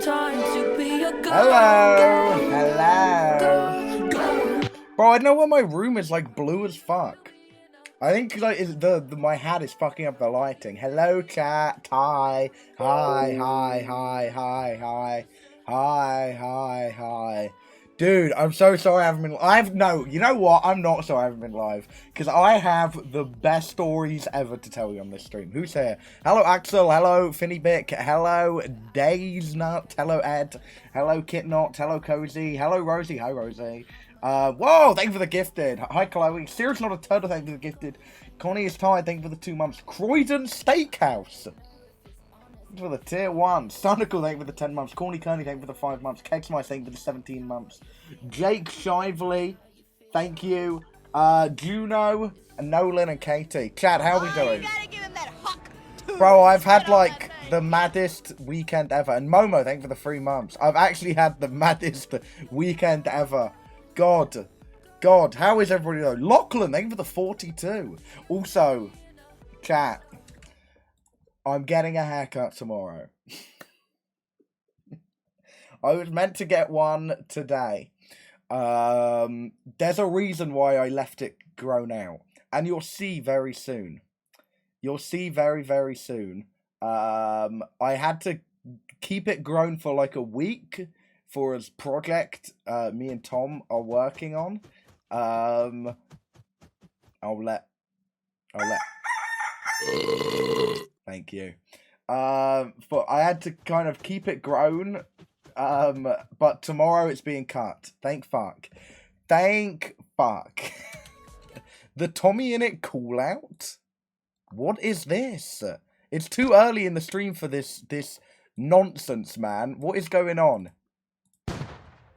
Hello, hello. Bro, I know why my room is like blue as fuck. I think like my hat is fucking up the lighting. Hello, chat. Hi, hi, hi, hi, hi, hi, hi, hi, hi. Dude, I'm so sorry I haven't been. No, you know what? I'm not sorry I haven't been live because I have the best stories ever to tell you on this stream. Who's here? Hello, Axel. Hello, Finnybic. Hello, Daysnut. Hello, Ed. Hello, Kitnot. Hello, Cozy. Hello, Rosie. Hi, Rosie. Whoa, thank you for the gifted. Hi, Chloe. Sirius Not a Turtle, thank you for the gifted. Connie is tired, thank you for the 2 months. Croydon Steakhouse. For the tier 1. Sonical, thank you for the 10 months. Corny Kearney, thank you for the 5 months. Kegsmice, thank you for the 17 months. Jake Shively, thank you. Juno, and Nolan, and Katie. Chad, how are we doing? Bro, I've had like the maddest weekend ever. And Momo, thank you for the 3 months. I've actually had the maddest weekend ever. God, how is everybody though? Lachlan, thank you for the 42. Also, chat, I'm getting a haircut tomorrow. I was meant to get one today. There's a reason why I left it grown out. And you'll see very soon. You'll see very, very soon. I had to keep it grown for like a week for a project me and Tom are working on. I'll let thank you. But I had to kind of keep it grown. But tomorrow it's being cut. Thank fuck. Thank fuck. The Tommy in it call out? What is this? It's too early in the stream for this nonsense, man. What is going on?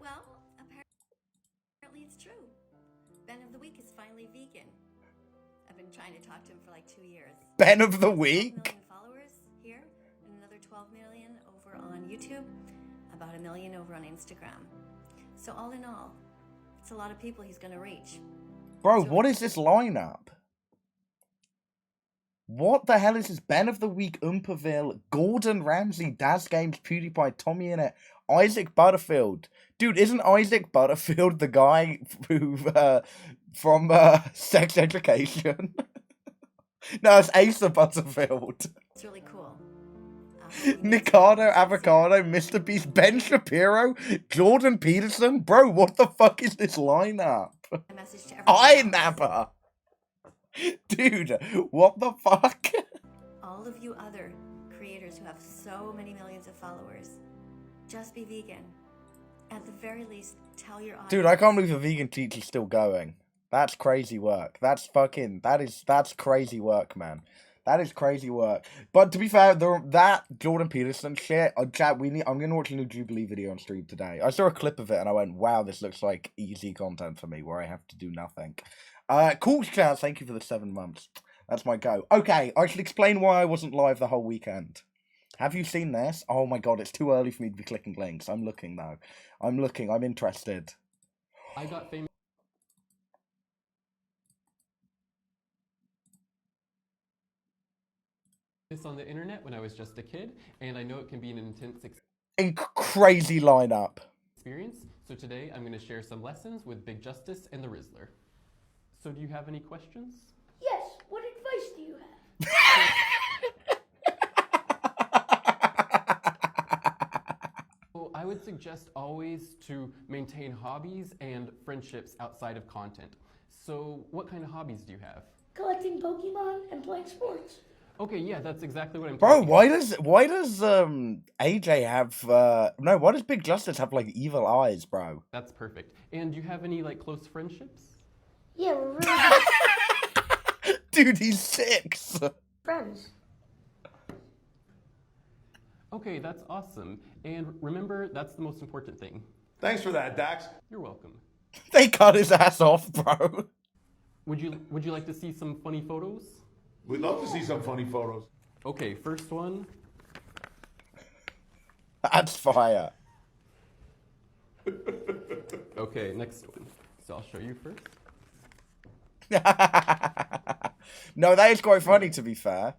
Well, apparently it's true. Ben of the Week is finally vegan. I've been trying to talk to him for like 2 years. Ben of the Week? 12 million followers here, and another 12 million over on YouTube, about 1 million over on Instagram. So all in all, it's a lot of people he's gonna reach. Bro, what is this lineup? What the hell is this? Ben of the Week, Umperville, Gordon Ramsay, Daz Games, PewDiePie, Tommy in it, Isaac Butterfield. Dude, isn't Isaac Butterfield the guy who, from Sex Education? No, it's Asa Butterfield. It's really cool. Nikado, Avocado, Mr. Beast, Ben Shapiro, Jordan Peterson. Bro, what the fuck is this lineup? A message to everyone else. Napper. Dude, what the fuck? All of you other creators who have so many millions of followers, just be vegan. At the very least, tell your audience. Dude, I can't believe the vegan teacher's still going. That's crazy work. That's crazy work, man. That is crazy work. But to be fair, that Jordan Peterson shit, chat, I'm gonna watch a new Jubilee video on stream today. I saw a clip of it and I went, wow, this looks like easy content for me where I have to do nothing. Cool chat, thank you for the 7 months. That's my go. Okay, I should explain why I wasn't live the whole weekend. Have you seen this? Oh my god, it's too early for me to be clicking links. I'm looking though. I'm interested. I got famous on the internet when I was just a kid, and I know it can be an intense crazy lineup. experience. So today I'm going to share some lessons with Big Justice and the Rizzler. So do you have any questions? Yes, what advice do you have? So I would suggest always to maintain hobbies and friendships outside of content. So what kind of hobbies do you have? Collecting Pokemon and playing sports. Okay, yeah, that's exactly what I'm Bro, talking about. why does AJ have no, why does Big Justice have like evil eyes, bro? That's perfect. And do you have any like close friendships? Yeah, we're really good Dude, he's 6. friends. Okay, that's awesome. And remember, that's the most important thing. Thanks for that, Dax. You're welcome. They cut his ass off, bro. Would you like to see some funny photos? We'd love to see some funny photos. Okay, first one. That's fire. Okay, next one. So I'll show you first. No, that is quite funny, to be fair.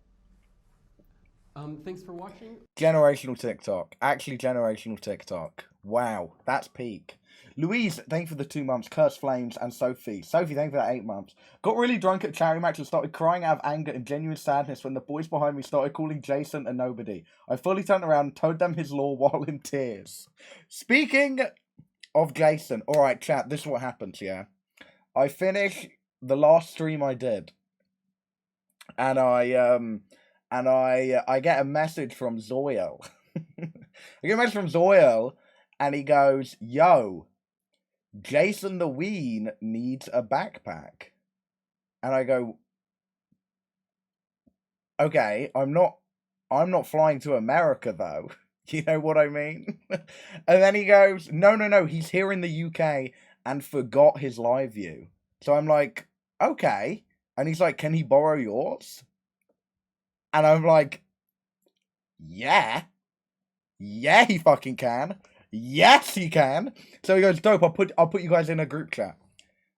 Thanks for watching. Generational TikTok. Actually, generational TikTok. Wow, that's peak. Louise, thank you for the 2 months. Curse Flames and Sophie. Sophie, thank you for that 8 months. Got really drunk at charity match and started crying out of anger and genuine sadness when the boys behind me started calling Jason a nobody. I fully turned around and told them his law while in tears. Speaking of Jason, alright, chat, this is what happens, yeah? I finish the last stream I did. And I get a message from Zoil. I get a message from Zoil, and he goes, "Yo, Jason the Ween needs a backpack." And I go, "Okay, I'm not flying to America though." You know what I mean? And then he goes, No, he's here in the UK and forgot his live view. So I'm like, okay. And he's like, "Can he borrow yours?" And I'm like, yeah, he fucking can. Yes, he can. So he goes, "Dope, I'll put you guys in a group chat."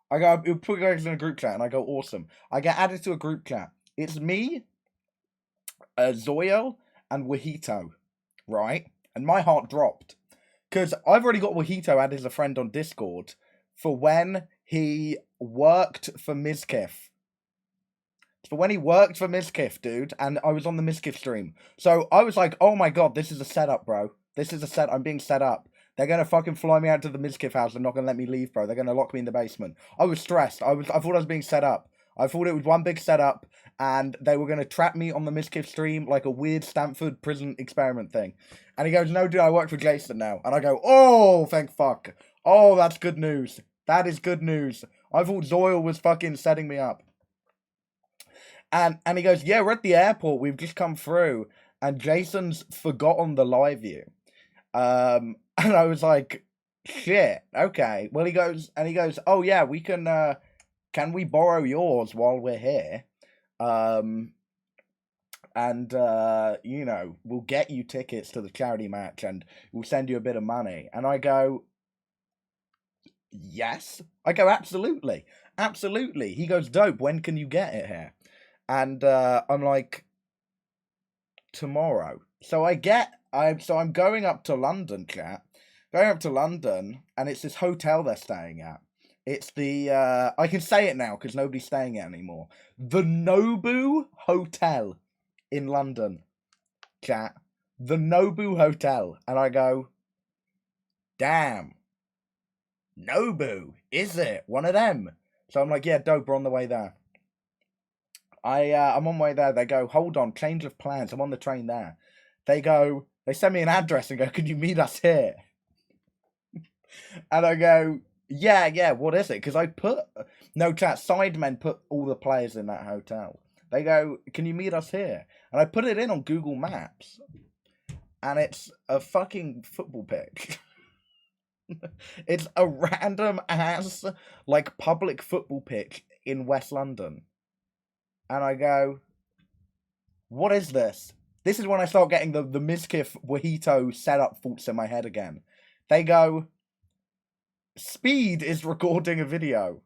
I go, "I'll put you guys in a group chat," and I go, "Awesome." I get added to a group chat. It's me, Zoyo, and Wahito, right? And my heart dropped. Because I've already got Wahito added as a friend on Discord for when he worked for Mizkif. For when he worked for Mizkif, dude, and I was on the Mizkif stream. So I was like, oh my god, this is a setup, bro. This is a set. I'm being set up. They're gonna fucking fly me out to the Mizkif house and not gonna let me leave, bro. They're gonna lock me in the basement. I was stressed. I thought I was being set up. I thought it was one big setup, and they were gonna trap me on the Mizkif stream like a weird Stanford prison experiment thing. And he goes, "No, dude, I work for Jason now." And I go, "Oh, thank fuck. Oh, that's good news. That is good news. I thought Zoil was fucking setting me up." And he goes, "Yeah, we're at the airport. We've just come through, and Jason's forgotten the live view." And I was like, "Shit, okay." Well, he goes, "Oh yeah, we can we borrow yours while we're here? And you know, we'll get you tickets to the charity match, and we'll send you a bit of money." And I go, "Yes." I go, "Absolutely, absolutely." He goes, "Dope. When can you get it here?" And I'm like, "Tomorrow." So I'm going up to London, chat. Going up to London, and it's this hotel they're staying at. It's the I can say it now because nobody's staying at anymore. The Nobu Hotel in London, chat. The Nobu Hotel. And I go, "Damn. Nobu, is it? One of them?" So I'm like, "Yeah, dope, we're on the way there." I'm on my way there. They go, "Hold on, change of plans." I'm on the train there. They send me an address and go, "Can you meet us here?" And I go, yeah, what is it? Because Sidemen put all the players in that hotel. They go, "Can you meet us here?" And I put it in on Google Maps. And it's a fucking football pitch. It's a random ass, like, public football pitch in West London. And I go, "What is this?" This is when I start getting the Mizkif Wahito setup thoughts in my head again. They go, "Speed is recording a video."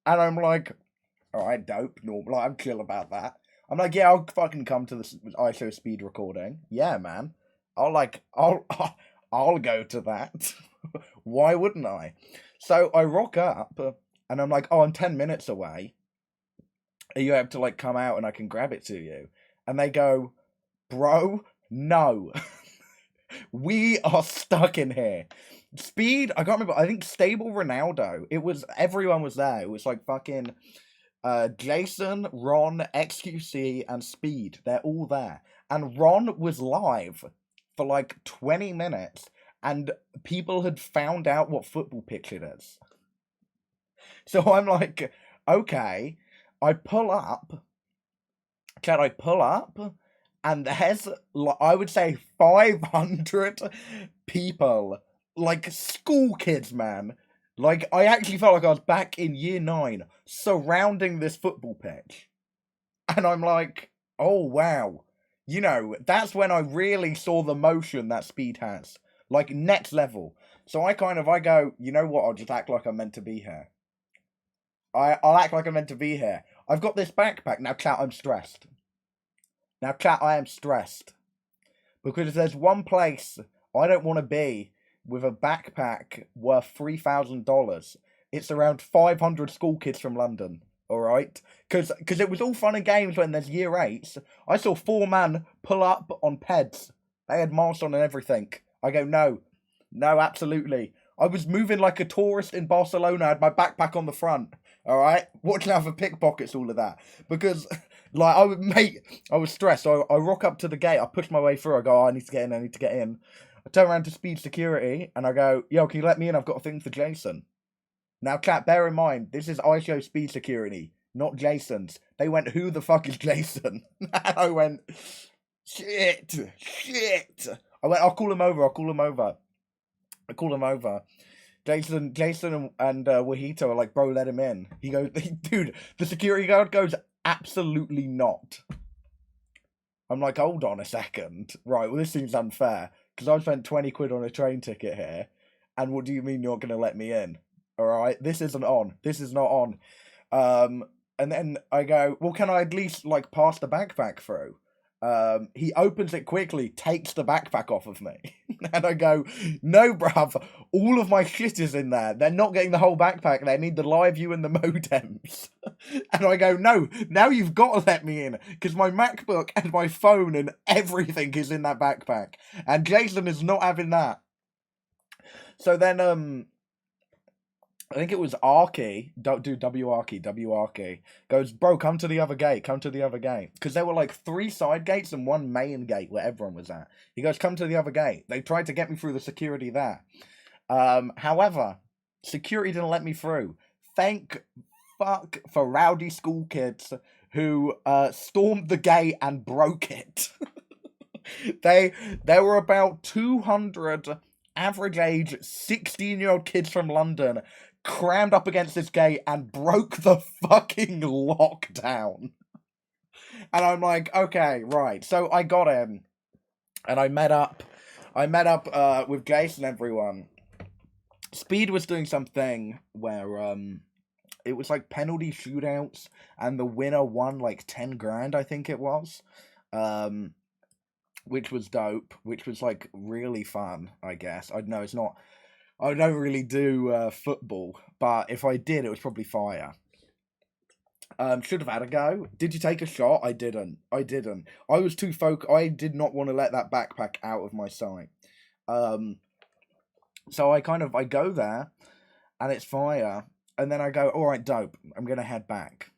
And I'm like, "Alright, dope, normal. I'm chill about that." I'm like, "Yeah, I'll fucking come to the ISO speed recording. Yeah, man. I'll go to that." Why wouldn't I? So I rock up, and I'm like, "Oh, I'm 10 minutes away. Are you able to, like, come out and I can grab it to you?" And they go, "Bro, no." We are stuck in here. Speed, I can't remember. I think Stable Ronaldo. Everyone was there. It was like fucking Jason, Ron, XQC, and Speed. They're all there. And Ron was live for like 20 minutes, and people had found out what football pitch it is. So I'm like, okay. I pull up, and there's, I would say, 500 people, like school kids, man. Like, I actually felt like I was back in year 9, surrounding this football pitch. And I'm like, oh, wow. You know, that's when I really saw the motion that Speed has. Like, next level. So I go, "You know what, I'll just act like I'm meant to be here. I'll act like I'm meant to be here. I've got this backpack. Now, chat, I'm stressed. Now, chat, I am stressed. Because there's one place I don't want to be with a backpack worth $3,000. It's around 500 school kids from London. All right, because it was all fun and games when there's year 8s. I saw 4 men pull up on peds. They had masks on and everything. I go, no, absolutely. I was moving like a tourist in Barcelona. I had my backpack on the front. All right, watching out for pickpockets, all of that. Because, like, I was stressed. So I rock up to the gate. I push my way through. I go, oh, I need to get in. I turn around to speed security and I go, yo, can you let me in? I've got a thing for Jason. Now, chat, bear in mind, this is ISO speed security, not Jason's. They went, who the fuck is Jason? And I went, shit. I went, I'll call him over. I call him over. Jason and Wahito are like, bro, let him in. He goes, dude, the security guard goes, absolutely not. I'm like, hold on a second. Right, well, this seems unfair, because I spent 20 quid on a train ticket here, and what do you mean you're going to let me in? All right, this isn't on. This is not on. And then I go, well, can I at least, like, pass the backpack through? He opens it quickly, takes the backpack off of me. And I go, no, bruv, all of my shit is in there. They're not getting the whole backpack. They need the live view and the modems. And I go, no, now you've got to let me in, because my MacBook and my phone and everything is in that backpack. And Jason is not having that. So then, I think it was Arky, W-Arky, goes, bro, come to the other gate. Because there were like 3 side gates and 1 main gate where everyone was at. He goes, come to the other gate. They tried to get me through the security there. However, security didn't let me through. Thank fuck for rowdy school kids who stormed the gate and broke it. There were about 200 average age 16-year-old kids from London crammed up against this gate and broke the fucking lockdown. And I'm like, okay, right. So I got in and I met up with Jason and everyone. Speed was doing something where it was like penalty shootouts and the winner won like 10 grand, I think it was. Which was dope, which was like really fun, I guess. I don't really do football, but if I did, it was probably fire. Should have had a go. Did you take a shot? I didn't. I was too focused. I did not want to let that backpack out of my sight. So I go there, and it's fire, and then I go, all right, dope. I'm gonna head back.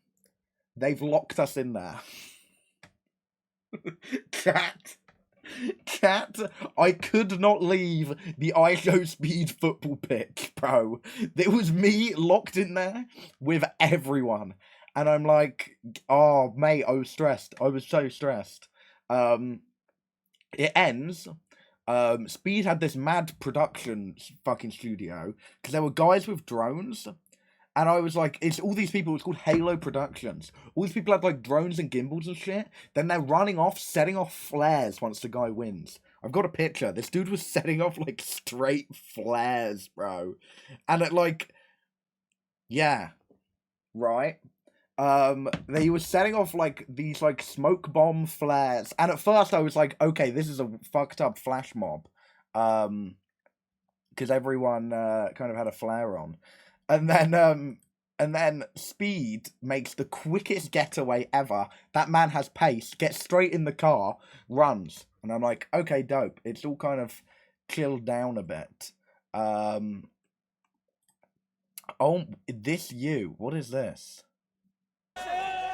They've locked us in there. Cat, I could not leave the ISO speed football pitch, bro. It was me locked in there with everyone. And I'm like, oh, mate, I was stressed. I was so stressed. It ends. Speed had this mad production fucking studio, because there were guys with drones. And I was like, it's all these people, it's called Halo Productions. All these people have like drones and gimbals and shit. Then they're running off, setting off flares once the guy wins. I've got a picture. This dude was setting off like straight flares, bro. And it like, yeah, right. He was setting off like these like smoke bomb flares. And at first I was like, okay, this is a fucked up flash mob. Because everyone kind of had a flare on. And then Speed makes the quickest getaway ever. That man has pace, gets straight in the car, runs. And I'm like, okay, dope. It's all kind of chilled down a bit. Oh, this you. What is this?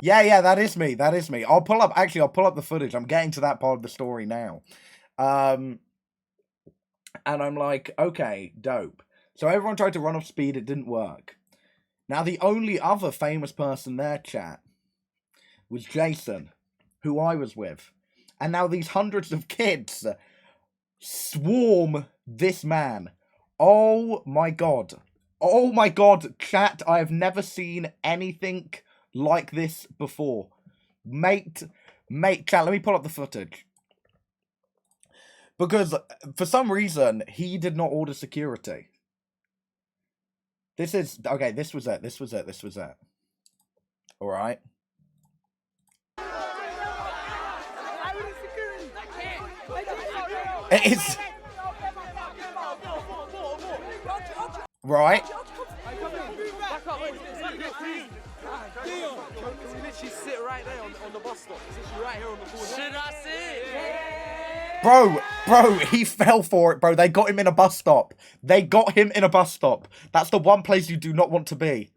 Yeah, that is me. I'll pull up the footage. I'm getting to that part of the story now. And I'm like, okay, dope. So everyone tried to run off Speed, it didn't work. Now the only other famous person there, chat, was Jason, who I was with. And now these hundreds of kids swarm this man. Oh my god, chat, I have never seen anything like this before. Mate, chat, let me pull up the footage. Because for some reason, he did not order security. This was it. All right. It's right. Can we literally sit right there on the bus stop? It's literally right here on the corner. Should I sit? Bro, he fell for it, bro. They got him in a bus stop. They got him in a bus stop. That's the one place you do not want to be.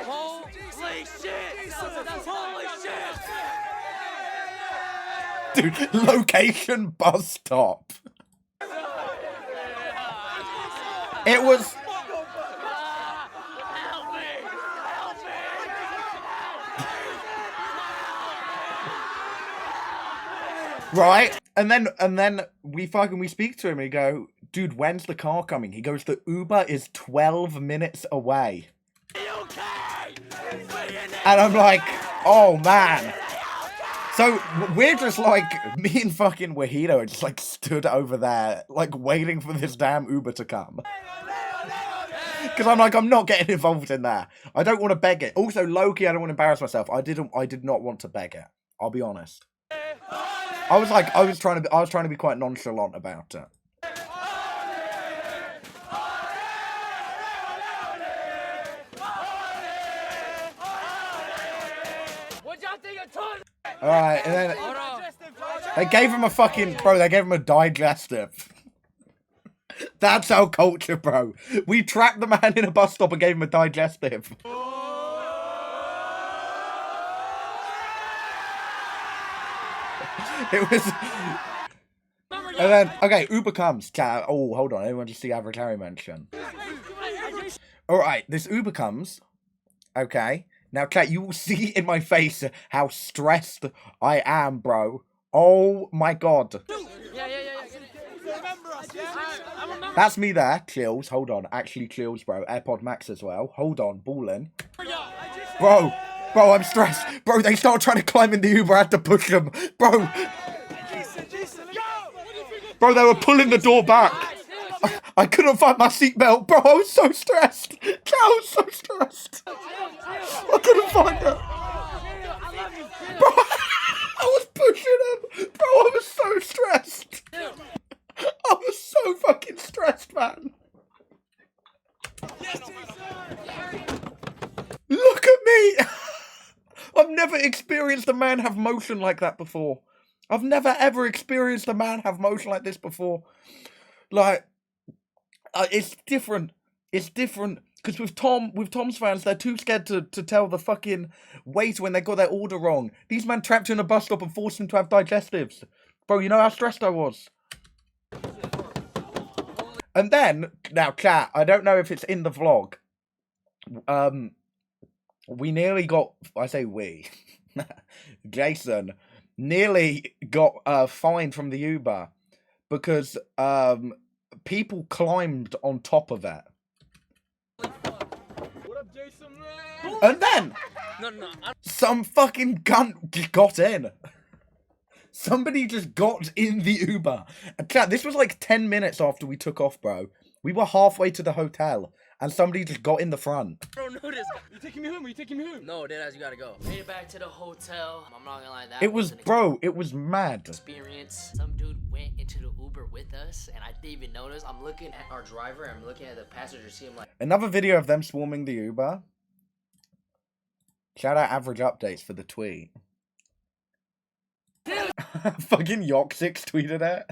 Holy shit! Holy shit! Dude, location bus stop. It was... Right? And then we speak to him and we go, dude, when's the car coming? He goes, the Uber is 12 minutes away. And I'm like, oh man. So we're just like, me and fucking Wahito are just like stood over there, like waiting for this damn Uber to come. Because I'm like, I'm not getting involved in that. I don't want to beg it. Also, low-key, I don't want to embarrass myself. I did not want to beg it. I'll be honest. I was trying to be quite nonchalant about it. Alright, and then they gave him a fucking, bro, they gave him a digestive. That's our culture, bro. We trapped the man in a bus stop and gave him a digestive. It was... And then, okay, Uber comes. Oh, hold on, everyone just see Average Harry mention. Alright, this Uber comes. Okay. Now, chat, you will see in my face how stressed I am, bro. Oh my god. That's me there. Chills. Hold on. Actually, chills, bro. AirPod Max as well. Hold on. Ballin'. Bro, I'm stressed. Bro, they started trying to climb in the Uber. I had to push them. Bro, they were pulling the door back. I couldn't find my seatbelt. Bro, I was so stressed. I was so stressed. I couldn't find it. Bro, I was pushing him. Bro, I was so stressed. I was so fucking stressed, man. Look at me. I've never experienced a man have motion like that before. I've never ever experienced a man have motion like this before. Like, it's different. It's different. Because with Tom's fans, they're too scared to tell the fucking waiter when they got their order wrong. These men trapped you in a bus stop and forced them to have digestives. Bro, you know how stressed I was. And then, now chat, I don't know if it's in the vlog. We nearly got, I say we, Jason, nearly got fined from the Uber because people climbed on top of it. What up, Jason? And then, some fucking cunt got in. Somebody just got in the Uber. And chat, this was like 10 minutes after we took off, bro. We were halfway to the hotel, and somebody just got in the front. Bro, notice. You taking me home? Are you taking me home? No, deadass, you gotta go. Made it back to the hotel. I'm not gonna lie, that It was, bro, it was mad. Experience. Some dude went into the Uber with us, and I didn't even notice. I'm looking at our driver, I'm looking at the passenger seat. I'm like, Another video of them swarming the Uber. Shout out Average Updates for the tweet. Fucking Yoxix tweeted it.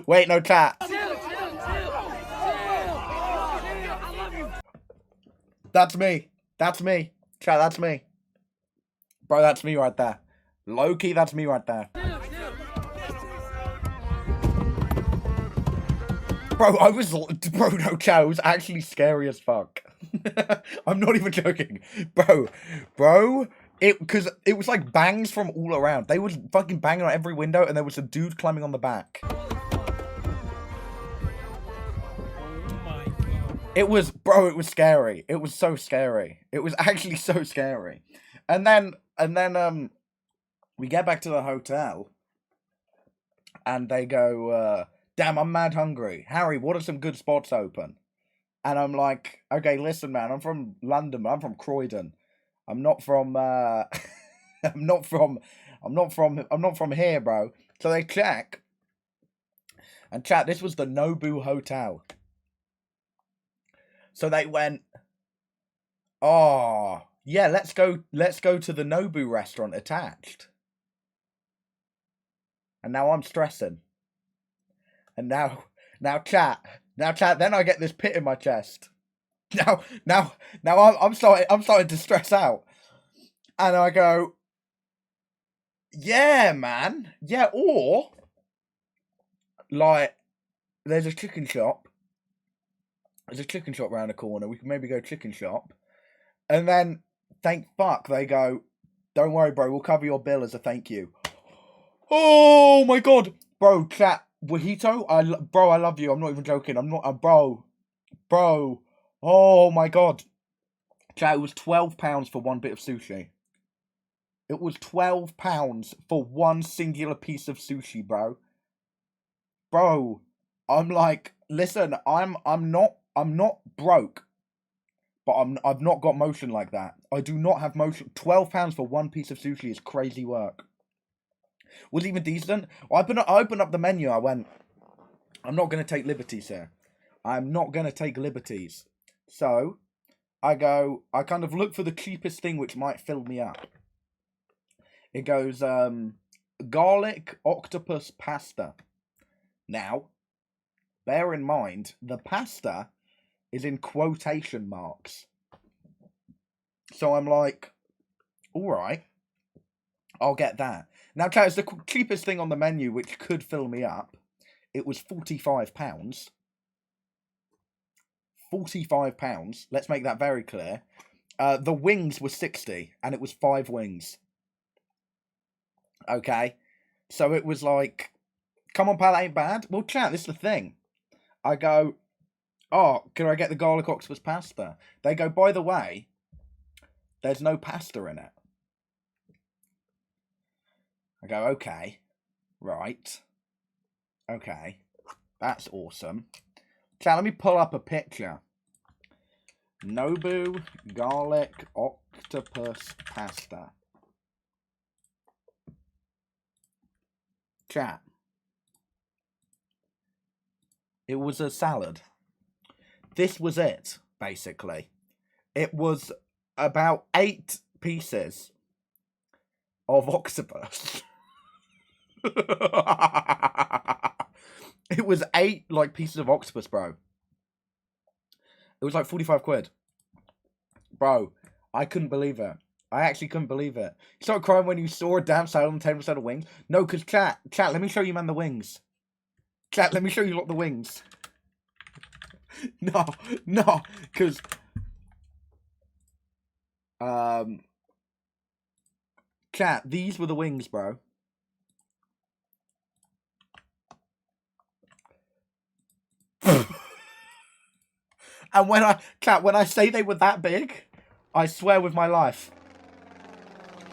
Wait, no chat. That's me. That's me. Chat, that's me. Bro, that's me right there. Low-key, that's me right there. Bro, no chat, it was actually scary as fuck. I'm not even joking. Bro, because it was like bangs from all around. They were fucking banging on every window, and there was a dude climbing on the back. It was, bro, it was scary. It was so scary. It was actually so scary. And then, we get back to the hotel, and they go, damn, I'm mad hungry. Harry, what are some good spots open? And I'm like, okay, listen, man, I'm from London, I'm from Croydon. I'm not from, I'm not from here, bro. So they check. And chat, this was the Nobu Hotel. So they went, oh, yeah, let's go to the Nobu restaurant attached. And now I'm stressing. And now chat, then I get this pit in my chest. Now I'm starting to stress out. And I go, yeah, man. Yeah, or like there's a chicken shop. There's a chicken shop around the corner. We can maybe go chicken shop. And then, thank fuck, they go, don't worry, bro, we'll cover your bill as a thank you. Oh, my God. Bro, chat, Wahito, I love you. I'm not even joking. I'm not, bro. Oh, my God. Chat, it was £12 for one bit of sushi. It was £12 for one singular piece of sushi, bro. Bro, I'm like, listen, I'm not broke, but I've not got motion like that. I do not have motion. £12 for one piece of sushi is crazy work. Was even decent. I opened up the menu. I went, I'm not going to take liberties here. I'm not going to take liberties. So I kind of look for the cheapest thing which might fill me up. It goes garlic octopus pasta. Now, bear in mind, the pasta is in quotation marks. So I'm like, all right, I'll get that. Now, chat, it's the cheapest thing on the menu, which could fill me up. It was £45. £45. Let's make that very clear. The wings were 60, and it was 5 wings. Okay, so it was like, come on, pal, ain't bad. Well, chat, this is the thing. I go, oh, can I get the garlic octopus pasta? They go, by the way, there's no pasta in it. I go, okay, right, okay, that's awesome. Chat, let me pull up a picture. Nobu garlic octopus pasta. Chat. It was a salad. This was it, basically. It was about 8 pieces of octopus. It was 8 pieces of octopus, bro. It was like 45 quid. Bro, I couldn't believe it. I actually couldn't believe it. You started crying when you saw a damn salad on 10% of wings? No, because chat, let me show you, man, the wings. Chat, let me show you the wings. No, because chat, these were the wings, bro. And when I say they were that big, I swear with my life.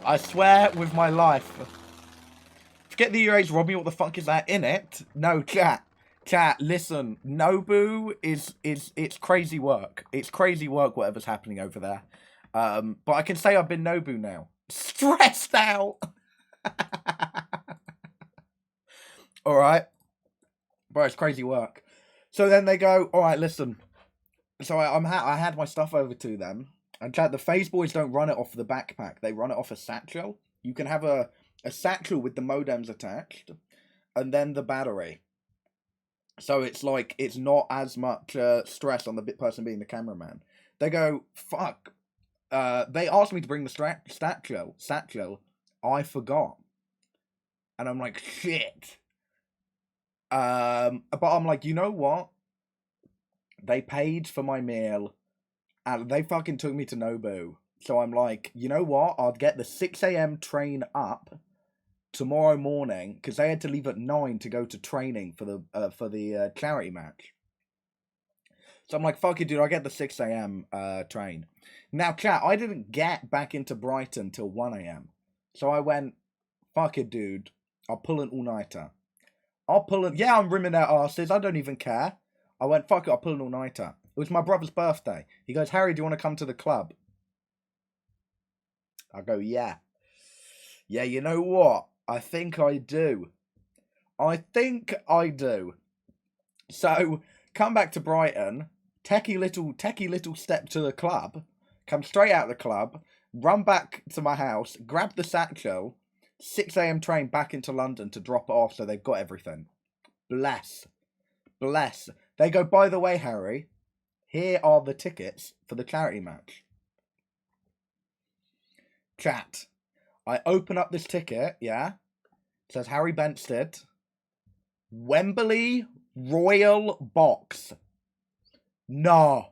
I swear with my life. Forget the Euro eggs, Robbie, what the fuck is that in it? No, chat, listen, Nobu it's crazy work. It's crazy work, whatever's happening over there. But I can say I've been Nobu now. Stressed out! Alright. Bro, it's crazy work. So then they go, alright, listen. So I had my stuff over to them. And chat, the Phase Boys don't run it off the backpack. They run it off a satchel. You can have a satchel with the modems attached. And then the battery. So it's like, it's not as much stress on the person being the cameraman. They go, fuck. They asked me to bring the satchel. I forgot. And I'm like, shit. But I'm like, you know what? They paid for my meal. And they fucking took me to Nobu. So I'm like, you know what? I'll get the 6 a.m. train up tomorrow morning, because they had to leave at 9 to go to training for the charity match. So I'm like, fuck it, dude, I'll get the 6 a.m. Train. Now, chat, I didn't get back into Brighton till 1 a.m. So I went, fuck it, dude, I'll pull an all-nighter. Yeah, I'm rimming their asses, I don't even care. I went, fuck it, I'll pull an all-nighter. It was my brother's birthday. He goes, Harry, do you want to come to the club? I go, yeah. Yeah, you know what? I think I do. I think I do. So, come back to Brighton, techie little step to the club, come straight out of the club, run back to my house, grab the satchel, 6 a.m. train back into London to drop it off so they've got everything. Bless. Bless. They go, by the way, Harry, here are the tickets for the charity match. Chat. I open up this ticket, yeah? It says Harry Benstead. Wembley Royal Box. No.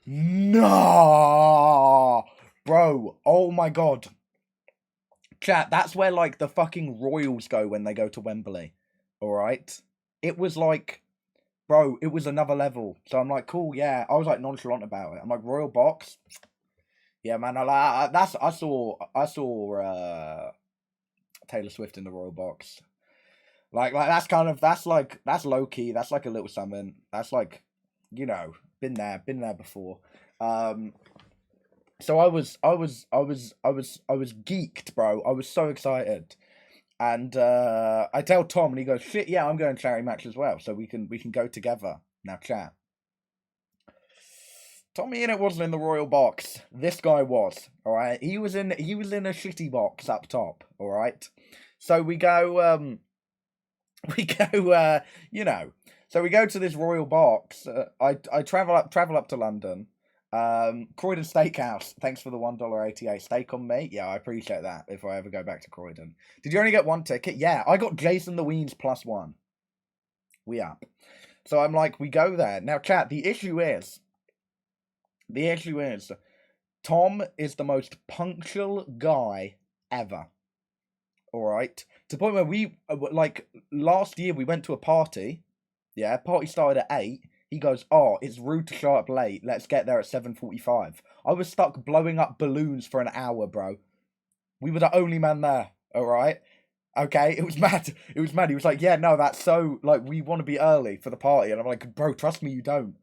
No. Bro, oh my god. Chat, that's where, like, the fucking Royals go when they go to Wembley. Alright? It was like, bro, it was another level. So I'm like, cool, yeah. I was, like, nonchalant about it. I'm like, Royal Box? Yeah, man, I saw Taylor Swift in the Royal Box. Like that's low key. That's like a little something. That's like, you know, been there before. So I was geeked, bro. I was so excited, and I tell Tom, and he goes, "Shit, yeah, I'm going to charity match as well, so we can go together now." Chat. Tommy in it wasn't in the Royal Box. This guy was, all right. He was in a shitty box up top, all right. So we go, you know. So we go to this Royal Box. I travel up to London. Croydon Steakhouse. Thanks for the $1.88 steak on me. Yeah, I appreciate that. If I ever go back to Croydon, did you only get one ticket? Yeah, I got Jason the Weens +1. We up. So I'm like, we go there now. Chat. The issue is, Tom is the most punctual guy ever. Alright? To the point where we, like, last year we went to a party. Yeah, party started at 8. He goes, oh, it's rude to show up late. Let's get there at 7:45. I was stuck blowing up balloons for an hour, bro. We were the only man there. Alright? Okay, it was mad. He was like, yeah, no, that's so, like, we want to be early for the party. And I'm like, bro, trust me, you don't.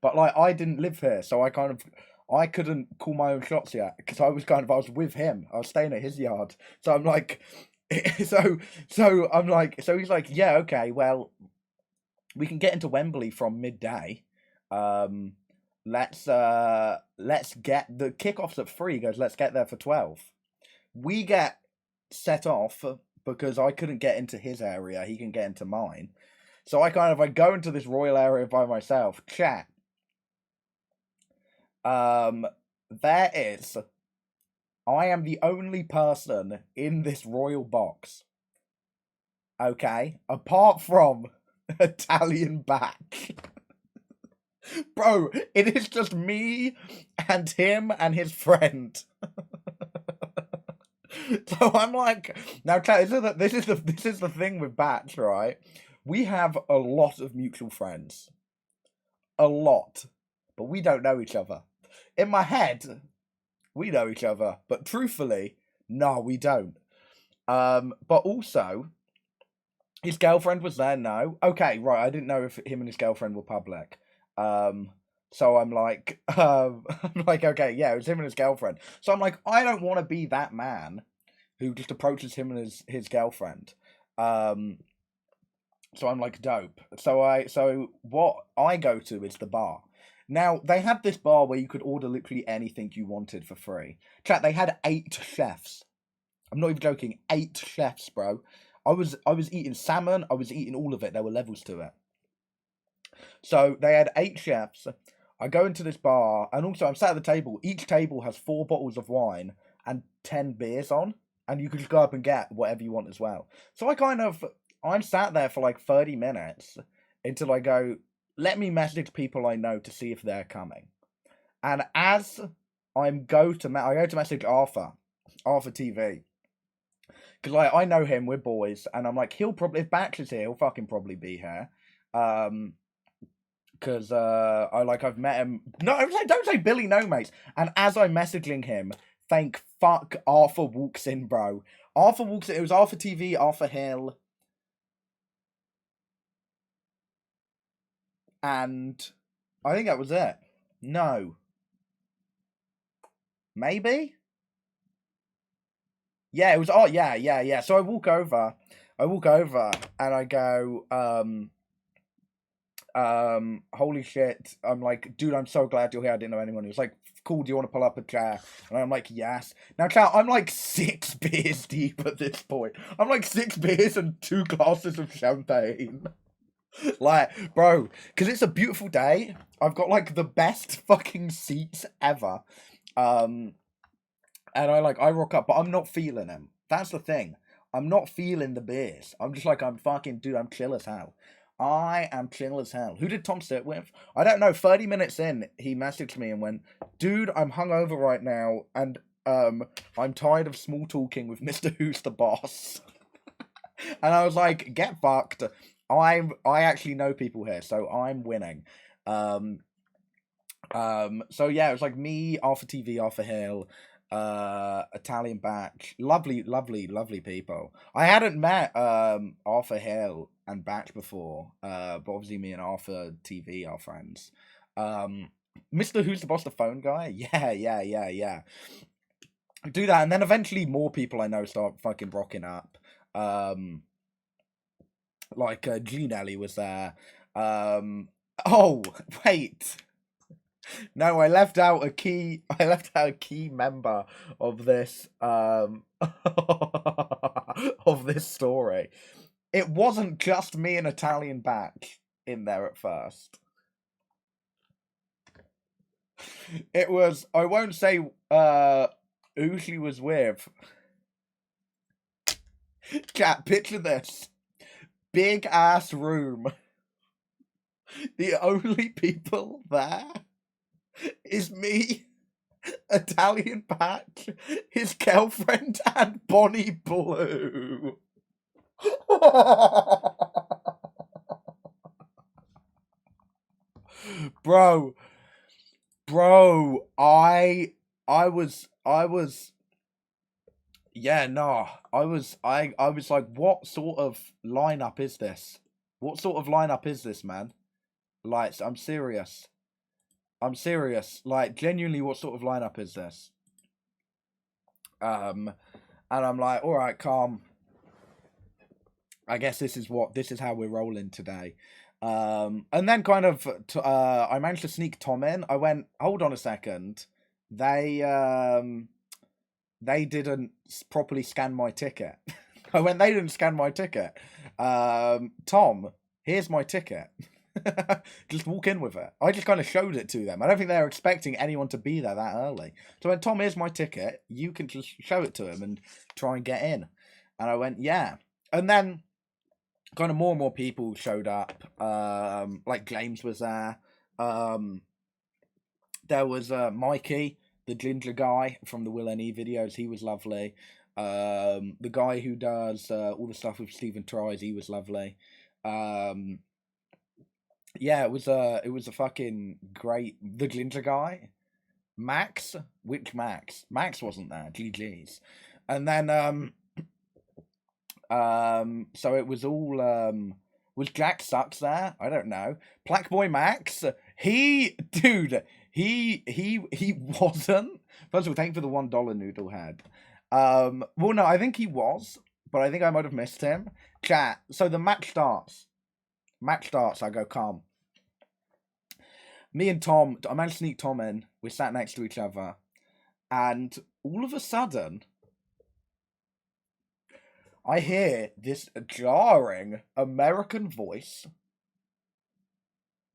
But, like, I didn't live here, so I couldn't call my own shots yet, because I was with him. I was staying at his yard. So I'm like, he's like, yeah, okay, well, we can get into Wembley from midday. Let's get, the kickoff's at 3. He goes, let's get there for 12. We get set off because I couldn't get into his area. He can get into mine. So I go into this royal area by myself. Chat. There is, I am the only person in this royal box. Okay? Apart from Italian back. Bro, it is just me and him and his friend. So I'm like, now chat, this is the thing with Batch, right? We have a lot of mutual friends. A lot. But we don't know each other. In my head, we know each other. But truthfully, no, we don't. But also, his girlfriend was there, no. Okay, right, I didn't know if him and his girlfriend were public. So I'm like, okay, yeah, it was him and his girlfriend. So I'm like, I don't want to be that man who just approaches him and his girlfriend. So I'm like, dope. So what I go to is the bar. Now, they had this bar where you could order literally anything you wanted for free. Chat, they had 8 chefs. I'm not even joking, 8 chefs, bro. I was eating salmon, I was eating all of it. There were levels to it. So they had 8 chefs. I go into this bar, and also I'm sat at the table. Each table has 4 bottles of wine and 10 beers on, and you could just go up and get whatever you want as well. So I'm sat there for like 30 minutes until I go, let me message people I know to see if they're coming. And as I go to message Arthur TV. Because like, I know him, we're boys, and I'm like, if Batch is here, he'll fucking probably be here. Because I've met him. No, don't say Billy, no, mate. And as I'm messaging him, thank fuck Arthur walks in, bro. Arthur walks in. It was Arthur TV, Arthur Hill. And I think that was it. No. Maybe? Yeah, it was. Oh, yeah. So I walk over, and I go, holy shit. I'm like, dude, I'm so glad you're here. I didn't know anyone. He was like, cool, do you want to pull up a chair? And I'm like, yes. Now, chat, I'm like 6 beers deep at this point. I'm like 6 beers and 2 glasses of champagne. Like, bro, because it's a beautiful day. I've got like the best fucking seats ever. And I rock up, but I'm not feeling him. That's the thing. I'm not feeling the beers. I'm just like, I'm fucking, dude, I'm chill as hell. I am chill as hell. Who did Tom sit with? I don't know. 30 minutes in, he messaged me and went, dude, I'm hungover right now, and I'm tired of small talking with Mr. Who's the Boss. And I was like, get fucked. I actually know people here, so I'm winning. So yeah, it was like me, Arthur TV, Arthur Hill, Italian Batch, lovely people. I hadn't met Arthur Hill and Batch before, but obviously me and Arthur TV are friends. Mr. Who's the Boss, the phone guy? Yeah. Do that, and then eventually more people I know start fucking rocking up. Like Gene Ellie was there. Oh wait. No, I left out a key member of this of this story. It wasn't just me and Italian Batch in there at first. It was, I won't say who she was with. Chat, picture this. Big ass room. The only people there is me, Italian Patch, his girlfriend, and Bonnie Blue. Bro, I was yeah, no, I was like, what sort of lineup is this? What sort of lineup is this, man? Like, I'm serious. Like, genuinely, what sort of lineup is this? And I'm like, all right, calm. I guess this is how we're rolling today. And then kind of, I managed to sneak Tom in. I went, hold on a second. They didn't properly scan my ticket. I went, they didn't scan my ticket. Tom, here's my ticket. Just walk in with it. I just kind of showed it to them. I don't think they were expecting anyone to be there that early. So I went, Tom, here's my ticket. You can just show it to him and try and get in. And I went, yeah. And then kind of more and more people showed up. Like James was there. There was Mikey, the ginger guy from the Will and E videos. He was lovely. The guy who does all the stuff with Stephen Tries, he was lovely. Yeah, it was a fucking great. The ginger guy, Max. Which Max? Max wasn't there. GG's. And then so it was all was Jack Sucks there? I don't know. Black Boy Max. He wasn't. First of all, thank you for the $1 noodle head. Well, no, I think he was, but I think I might have missed him. Chat. So the match starts. I go, calm. Me and Tom, I managed to sneak Tom in. We sat next to each other. And all of a sudden, I hear this jarring American voice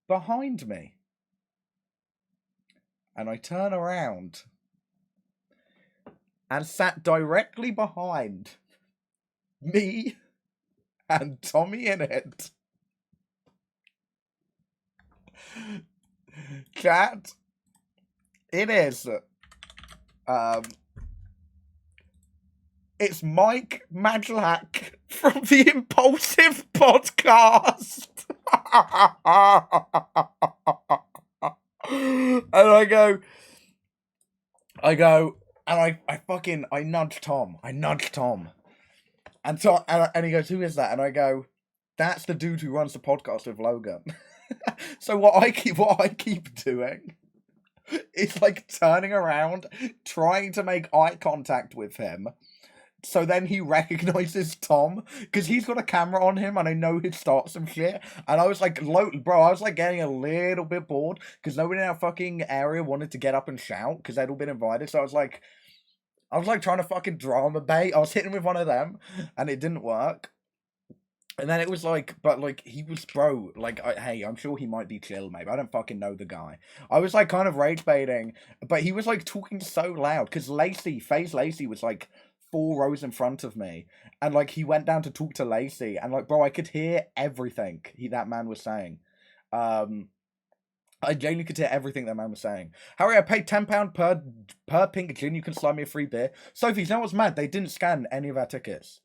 behind me. And I turn around and sat directly behind me and Tommy in it. Chat, it is it's Mike Madlack from the Impulsive Podcast. And I go, and I nudge Tom. And so, and he goes, who is that? And I go, that's the dude who runs the podcast with Logan. So what I keep doing is like turning around, trying to make eye contact with him, So then he recognizes Tom because he's got a camera on him and I know he'd start some shit. And I was like, bro, I was like getting a little bit bored because nobody in our fucking area wanted to get up and shout because they'd all been invited. So I was like trying to fucking drama bait. I was hitting with one of them and it didn't work. And then it was like, but like, he was, bro, like, hey, I'm sure he might be chill, maybe. I don't fucking know the guy. I was like kind of rage baiting, but he was like talking so loud because FaZe Lacey was like 4 rows in front of me. And like, he went down to talk to Lacey and like, bro, I could hear everything that man was saying. I genuinely could hear everything that man was saying. Harry, I paid £10 per pink gin. You can slide me a free beer. Sophie, you know what's mad? They didn't scan any of our tickets.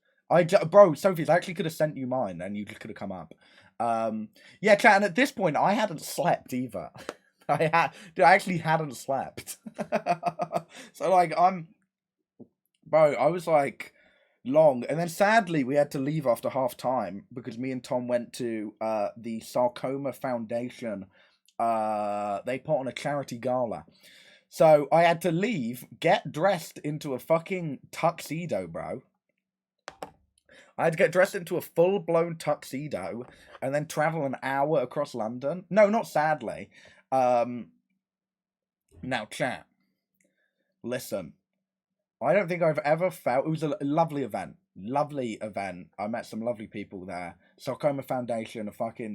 Bro, Sophie, I actually could have sent you mine and you could have come up. Yeah, chat, and at this point, I hadn't slept either. I actually hadn't slept. So, like, bro, I was, like, long. And then, sadly, we had to leave after half time because me and Tom went to the Sarcoma Foundation. They put on a charity gala. So, I had to leave, get dressed into a fucking tuxedo, bro. I had to get dressed into a full-blown tuxedo and then travel an hour across London. No, not sadly. Now, chat. Listen. I don't think I've ever felt... It was a lovely event. Lovely event. I met some lovely people there. Sarcoma Foundation,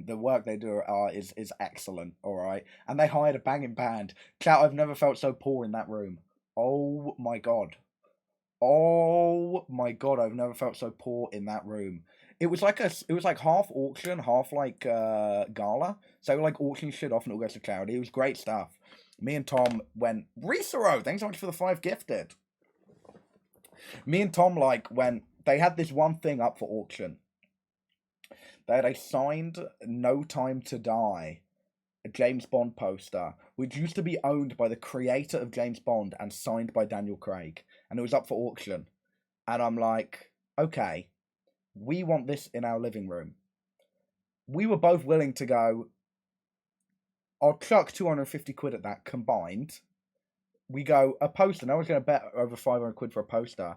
the work they do is excellent, alright? And they hired a banging band. Chat, I've never felt so poor in that room. Oh my god. Oh my god, I've never felt so poor in that room. It was like half auction, half like gala. So like auction shit off and it all goes to charity. It was great stuff. Me and Tom went, Risero, thanks so much for the 5 gifted. Me and Tom they had this one thing up for auction. They had a signed No Time to Die, a James Bond poster, which used to be owned by the creator of James Bond and signed by Daniel Craig. And it was up for auction. And I'm like, okay, we want this in our living room. We were both willing to go, I'll chuck 250 quid at that combined. We go, a poster, no one's going to bet over 500 quid for a poster.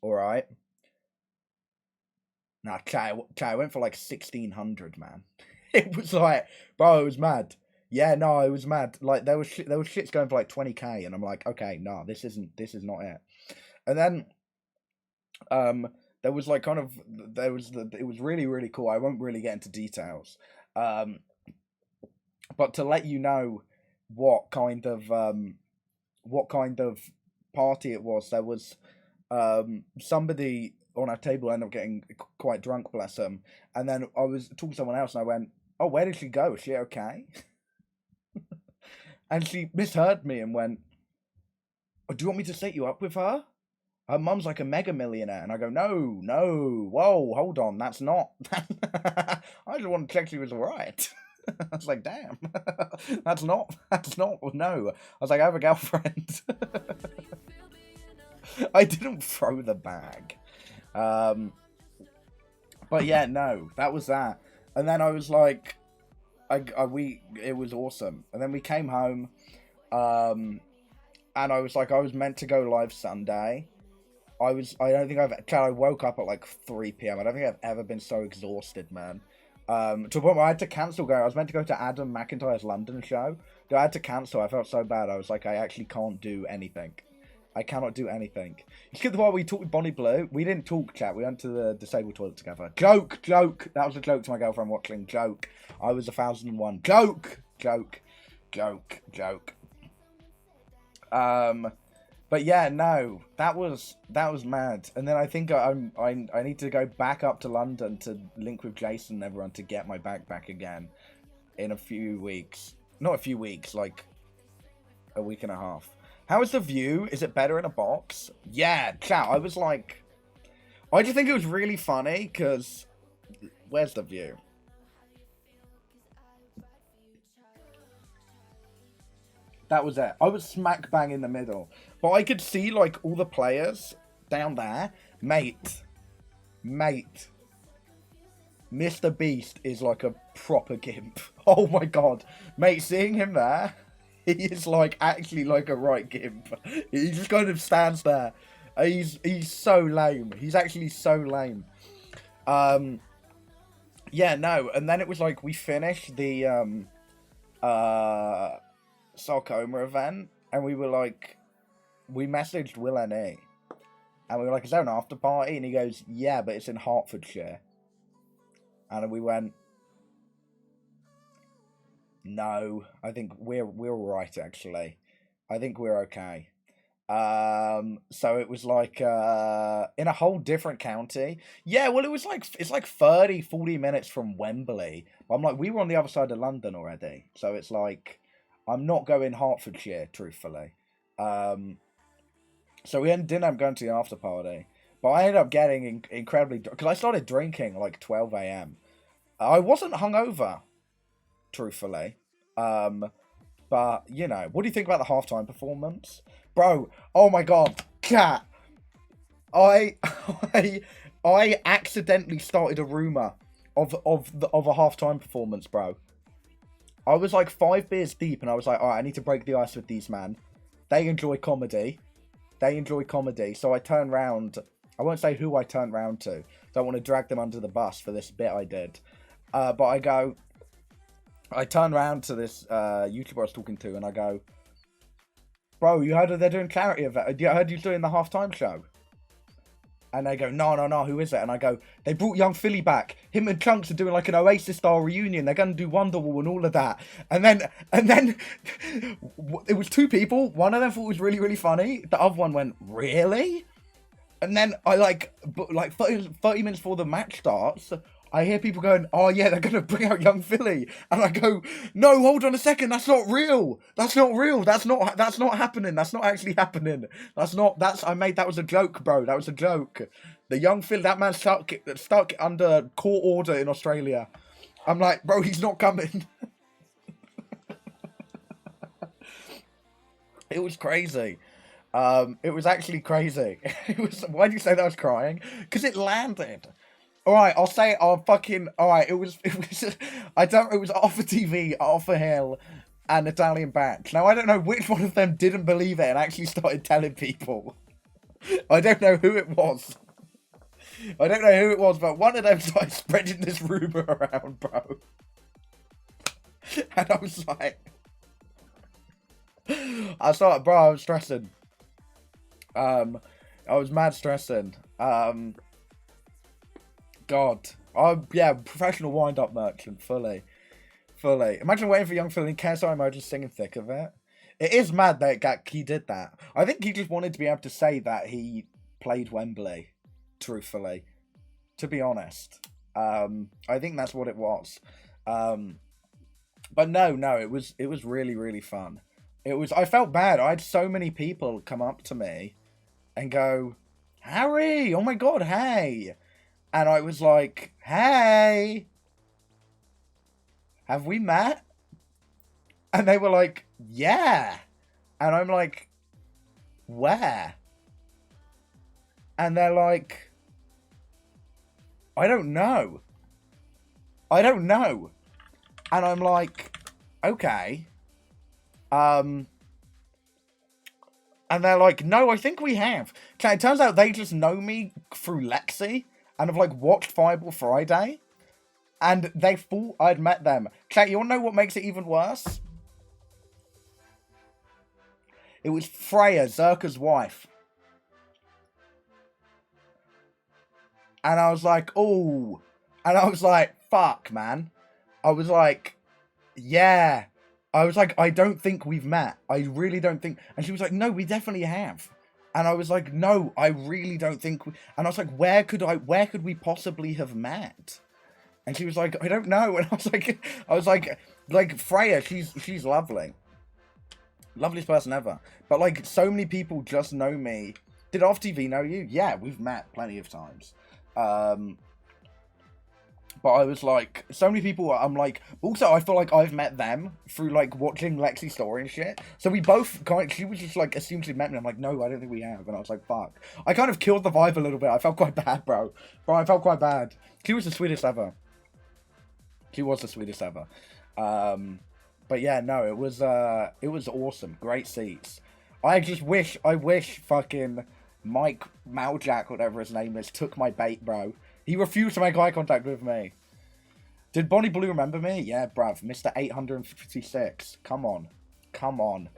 Alright. Nah, chat, I went for like 1,600, man. It was like, bro, it was mad. Yeah, no, it was mad. Like, there was shits going for like 20k, and I'm like, okay, no, this is not it. And then, there was like it was really, really cool. I won't really get into details. But to let you know what kind of party it was, there was, somebody on our table ended up getting quite drunk, bless them. And then I was talking to someone else and I went, oh, where did she go? Is she okay? And she misheard me and went, oh, do you want me to set you up with her? Her mum's like a mega millionaire. And I go, no, whoa, hold on, that's not. I just want to check she was alright. I was like, damn, that's not, no. I was like, I have a girlfriend. I didn't throw the bag. But yeah, no, that was that. And then I was like, it was awesome. And then we came home, and I was like, I was meant to go live Sunday. I woke up at like 3 p.m. I don't think I've ever been so exhausted, man. To the point where I had to cancel going. I was meant to go to Adam McIntyre's London show. I had to cancel. I felt so bad. I was like, I actually can't do anything. I cannot do anything. You get the part we talked with Bonnie Blue. We didn't talk, chat. We went to the disabled toilet together. Joke. That was a joke to my girlfriend watching. Joke. I was 1001. Joke. But yeah, no, that was mad. And then I think I need to go back up to London to link with Jason and everyone to get my bag back again in a few weeks. Not a few weeks, like a week and a half. How is the view? Is it better in a box? Yeah, chat. I was like, I just think it was really funny because where's the view? That was it. I was smack bang in the middle. But I could see, like, all the players down there. Mate. Mr. Beast is like a proper gimp. Oh my god. Mate, seeing him there, he is like actually like a right gimp. He just kind of stands there. He's so lame. He's actually so lame. Yeah, no, and then it was like we finished the Sarcoma event, and we were like, we messaged Will and E, and we were like, is there an after party? And he goes, yeah, but it's in Hertfordshire. And we went, no, I think we're all right, actually. I think we're okay. So it was like in a whole different county. Yeah, well, it's like 30, 40 minutes from Wembley. I'm like, we were on the other side of London already, so it's like I'm not going Hertfordshire, truthfully. So we didn't end up going to the after party, but I ended up getting incredibly because I started drinking like 12 a.m. I wasn't hungover, truthfully. But you know, what do you think about the halftime performance, bro? Oh my god, cat! I accidentally started a rumor of a halftime performance, bro. I was like 5 beers deep, and I was like, all right, I need to break the ice with these man. They enjoy comedy. So I turned round. I won't say who I turned round to. Don't want to drag them under the bus for this bit I did. But I turned around to this YouTuber I was talking to, and I go, bro, you heard they're doing charity event? I heard you doing the halftime show. And they go, no, who is it? And I go, they brought Young Philly back. Him and Chunks are doing like an Oasis-style reunion. They're going to do Wonderwall and all of that. And then it was 2 people. One of them thought it was really, really funny. The other one went, really? And then I like 30 minutes before the match starts, I hear people going, oh yeah, they're going to bring out Young Philly. And I go, no, hold on a second. That's not real. That's not happening. That's not actually happening. That was a joke, bro. That was a joke. The Young Philly, that man stuck under court order in Australia. I'm like, bro, he's not coming. It was crazy. It was actually crazy. Why do you say that I was crying? Because it landed. Alright, I'll say it, alright, it was Offer TV, Offer Hill, and Italian Batch. Now, I don't know which one of them didn't believe it and actually started telling people. I don't know who it was. But one of them started spreading this rumor around, bro. And I was like... I was stressing. I was mad stressing. God. Yeah, professional wind-up merchant, fully. Imagine waiting for Young Phil and KSI emoji singing thick of it. It is mad that he did that. I think he just wanted to be able to say that he played Wembley, truthfully. To be honest. I think that's what it was. But no, it was really, really fun. I felt bad. I had so many people come up to me and go, Harry, oh my god, hey. And I was like, hey, have we met? And they were like, yeah. And I'm like, where? And they're like, I don't know. And I'm like, okay. And they're like, no, I think we have. Okay, it turns out they just know me through Lexi and have like watched Fireball Friday. And they thought I'd met them. Okay, you wanna know what makes it even worse? It was Freya, Zerka's wife. And I was like, oh. And I was like, fuck, man. I was like, yeah. I was like, I don't think we've met. I really don't think. And she was like, no, we definitely have. And I was like, no, I really don't think. And I was like, where could we possibly have met? And she was like, I don't know. And I was like Freya, she's lovely. Loveliest person ever. But like, so many people just know me. Did Off TV know you? Yeah, we've met plenty of times. But I was like, so many people, I'm like, also I feel like I've met them through like watching Lexi's story and shit. So we both she was just like, assumed she'd met me. I'm like, no, I don't think we have. And I was like, fuck. I kind of killed the vibe a little bit. I felt quite bad, bro. I felt quite bad. She was the sweetest ever. But yeah, no, it was awesome. Great seats. I wish fucking Mike Maljack, whatever his name is, took my bait, bro. He refused to make eye contact with me. Did Bonnie Blue remember me? Yeah, bruv. Mr. 856. Come on. Come on.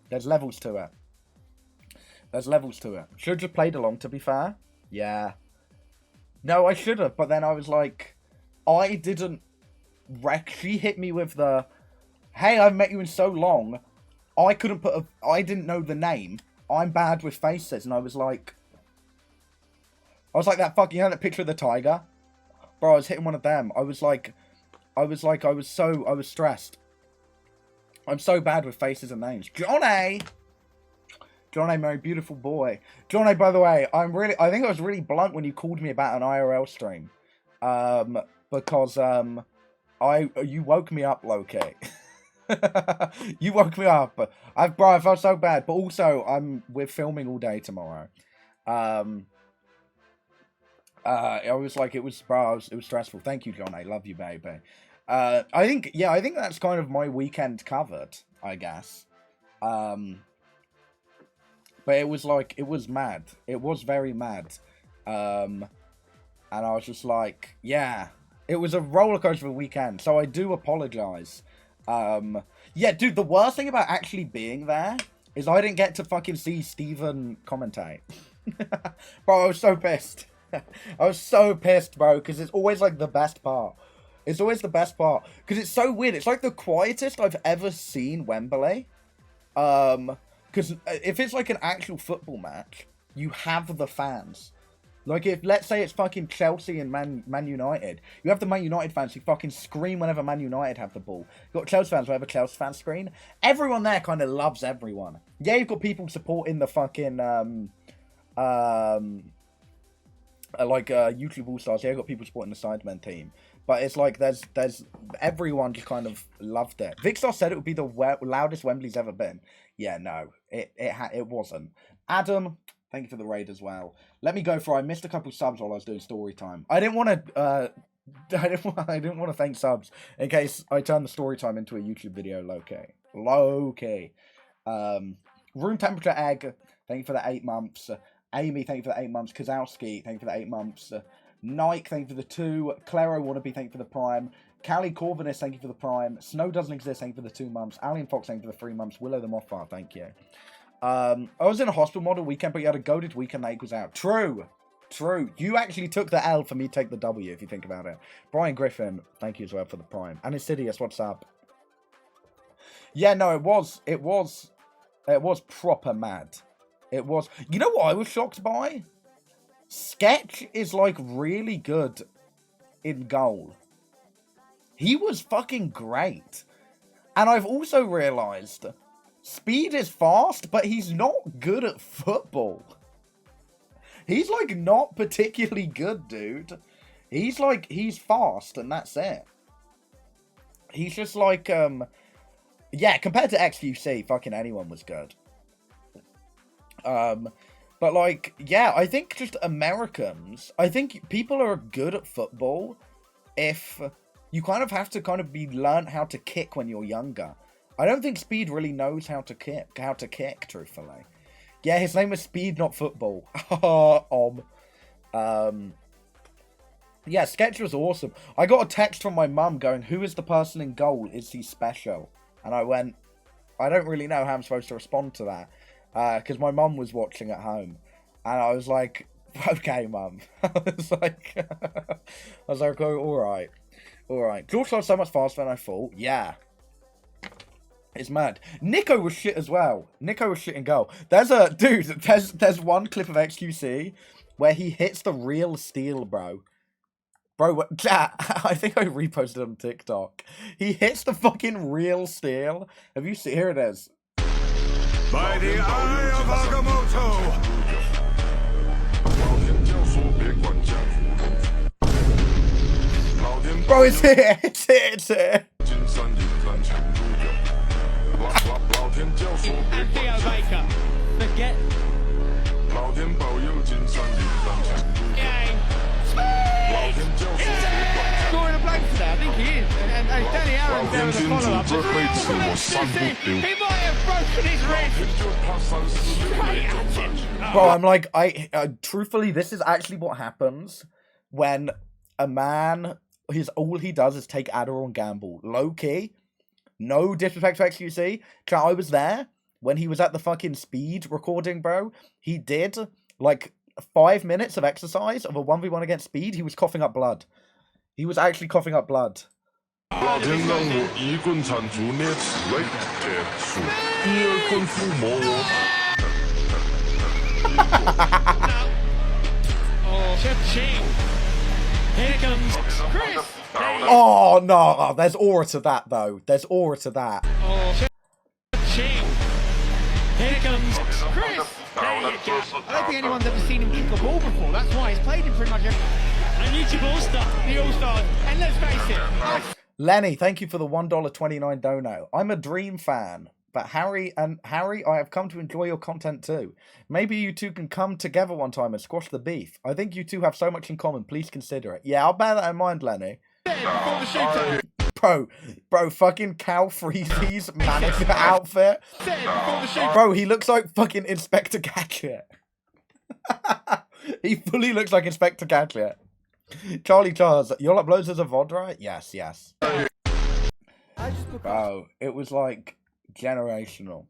There's levels to it. There's levels to it. Should have just played along, to be fair. Yeah. No, I should have, but then I was like, I didn't wreck. She hit me with the, hey, I've met you in so long. I couldn't put a, I didn't know the name. I'm bad with faces. And I was like that fucking, you know that picture of the tiger? Bro, I was hitting one of them. I was stressed. I'm so bad with faces and names. Johnny, my beautiful boy. Johnny, by the way, I think I was really blunt when you called me about an IRL stream. Because, you woke me up, low-key. You woke me up. Bro, I felt so bad. But also, we're filming all day tomorrow. I was like, it was stressful. Thank you, Johnny. Love you, baby. I think that's kind of my weekend covered, I guess. But it was mad. It was very mad. And I was just like, yeah, it was a roller coaster of a weekend. So I do apologize. Yeah, dude, the worst thing about actually being there is I didn't get to fucking see Steven commentate. Bro, I was so pissed. I was so pissed, bro, because it's always like the best part. It's always the best part. Because it's so weird. It's like the quietest I've ever seen Wembley. Because if it's like an actual football match, you have the fans. Like, if, let's say it's fucking Chelsea and Man United, you have the Man United fans who fucking scream whenever Man United have the ball. You've got Chelsea fans whenever Chelsea fans scream. Everyone there kind of loves everyone. Yeah, you've got people supporting the fucking, YouTube All-Stars. Yeah, you've got people supporting the Sidemen team. But it's like, there's everyone just kind of loved it. Vicstar said it would be the loudest Wembley's ever been. Yeah, no, it wasn't. Adam, thank you for the raid as well. Let me go for, I missed a couple subs while I was doing story time. I didn't want to thank subs in case I turn the story time into a YouTube video. Low-key. Room temperature egg, thank you for the 8 months. Amy, thank you for the 8 months. Kazowski, thank you for the 8 months. Nike, thank you for the 2. Claro Wannabe, thank you for the Prime. Callie Corvinus, thank you for the Prime. Snow Doesn't Exist, thank you for the 2 months. Alien Fox, thank you for the 3 months. Willow the Mothfire, thank you. I was in a hospital model weekend, but you had a goated weekend that equals out. True. You actually took the L for me to take the W, if you think about it. Brian Griffin, thank you as well for the Prime. And Insidious, what's up? Yeah, no, it was proper mad. It was. You know what I was shocked by? Sketch is, like, really good in goal. He was fucking great. And I've also realised Speed is fast, but he's not good at football. He's, like, not particularly good, dude. He's, like, he's fast, and that's it. He's just, like, yeah, compared to XQC, fucking anyone was good. But, like, yeah, I think just Americans, I think people are good at football if you kind of have to kind of learn how to kick when you're younger. I don't think Speed really knows how to kick, truthfully. Yeah, his name was Speed, not Football. Yeah, Sketch was awesome. I got a text from my mum going, who is the person in goal? Is he special? And I went, I don't really know how I'm supposed to respond to that. Because my mum was watching at home. And I was like, okay, mum. I was like, alright. George was so much faster than I thought. Yeah. It's mad. Nico was shit as well. Nico was shit in goal. There's one clip of XQC where he hits the real steal, bro. Bro, I think I reposted it on TikTok. He hits the fucking real steal. Have you seen? Here it is. By the eye of Agamotto! Bro, it's here! It's here! Theo Baker, forget. Scoring a blank today, I think he is. And Danny Aaron Bro, I'm like, truthfully, this is actually what happens when a man, all he does is take Adderall and gamble. Low key, no disrespect to XQC. I was there when he was at the fucking speed recording, bro. He did like 5 minutes of exercise of a 1v1 against speed. He was coughing up blood. He was actually coughing up blood. Oh no, there's aura to that though. There's aura to that. Here comes Chris. There you go. I don't think anyone's ever seen him kick a ball before. That's why he's played in pretty much every. And YouTube All-Star, the All-Stars. And let's face it. Lenny, thank you for the $1.29 dono. I'm a Dream fan, but Harry, I have come to enjoy your content too. Maybe you two can come together one time and squash the beef. I think you two have so much in common. Please consider it. Yeah, I'll bear that in mind, Lenny. Bro, fucking Cal Freezy's manager outfit. Bro, he looks like fucking Inspector Gadget. He fully looks like Inspector Gadget. Charlie Charles, your uploads as a VOD, right? Yes. Bro, it was like generational.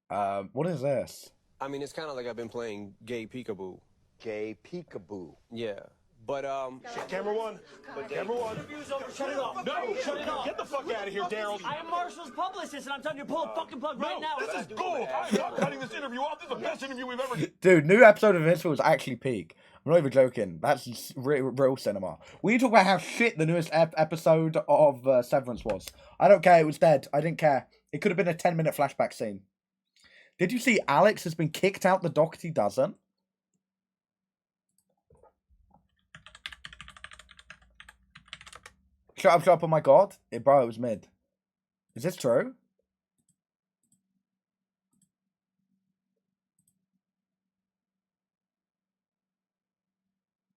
What is this? I mean, it's kind of like I've been playing gay peekaboo. Gay peekaboo. Yeah. But, Camera one. Camera one. Shut it off. No, shut it off. Get the fuck out of here, Daryl. I am Marshall's publicist, and I'm telling you to pull a fucking plug right now. This is gold. I'm not cutting this interview off. This is the best interview we've ever done. Dude, new episode of Invincible was actually peak. I'm not even joking. That's real cinema. We talk about how shit the newest episode of Severance was. I don't care. It was dead. I didn't care. It could have been a 10-minute flashback scene. Did you see Alex has been kicked out the Dougherty Dozen? Shut up, oh my god. Bro, it was mid. Is this true?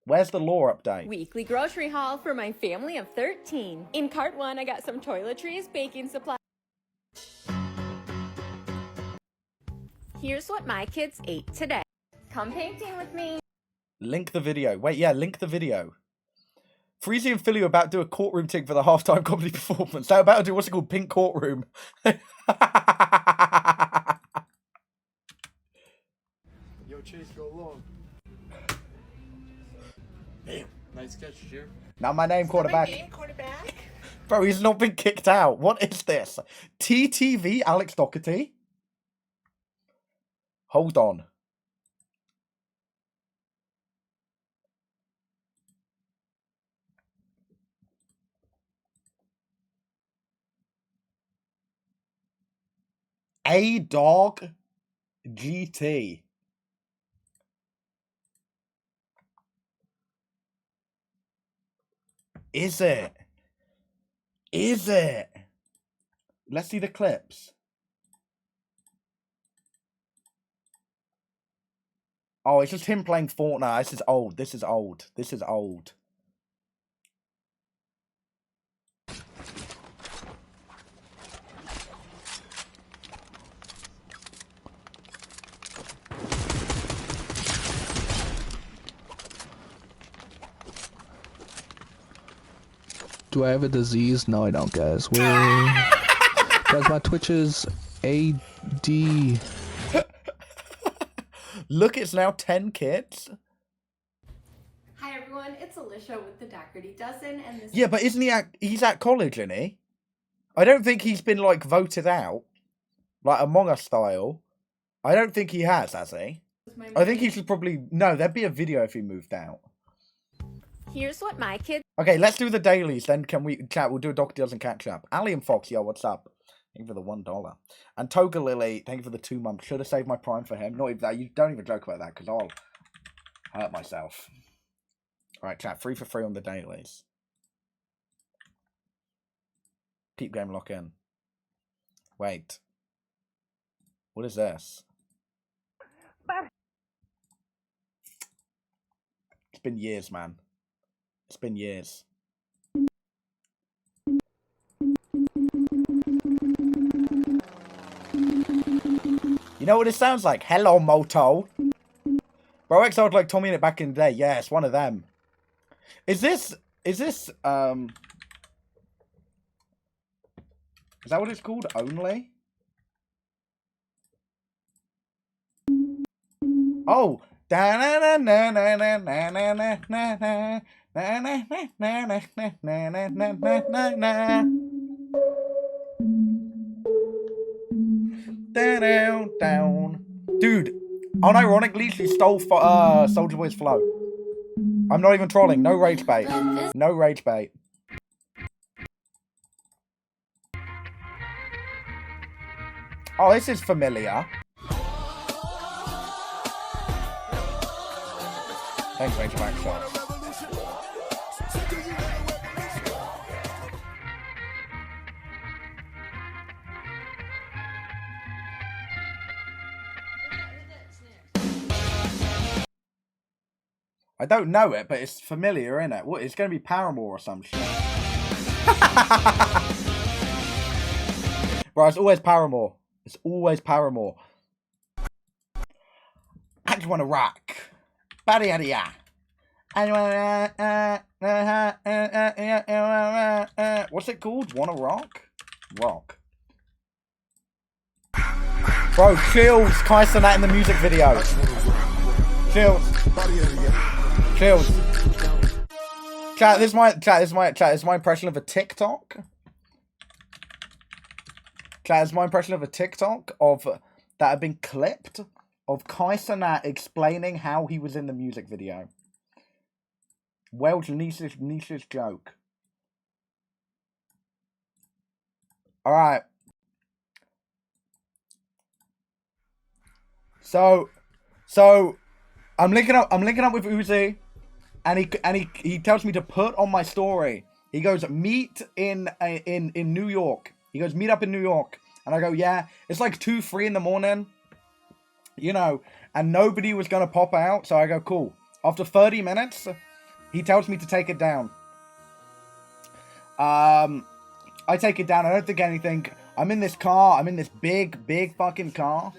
Where's the lore update? Weekly grocery haul for my family of 13. In cart 1, I got some toiletries, baking supplies. Here's what my kids ate today. Come painting with me. Link the video. Wait, yeah, link the video. Freezy and Philly are about to do a courtroom thing for the halftime comedy performance. They're about to do what's it called? Pink Courtroom. Yo, Chase, go long. Damn. Nice catch, Jer. Now my name, quarterback. Bro, he's not been kicked out. What is this? TTV Alex Dougherty? Hold on. A Dog GT. Is it? Is it? Let's see the clips. Oh, it's just him playing Fortnite. This is old. This is old. This is old. Do I have a disease? No, I don't, guys. Guys, my Twitch is AD. Look, it's now 10 kids. Hi everyone, it's Alicia with the Dougherty Dozen, and this. Yeah, but isn't he he's at college, isn't he? I don't think he's been, like, voted out. Like, Among Us style. I don't think he has he? I think he should probably... No, there'd be a video if he moved out. Here's what my kids. Okay, let's do the dailies. Then can we chat? We'll do a Dougherty Dozen catch up. Ali and Fox, yo, what's up? Thank you for the $1. And Toga Lily, thank you for the 2 months. Should have saved my Prime for him. Not even that. You don't even joke about that because I'll hurt myself. All right, chat. 3 for 3 on the dailies. Keep game lock in. Wait. What is this? It's been years, man. It's been years. You know what it sounds like? Hello, Moto. Bro, X sounds like Tommy in it back in the day. Yeah, it's one of them. Is this, is that what it's called? Only? Oh. Down. Dude, unironically, she stole Soulja Boy's flow. I'm not even trolling. No rage bait. No rage bait. Oh, this is familiar. Thanks, Rage Back Shots. I don't know it, but it's familiar, innit? What? It's going to be Paramore or some shit. Bro, it's always Paramore. It's always Paramore. I just want to rock. Body yada ya. What's it called? Wanna rock? Rock. Bro, chills. Kai Cenat in the music video. Chills. Chills. Chat, this is my impression of a TikTok. Chat, this is my impression of a TikTok that had been clipped of Kai Cenat explaining how he was in the music video. Welch Niche's joke. Alright. So I'm linking up with Uzi, and he tells me to put on my story. He goes, meet in New York. He goes, meet up in New York. And I go, yeah. It's like 2, 3 in the morning. You know, and nobody was going to pop out. So I go, cool. After 30 minutes, he tells me to take it down. I take it down. I don't think anything. I'm in this car. I'm in this big fucking car.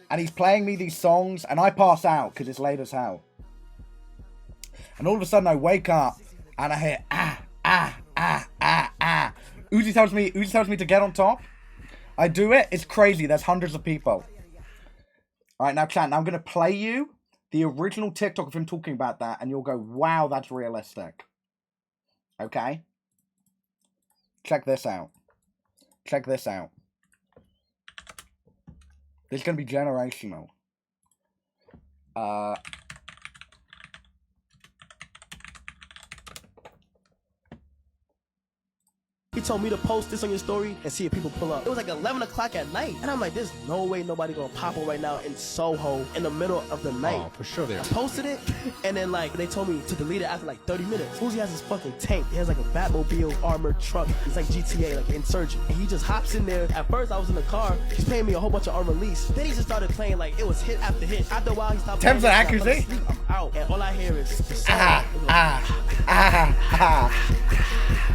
And he's playing me these songs. And I pass out because it's late as hell. And all of a sudden I wake up. And I hear, Uzi tells me to get on top. I do it. It's crazy. There's hundreds of people. Alright, now chat, now I'm going to play you the original TikTok of him talking about that, and you'll go, wow, that's realistic. Okay? Check this out. Check this out. This is going to be generational. He told me to post this on your story and see if people pull up. It was like 11 o'clock at night. And I'm like, there's no way nobody gonna pop up right now in Soho in the middle of the night. Oh, for sure they are. I posted it, and then like they told me to delete it after like 30 minutes. Uzi has this fucking tank. He has like a Batmobile armored truck. It's like GTA, like Insurgent. And he just hops in there. At first I was in the car. He's paying me a whole bunch of unreleased. Then he just started playing like it was hit after hit. After a while he stopped playing. Terms of accuracy? I'm out. And all I hear is the song.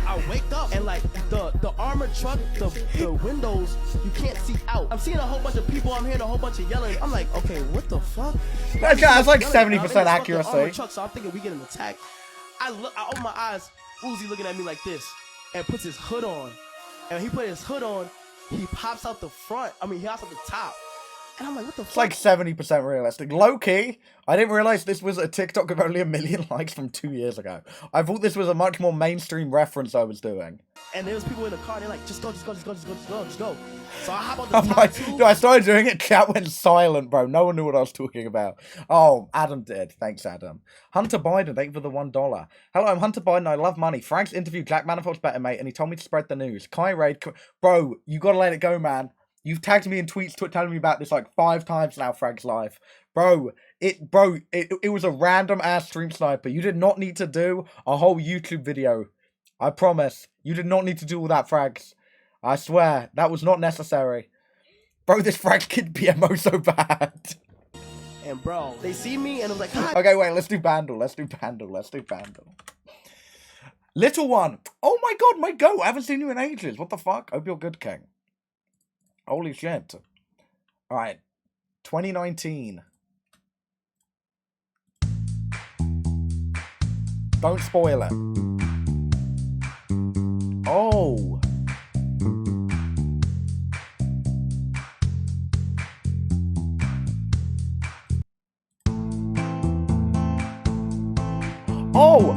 I waked up and like the armored truck, the windows, you can't see out. I'm seeing a whole bunch of people. I'm hearing a whole bunch of yelling. I'm like, okay, what the fuck? That's like 70% accuracy. Truck, so I'm thinking we getting attacked. I open my eyes. Uzi looking at me like this, and puts his hood on. And when he put his hood on, he pops out the front. I mean, he hops out the top. And I'm like, what the fuck? It's like 70% realistic. Low-key, I didn't realize this was a TikTok of only 1 million likes from 2 years ago. I thought this was a much more mainstream reference I was doing. And there was people in the car, they're like, just go. So I hop on the I'm top like, too. dude, I started doing it, chat went silent, bro. No one knew what I was talking about. Oh, Adam did. Thanks, Adam. Hunter Biden, thank you for the $1. Hello, I'm Hunter Biden. I love money. Frank's interviewed Jack Manafort's better, mate, and he told me to spread the news. Kai Raid, bro, you gotta let it go, man. You've tagged me in tweets telling me about this like 5 times now, Frank's live. Bro, it was a random ass stream sniper. You did not need to do a whole YouTube video. I promise. You did not need to do all that, Frags. I swear, that was not necessary. Bro, this Frank kid BMO so bad. And bro, they see me and I'm like, hi. Okay, wait, let's do Bandle. Little one. Oh my god, my goat. I haven't seen you in ages. What the fuck? Hope you're good, King. Holy shit. Alright. 2019. Don't spoil it. Oh.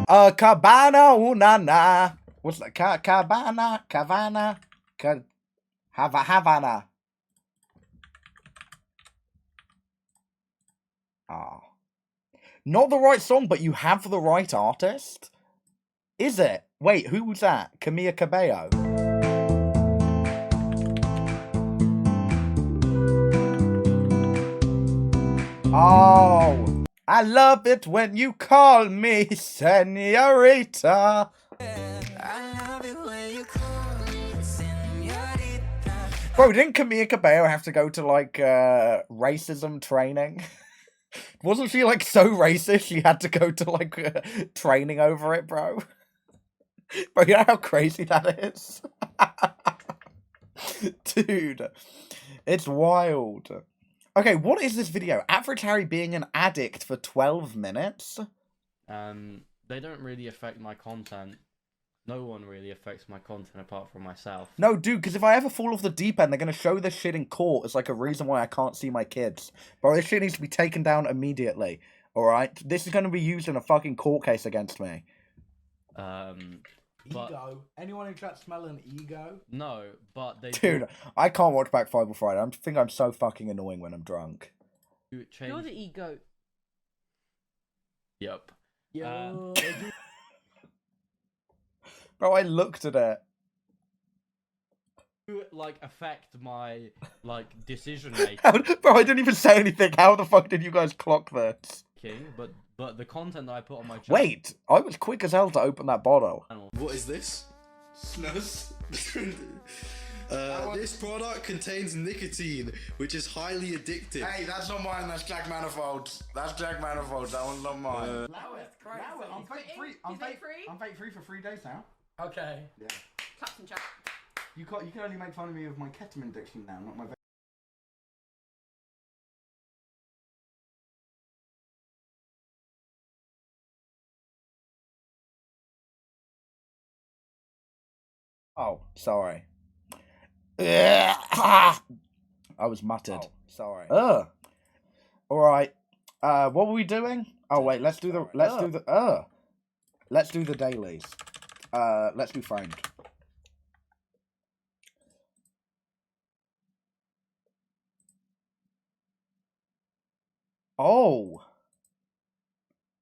Oh, Cabana Unana. What's that? Cabana, Havana. Ah. Not the right song, but you have the right artist? Is it? Wait, who was that? Camila Cabello. Oh, I love it when you call me señorita. Bro, didn't Camila Cabello have to go to, like, racism training? Wasn't she, like, so racist she had to go to, like, training over it, bro? Bro, you know how crazy that is? Dude, it's wild. Okay, what is this video? Average Harry being an addict for 12 minutes? They don't really affect my content. No one really affects my content apart from myself. No, dude, because if I ever fall off the deep end, they're going to show this shit in court as, like, a reason why I can't see my kids. Bro, this shit needs to be taken down immediately. Alright? This is going to be used in a fucking court case against me. Ego? Anyone in chat smell an ego? No, but they... Dude, I can't watch back Five Friday. I think I'm so fucking annoying when I'm drunk. You're the ego. Yep. Bro, I looked at it. Like, affect my, like, decision making. Bro, I didn't even say anything. How the fuck did you guys clock this? But the content that I put on my channel... Wait, I was quick as hell to open that bottle. What is this? Snus? This product contains nicotine, which is highly addictive. Hey, that's not mine, that's Jack Manifold's. That's Jack Manifold's, that one's not mine. Allow it. I'm fake free. I'm fake free for 3 days now. Okay. Yeah. Tap some chat. You can only make fun of me with my ketamine addiction now, not my Oh, sorry. I was muttered. Oh, sorry. Alright. What were we doing? Oh wait, let's do the dailies. Let's do framed. Oh.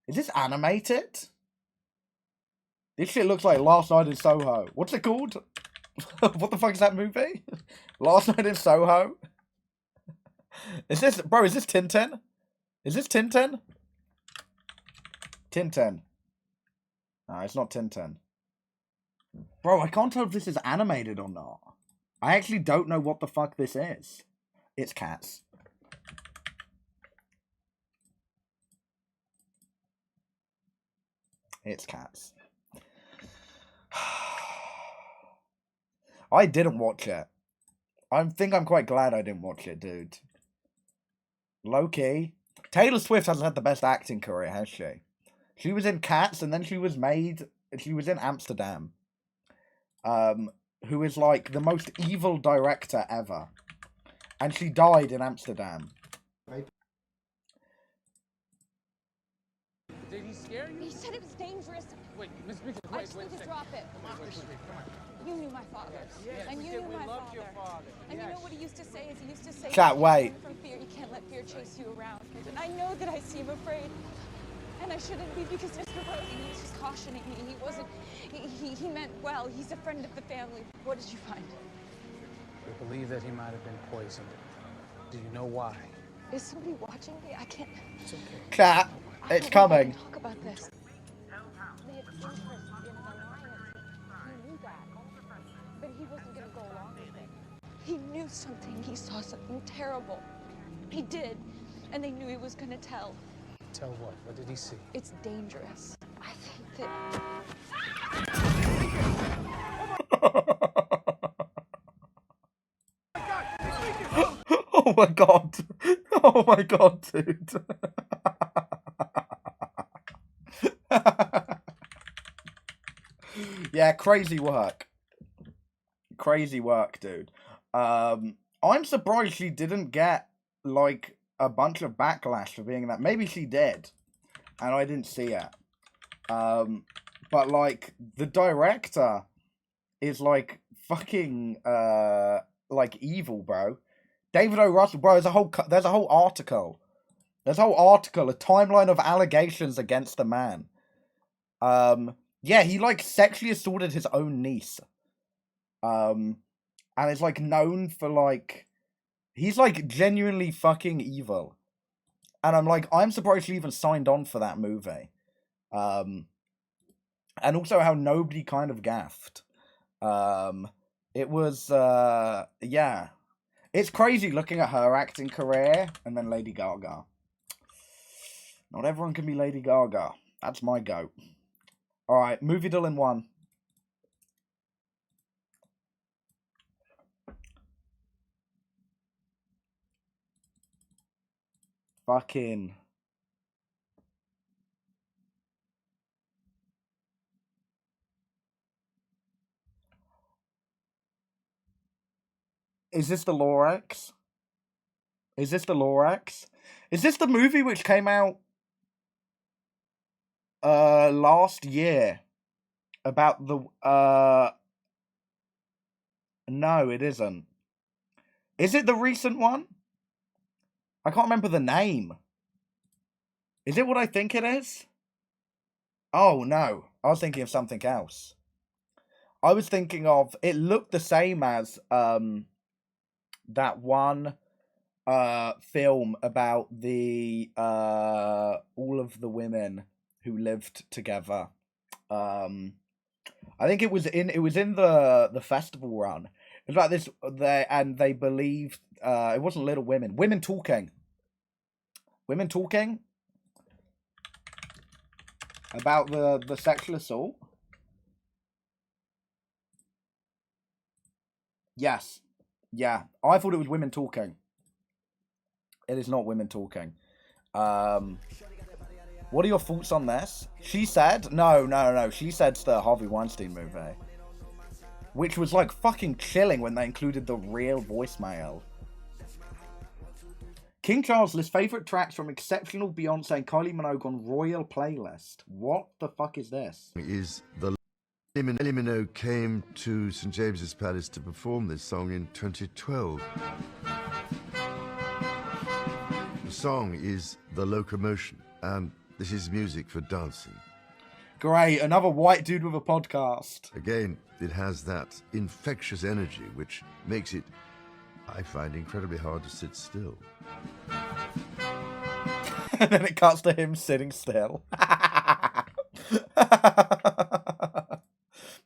Is this animated? This shit looks like Last Night in Soho. What's it called? What the fuck is that movie? Last Night in Soho? Is this... Bro, is this Tintin? Is this Tintin? Tintin. No, it's not Tintin. Bro, I can't tell if this is animated or not. I actually don't know what the fuck this is. It's cats. It's cats. I didn't watch it. I think I'm quite glad I didn't watch it, dude. Low-key. Taylor Swift hasn't had the best acting career, has she? She was in Cats, and then she was in Amsterdam. Who is, like, the most evil director ever. And she died in Amsterdam. Did he scare you? He said it was dangerous. Wait, Miss Bridges, wait, I just need to drop it. You knew my father. Yes, and we you did. knew We my loved father. your father. And Yes. you know what he used to say is he used to say Chat, wait. from fear, you can't let fear chase you around. And I know that I seem afraid. And I shouldn't be because Mr. Rosen, he was just cautioning me. He wasn't, he meant well. He's a friend of the family. What did you find? We believe that he might have been poisoned. Do you know why? Is somebody watching me? I can't. It's okay. Cat, it's coming. Talk about this. They had interest in an alliance. He knew that. But he wasn't going to go along with it. He knew something. He saw something terrible. He did. And they knew he was going to tell. Tell what? What did he see? It's dangerous. I think that... Oh my god. Oh my god, dude. Yeah, crazy work. Crazy work, dude. I'm surprised she didn't get, like, a bunch of backlash for being that. Maybe she did, and I didn't see it. But, like, the director is, like, fucking, like, evil, bro. David O. Russell, bro, there's a whole article. There's a whole article, a timeline of allegations against the man. Yeah, he, like, sexually assaulted his own niece. And is, like, known for, like... He's, like, genuinely fucking evil. And I'm like, I'm surprised he even signed on for that movie. And also how nobody kind of gaffed. It was, yeah. It's crazy looking at her acting career and then Lady Gaga. Not everyone can be Lady Gaga. That's my goat. Alright, movie Dylan 1. Fucking... Is this the Lorax? Is this the Lorax? Is this the movie which came out last year about the no, it isn't. Is it the recent one? I can't remember the name. Is it what I think it is? Oh no, I was thinking of something else. I was thinking of, it looked the same as that one film about the all of the women who lived together. I think it was in the festival run. It's like this, they believed it wasn't Little Women. Women Talking about the sexual assault. Yes. Yeah, I thought it was Women Talking. It is not Women Talking. What are your thoughts on this? She said... No. She said it's the Harvey Weinstein movie. Which was, like, fucking chilling when they included the real voicemail. King Charles lists favourite tracks from exceptional Beyonce and Kylie Minogue on Royal Playlist. What the fuck is this? Is the... Kylie Minogue came to St James's Palace to perform this song in 2012. The song is The Locomotion, and this is music for dancing. Great, another white dude with a podcast. Again, it has that infectious energy, which makes it, I find, incredibly hard to sit still. And then it cuts to him sitting still.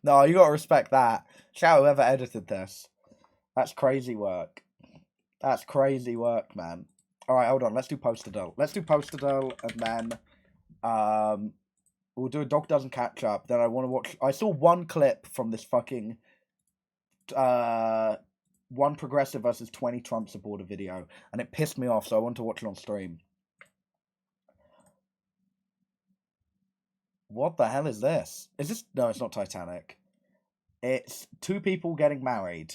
No, you gotta respect that. Shout out whoever edited this. That's crazy work. That's crazy work, man. Alright, hold on. Let's do Poster Doll. And then we'll do a Dougherty Dozen catch up. Then I want to watch... I saw one clip from this fucking... one progressive versus 20 Trump supporter video. And it pissed me off, so I want to watch it on stream. What the hell is this? Is this... No, it's not Titanic. It's two people getting married.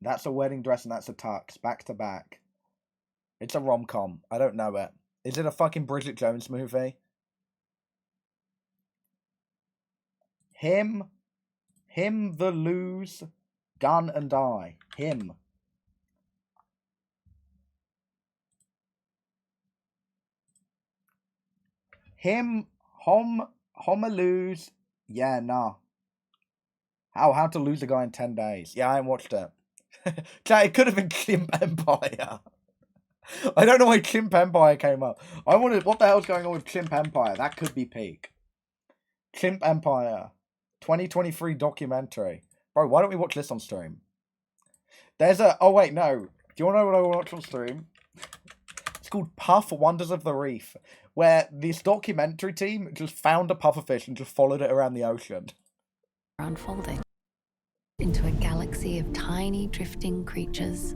That's a wedding dress and that's a tux. Back to back. It's a rom-com. I don't know it. Is it a fucking Bridget Jones movie? Him, the Lose, Gun and Die. Him. Lose. Yeah, nah. How to lose a guy in 10 days. Yeah, I haven't watched it. It could have been Chimp Empire. I don't know why Chimp Empire came up. I wanted, what the hell's going on with Chimp Empire? That could be peak. Chimp Empire. 2023 documentary. Bro, why don't we watch this on stream? There's a... Oh, wait, no. Do you want to know what I watch on stream? It's called Puff Wonders of the Reef, where this documentary team just found a pufferfish and just followed it around the ocean. Unfolding into a galaxy of tiny drifting creatures.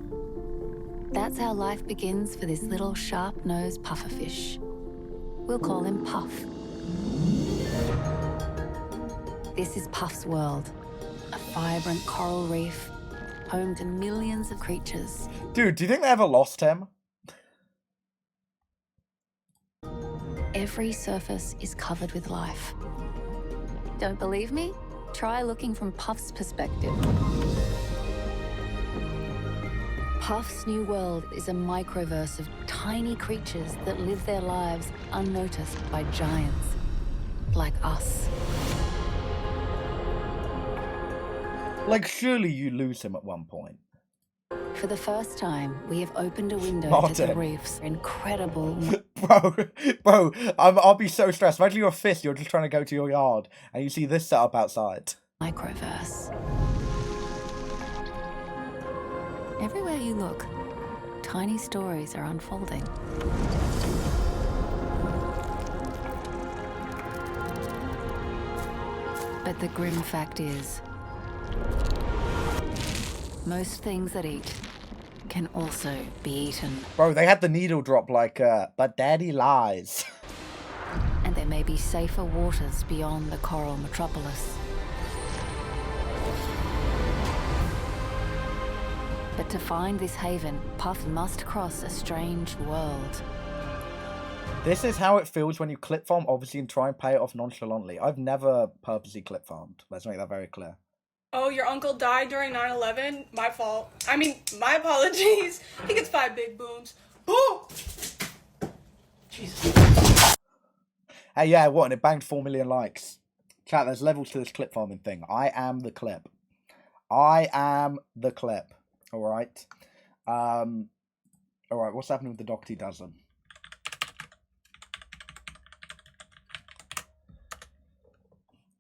That's how life begins for this little sharp-nosed pufferfish. We'll call him Puff. This is Puff's world, a vibrant coral reef, home to millions of creatures. Dude, do you think they ever lost him? Every surface is covered with life. Don't believe me? Try looking from Puff's perspective. Puff's new world is a microverse of tiny creatures that live their lives unnoticed by giants, like us. Like, surely you lose him at one point. For the first time, we have opened a window to the reef's incredible... Bro, I'll be so stressed. Imagine you're a fist, you're just trying to go to your yard, and you see this setup outside. microverse. Everywhere you look, tiny stories are unfolding. But the grim fact is, most things that eat can also be eaten. Bro, they had the needle drop like, but daddy lies. And there may be safer waters beyond the coral metropolis. But to find this haven, Puff must cross a strange world. This is how it feels when you clip farm, obviously, and try and pay it off nonchalantly. I've never purposely clip farmed. Let's make that very clear. Oh, your uncle died during 9/11? My fault. I mean, my apologies. He gets 5 big booms. Boom! Jesus. Hey, yeah, what? And it banged 4 million likes. Chat, there's levels to this clip farming thing. I am the clip. I am the clip. Alright. Alright, what's happening with the Dougherty Dozen?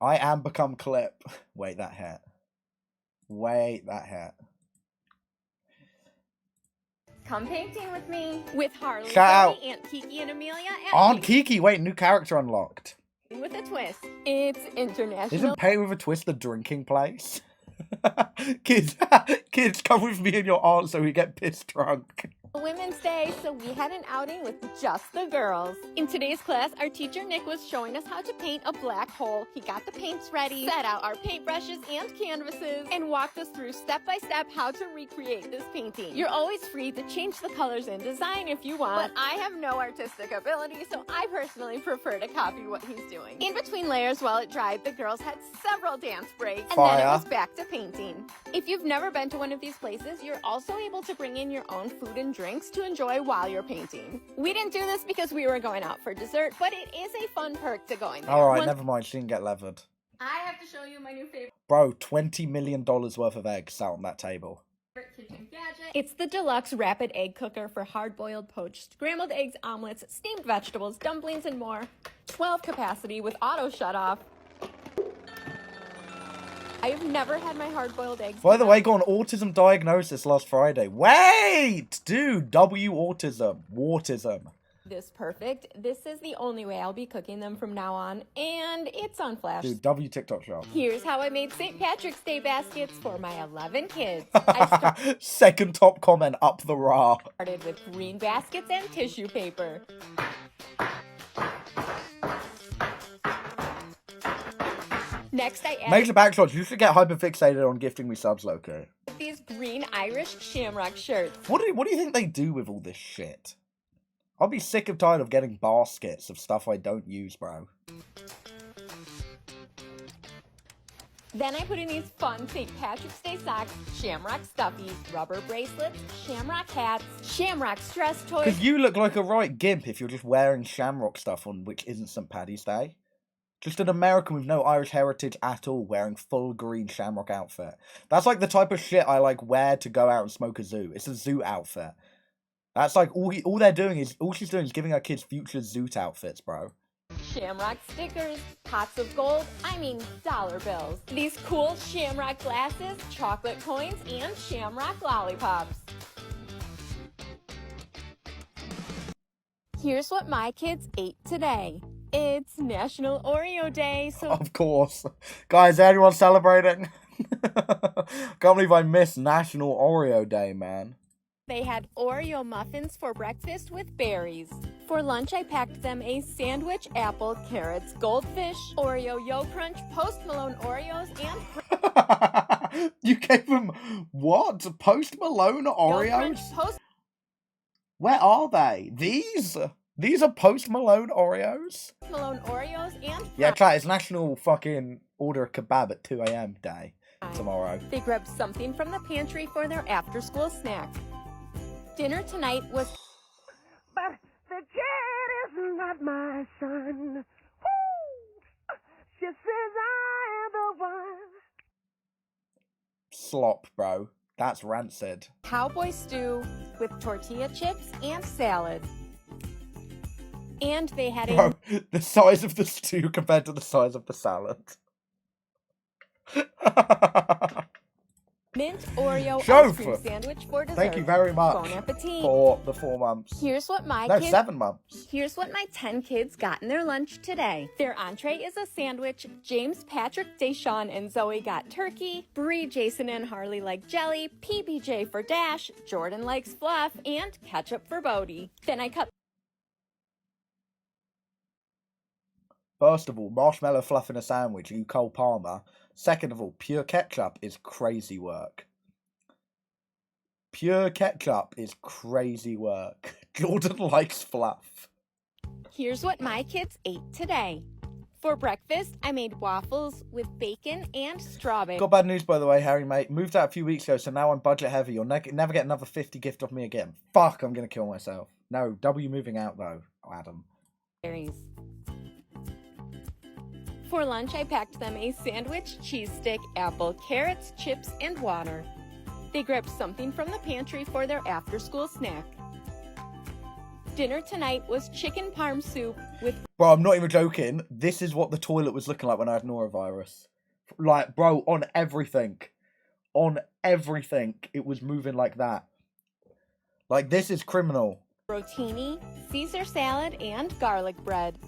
I am become clip. Wait, that hit. Wait, that hit. Come painting with me. With Harley, Shout out. Zoe, Aunt Kiki, and Amelia. Aunt Kiki, wait, new character unlocked. With a twist. It's international. Isn't Painting with a Twist the drinking place? kids, come with me and your aunt so we get pissed drunk. Women's Day, so we had an outing with just the girls. In today's class, our teacher Nick was showing us how to paint a black hole. He got the paints ready, set out our paintbrushes and canvases, and walked us through step by step how to recreate this painting. You're always free to change the colors and design if you want, but I have no artistic ability, so I personally prefer to copy what he's doing. In between layers while it dried, the girls had several dance breaks, and then it was back to painting. If you've never been to one of these places, you're also able to bring in your own food and drinks to enjoy while you're painting. We didn't do this because we were going out for dessert, but it is a fun perk to going there. Alright, never mind, she didn't get levered. I have to show you my new favorite Bro, $20 million worth of eggs sat on that table. kitchen gadget. It's the deluxe rapid egg cooker for hard-boiled, poached, scrambled eggs, omelets, steamed vegetables, dumplings, and more. 12 capacity with auto shut-off. I have never had my hard-boiled eggs. By the way, got an autism diagnosis last Friday. Wait! Dude, autism. Wartism. This perfect. This is the only way I'll be cooking them from now on, and it's on Flash. Dude, TikTok shop. Here's how I made St. Patrick's Day baskets for my 11 kids. Second top comment up the raw. Started with green baskets and tissue paper. Next, I added Major backshots, you should get hyperfixated on gifting me subs, Loco. these green Irish shamrock shirts. What do you think they do with all this shit? I'll be sick and tired of getting baskets of stuff I don't use, bro. Then I put in these fun St. Patrick's Day socks, shamrock stuffies, rubber bracelets, shamrock hats, shamrock stress toys. Because you look like a right gimp if you're just wearing shamrock stuff on which isn't St. Paddy's Day. Just an American with no Irish heritage at all wearing full green shamrock outfit. That's like the type of shit I like wear to go out and smoke a zoo. It's a zoo outfit. That's like all she's doing is giving her kids future zoot outfits, bro. Shamrock stickers, pots of gold, dollar bills. These cool shamrock glasses, chocolate coins, and shamrock lollipops. Here's what my kids ate today. It's National Oreo Day, so... Of course. Guys, anyone celebrating? Can't believe I missed National Oreo Day, man. They had Oreo muffins for breakfast with berries. For lunch, I packed them a sandwich, apple, carrots, goldfish, Oreo Yo Crunch, Post Malone Oreos, and You gave them what? Post Malone Yo Crunch, Oreos? Post Where are they? These? These are Post Malone Oreos? Malone Oreos, and Yeah, chat, it's National fucking Order a Kebab at 2 a.m. day tomorrow. They grabbed something from the pantry for their after-school snack. Dinner tonight was... But the kid is not my son. Woo! She says I am the one. Slop, bro. That's rancid. Cowboy stew with tortilla chips and salad. And they had a Bro, the size of the stew compared to the size of the salad. mint Oreo Chauffeur. ice cream sandwich for dessert. Thank you very much Bon appetit. for the 4 months. Here's what my No, kids... 7 months. Here's what my 10 kids got in their lunch today. Their entree is a sandwich. James, Patrick, Deshaun, and Zoe got turkey. Bree, Jason, and Harley like jelly. PBJ for Dash. Jordan likes fluff. And ketchup for Bodie. Then I cut... First of all, marshmallow fluff in a sandwich, you Cole Palmer. Second of all, pure ketchup is crazy work. Pure ketchup is crazy work. Jordan likes fluff. Here's what my kids ate today. For breakfast, I made waffles with bacon and strawberry. Got bad news, by the way, Harry, mate. Moved out a few weeks ago, so now I'm budget heavy. You'll never get another 50 gift off me again. Fuck, I'm going to kill myself. No, W moving out, though, Adam. For lunch, I packed them a sandwich, cheese stick, apple, carrots, chips, and water. They grabbed something from the pantry for their after-school snack. Dinner tonight was chicken parm soup with... Bro, I'm not even joking. This is what the toilet was looking like when I had norovirus. Like, bro, on everything. On everything, it was moving like that. Like, this is criminal. Rotini, Caesar salad, and garlic bread.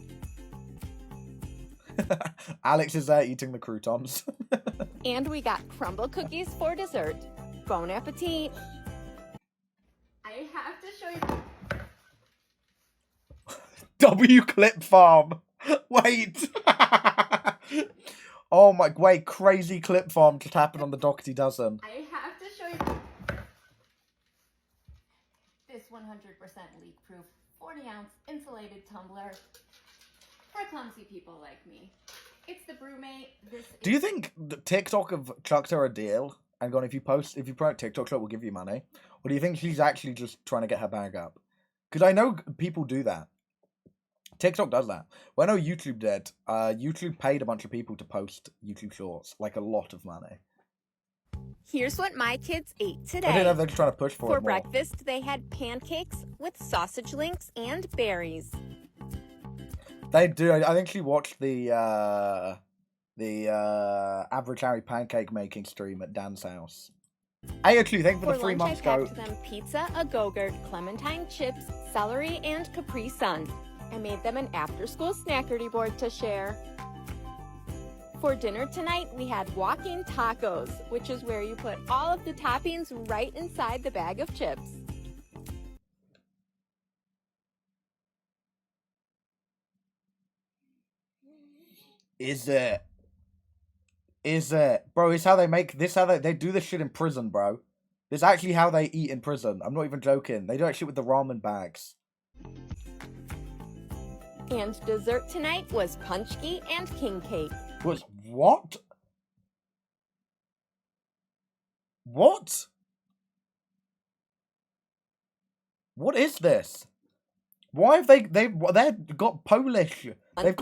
Alex is there eating the croutons. And we got crumble cookies for dessert. Bon appetit. I have to show you... W Clip Farm. Wait. Oh my, wait, crazy Clip Farm just happened on the Dougherty Dozen. I have to show you this 100% leak-proof 40-ounce insulated tumbler for clumsy people like me. It's the Brewmate. Do you think that TikTok have chucked her a deal and gone, if you promote TikTok, we'll give you money? Or do you think she's actually just trying to get her bag up? Because I know people do that. TikTok does that. Well, I know YouTube did. YouTube paid a bunch of people to post YouTube Shorts, like a lot of money. Here's what my kids ate today. I didn't know if they're just trying to push for it more. For breakfast, they had pancakes with sausage links and berries. They do. I think she watched the AverageArchive pancake making stream at Dan's house. Hey, actually, thank you for the 3 months. I packed them pizza, a Go-Gurt, clementine chips, celery, and Capri Sun. I made them an after-school snackerty board to share. For dinner tonight, we had walk-in tacos, which is where you put all of the toppings right inside the bag of chips. Is it? Bro, it's how they make this, how they do this shit in prison, bro. This is actually how they eat in prison. I'm not even joking. They do that shit with the ramen bags. And dessert tonight was punchki and king cake. Was what? What? What is this? Why have they've got Polish? They've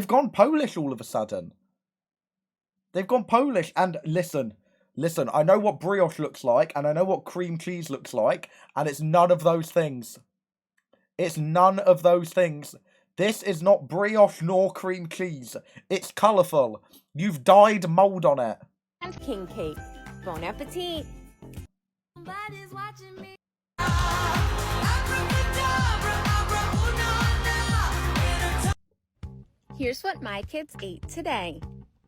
gone Polish all of a sudden. They've gone Polish, and listen, I know what brioche looks like, and I know what cream cheese looks like, and it's none of those things. It's none of those things. This is not brioche nor cream cheese. It's colourful. You've dyed mould on it. And king cake. Bon appetit. Somebody's watching me. Here's what my kids ate today.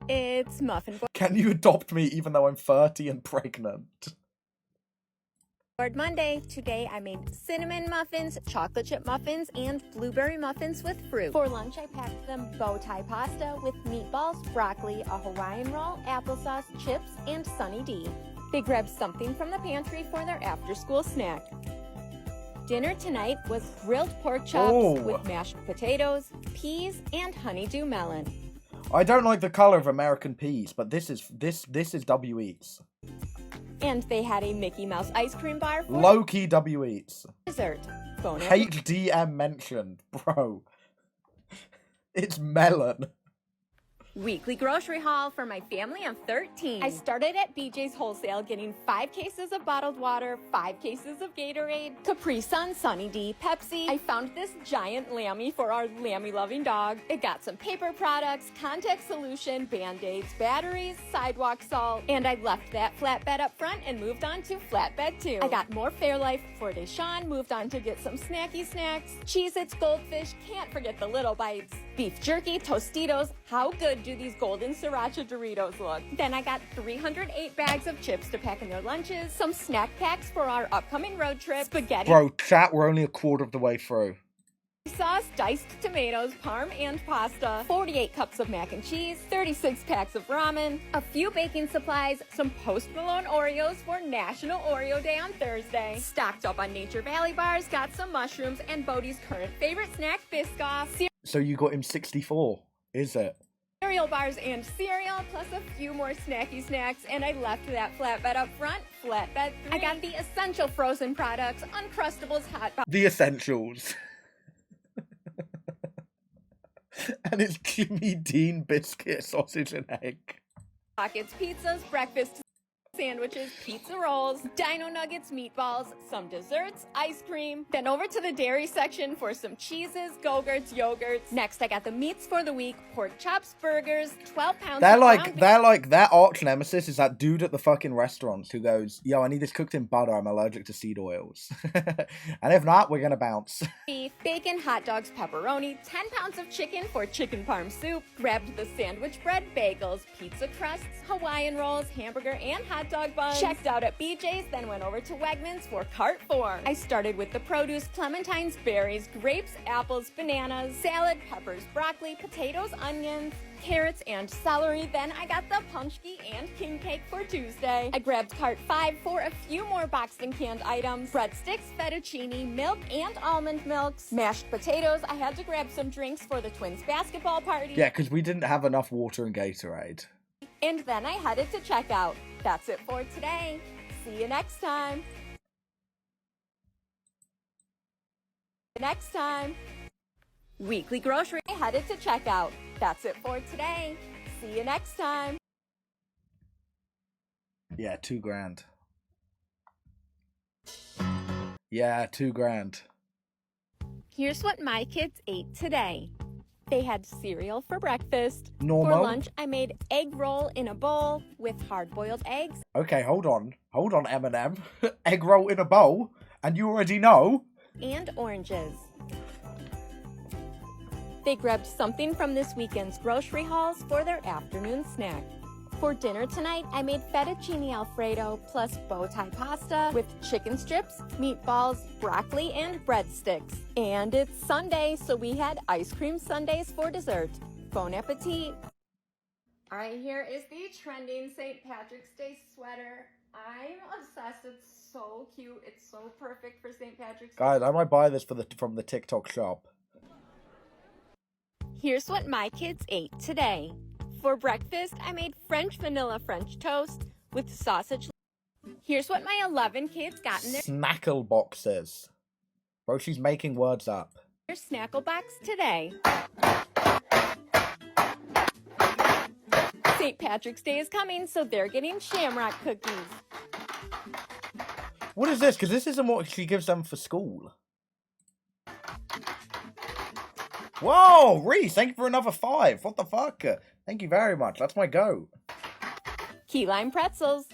It's muffin board. Can you adopt me even though I'm 30 and pregnant? Monday. Today I made cinnamon muffins, chocolate chip muffins, and blueberry muffins with fruit. For lunch I packed them bow tie pasta with meatballs, broccoli, a Hawaiian roll, applesauce, chips, and Sunny D. They grabbed something from the pantry for their after-school snack. Dinner tonight was grilled pork chops with mashed potatoes, peas, and honeydew melon. I don't like the color of American peas, but this is W Eats. And they had a Mickey Mouse ice cream bar for Low-key W Eats. dessert. Bon HDM mentioned, bro. It's melon. Weekly grocery haul for my family of 13. I started at BJ's Wholesale getting 5 cases of bottled water, 5 cases of Gatorade, Capri Sun, Sunny D, Pepsi. I found this giant Lammy for our Lammy-loving dog. It got some paper products, contact solution, Band-Aids, batteries, sidewalk salt, and I left that flatbed up front and moved on to flatbed 2. I got more Fairlife for Deshaun, moved on to get some snacky snacks, Cheez-Its, Goldfish, can't forget the Little Bites, beef jerky, Tostitos. How good do these golden sriracha Doritos look? Then I got 308 bags of chips to pack in their lunches, some snack packs for our upcoming road trip, spaghetti. Bro, chat, we're only a quarter of the way through. Sauce, diced tomatoes, parm and pasta, 48 cups of mac and cheese, 36 packs of ramen, a few baking supplies, some Post Malone Oreos for National Oreo Day on Thursday, stocked up on Nature Valley bars, got some mushrooms, and Bodie's current favorite snack, Biscoff, So you got him 64, is it? cereal bars and cereal, plus a few more snacky snacks, and I left that flatbed up front, flatbed 3. I got the essential frozen products, Uncrustables hot The essentials. And it's Jimmy Dean biscuit, sausage and egg. pockets, pizzas, breakfast sandwiches, pizza rolls, dino nuggets, meatballs, some desserts, ice cream. Then over to the dairy section for some cheeses, Go-Gurts, yogurts. Next, I got the meats for the week, pork chops, burgers, 12 pounds They're of like, ground their arch nemesis is that dude at the fucking restaurant who goes, yo, I need this cooked in butter, I'm allergic to seed oils. And if not, we're gonna bounce. beef, bacon, hot dogs, pepperoni, 10 pounds of chicken for chicken parm soup, grabbed the sandwich bread, bagels, pizza crusts, Hawaiian rolls, hamburger, and hot dog buns. Checked out at BJ's, then went over to Wegmans for cart 4. I started with the produce, clementines, berries, grapes, apples, bananas, salad, peppers, broccoli, potatoes, onions, carrots, and celery. Then I got the punchki and king cake for Tuesday. I grabbed cart 5 for a few more boxed and canned items, breadsticks, fettuccine, milk, and almond milks, mashed potatoes. I had to grab some drinks for the twins basketball party. Yeah, because we didn't have enough water and Gatorade. And then I headed to checkout. That's it for today. See you next time. Next time. Weekly grocery. I headed to checkout. That's it for today. See you next time. Yeah, $2,000. Yeah, $2,000. Here's what my kids ate today. They had cereal for breakfast. Normal. For lunch, I made egg roll in a bowl with hard-boiled eggs. Okay, hold on, Eminem. Egg roll in a bowl, and you already know. And oranges. They grabbed something from this weekend's grocery hauls for their afternoon snack. For dinner tonight, I made fettuccine alfredo plus bow tie pasta with chicken strips, meatballs, broccoli, and breadsticks. And it's Sunday, so we had ice cream sundaes for dessert. Bon appetit! Alright, here is the trending St. Patrick's Day sweater. I'm obsessed. It's so cute. It's so perfect for St. Patrick's Day. Guys, I might buy this from the TikTok shop. Here's what my kids ate today. For breakfast, I made French vanilla French toast with sausage. Here's what my 11 kids got in their Snackle boxes. Bro, she's making words up. snackle box today. St. Patrick's Day is coming, so they're getting shamrock cookies. What is this? Because this isn't what she gives them for school. Whoa, Reese, thank you for another 5. What the fuck? Thank you very much. That's my go. Key lime pretzels.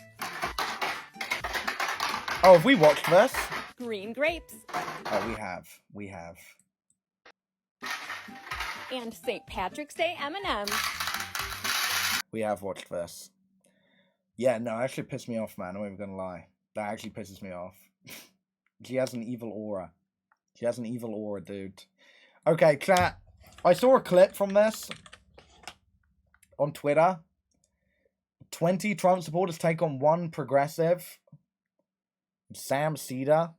Oh, have we watched this? Green grapes. Oh, we have. And St. Patrick's Day M&M's. We have watched this. Yeah, no, it actually pissed me off, man. I'm not even gonna lie. That actually pisses me off. She has an evil aura. She has an evil aura, dude. Okay, chat. I saw a clip from this on Twitter. 20 Trump supporters take on 1 progressive. Sam Cedar.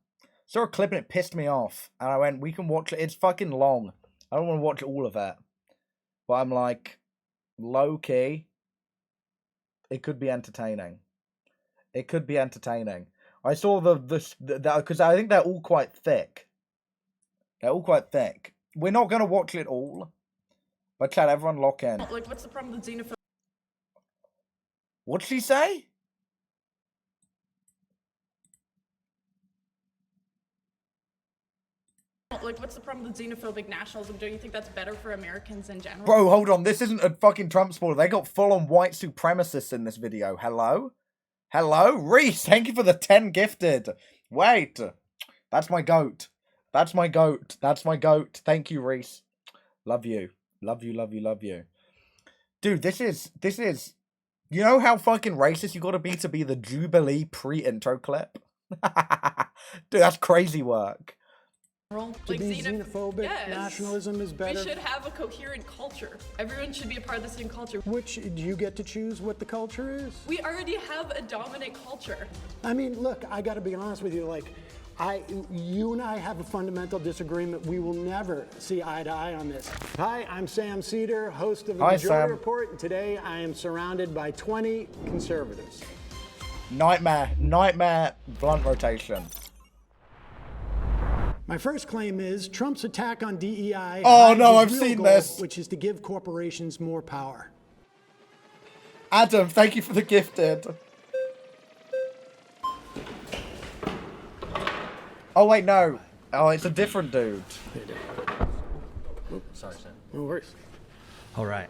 Saw a clip and it pissed me off. And I went, we can watch it. It's fucking long. I don't want to watch all of it. But I'm like, low-key, it could be entertaining. It could be entertaining. I saw because I think they're all quite thick. They're all quite thick. We're not going to watch it all. But chat, everyone lock in. Like, what's the problem with xenophobia? What'd she say? Like, what's the problem with xenophobic nationalism? Don't you think that's better for Americans in general? Bro, hold on. This isn't a fucking Trump supporter. They got full-on white supremacists in this video. Hello? Hello? Reese, thank you for the 10 gifted. Wait. That's my goat. That's my goat. That's my goat. Thank you, Reese. Love you. Love you, love you, love you. Dude, this is... You know how fucking racist you gotta be the Jubilee pre-intro clip? Dude, that's crazy work. To be xenophobic, yes. nationalism is better. We should have a coherent culture. Everyone should be a part of the same culture. Which, do you get to choose what the culture is? We already have a dominant culture. I mean, look, I gotta be honest with you, like, you and I have a fundamental disagreement. We will never see eye to eye on this. Hi, I'm Sam Cedar, host of the Majority Report, and today I am surrounded by 20 conservatives. Nightmare blunt rotation. My first claim is Trump's attack on DEI. Oh no, I've his real seen goal, this. Which is to give corporations more power. Adam, thank you for the gifted. Oh wait, no. Oh, it's a different dude. Sorry, Sam. No worries. All right.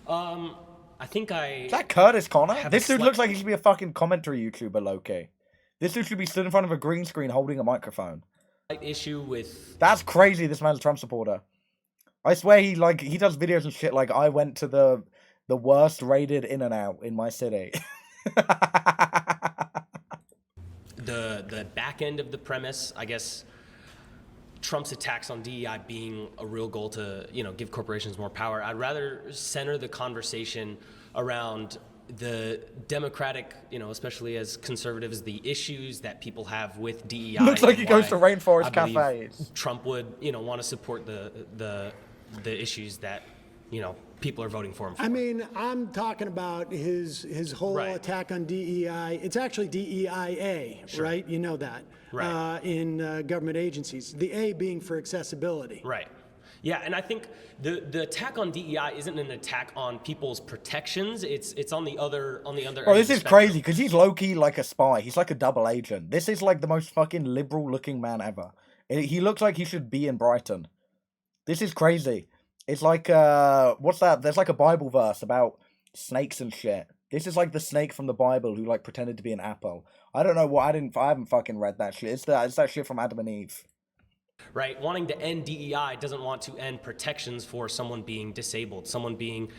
I think Is that Curtis Connor? This dude looks like he should be a fucking commentary YouTuber, low-key. This dude should be stood in front of a green screen holding a microphone. Issue with... That's crazy, this man's a Trump supporter. I swear he does videos and shit like, I went to the worst rated In-N-Out in my city. The back end of the premise, I guess, Trump's attacks on DEI being a real goal to, give corporations more power. I'd rather center the conversation around the democratic, especially as conservatives, the issues that people have with DEI. Looks like he goes to Rainforest I believe Cafes. Trump would, want to support the issues that, people are voting for him for. I mean, I'm talking about his whole attack on DEI. It's actually DEIA, right? You know that. Right. In government agencies. The A being for accessibility. Right. Yeah, and I think the attack on DEI isn't an attack on people's protections. It's on the other Bro, this is crazy because he's low-key like a spy. He's like a double agent. This is like the most fucking liberal-looking man ever. He looks like he should be in Brighton. This is crazy. It's like what's that? There's like a Bible verse about snakes and shit. This is like the snake from the Bible who like pretended to be an apple. I don't know what I haven't fucking read that shit. It's that shit from Adam and Eve. Right, wanting to end DEI doesn't want to end protections for someone being disabled, someone being,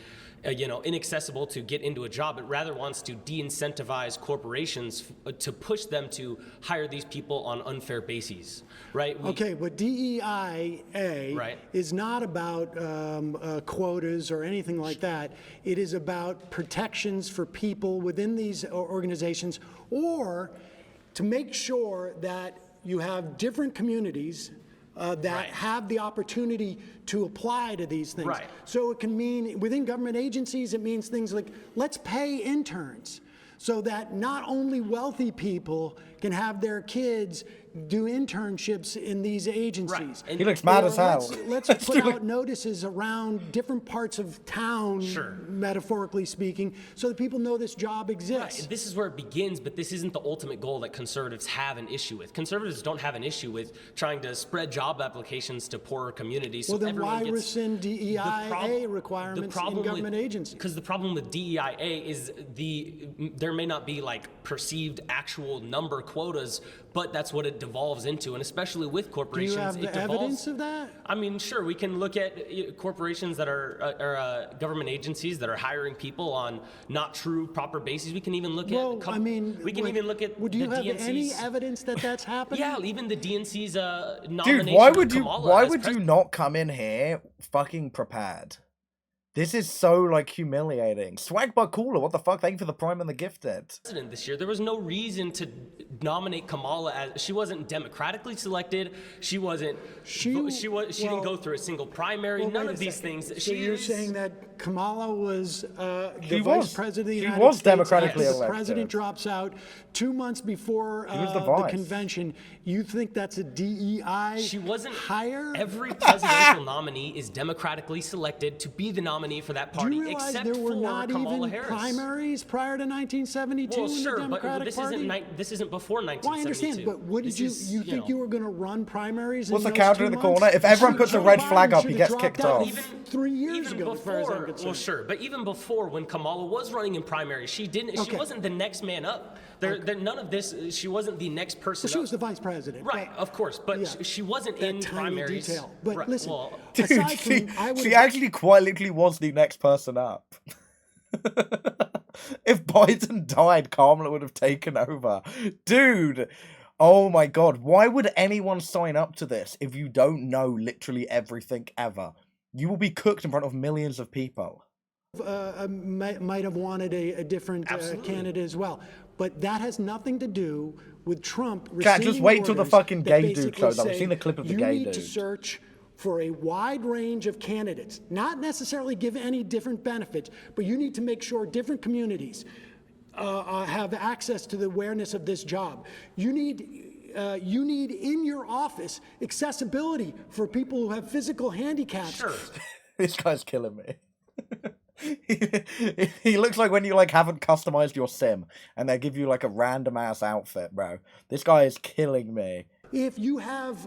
inaccessible to get into a job. It rather wants to de-incentivize corporations to push them to hire these people on unfair bases, right? Okay, but DEIA is not about quotas or anything like that. It is about protections for people within these organizations, or to make sure that you have different communities that have the opportunity to apply to these things. Right. So it can mean, within government agencies, it means things like, let's pay interns so that not only wealthy people can have their kids do internships in these agencies. He looks mad as hell. Let's put out notices around different parts of town, metaphorically speaking, so that people know this job exists. Right. This is where it begins, but this isn't the ultimate goal that conservatives have an issue with. Conservatives don't have an issue with trying to spread job applications to poorer communities. Well, so then why rescind DEIA requirements in government agencies? Because the problem with DEIA is there may not be like perceived actual number quotas, but that's what devolves into, and especially with Do corporations, you have it the devolves. evidence of that? I mean, sure, we can look at corporations that are government agencies that are hiring people on not true, proper bases. We can even look Well, at. I mean, we can even look at. Would you the have DNC's, any evidence that that's happening? Yeah, even the DNC's nomination Dude, why of would you? Kamala Why as would you not come in here fucking prepared? This is so like humiliating. Swag but cooler. What the fuck? Thank you for the prime and the gifted. president this year. There was no reason to nominate Kamala as she wasn't democratically selected. She wasn't. She didn't go through a single primary. Well, None wait of a these second. things. So you're saying that Kamala was She the was. vice president of the She United was States democratically after the elected. president drops out 2 months before She was the the vice. convention. You think that's a DEI She wasn't hire? Every presidential nominee is democratically selected to be the nominee for that Do party, you realize except there were for not Kamala even Harris. primaries prior to 1972 Well, in sure, the Democratic but this Party? this isn't before 1972. Well, I understand, but what did you think you were going to run primaries? What's in the those counter 2 in the months? corner? If everyone puts a Joe red Biden flag up, he should gets have kicked dropped out off. 3 years ago, as far as I'm Well, concerned. sure, but even before, when Kamala was running in primaries, she didn't. She Okay. wasn't the next man up. None of this. She wasn't the next person. Well, she up. was the vice president. Right, of course, but Yeah. she wasn't That in tiny primaries. detail. But Right, listen, well, Dude, aside from, I would she actually quite literally was the next person up. If Biden died, Kamala would have taken over. Dude, oh my god. Why would anyone sign up to this if you don't know literally everything ever? You will be cooked in front of millions of people. might have wanted a different candidate as well. But that has nothing to do with Trump Cat, receiving just wait till the orders fucking that gay dude basically shows up. I've say, seen the clip of the you gay need dude. to search for a wide range of candidates, not necessarily give any different benefits, but you need to make sure different communities have access to the awareness of this job. You need in your office accessibility for people who have physical handicaps. Sure. This guy's killing me. He looks like when you like haven't customized your sim and they give you like a random ass outfit, bro. This guy is killing me. If you have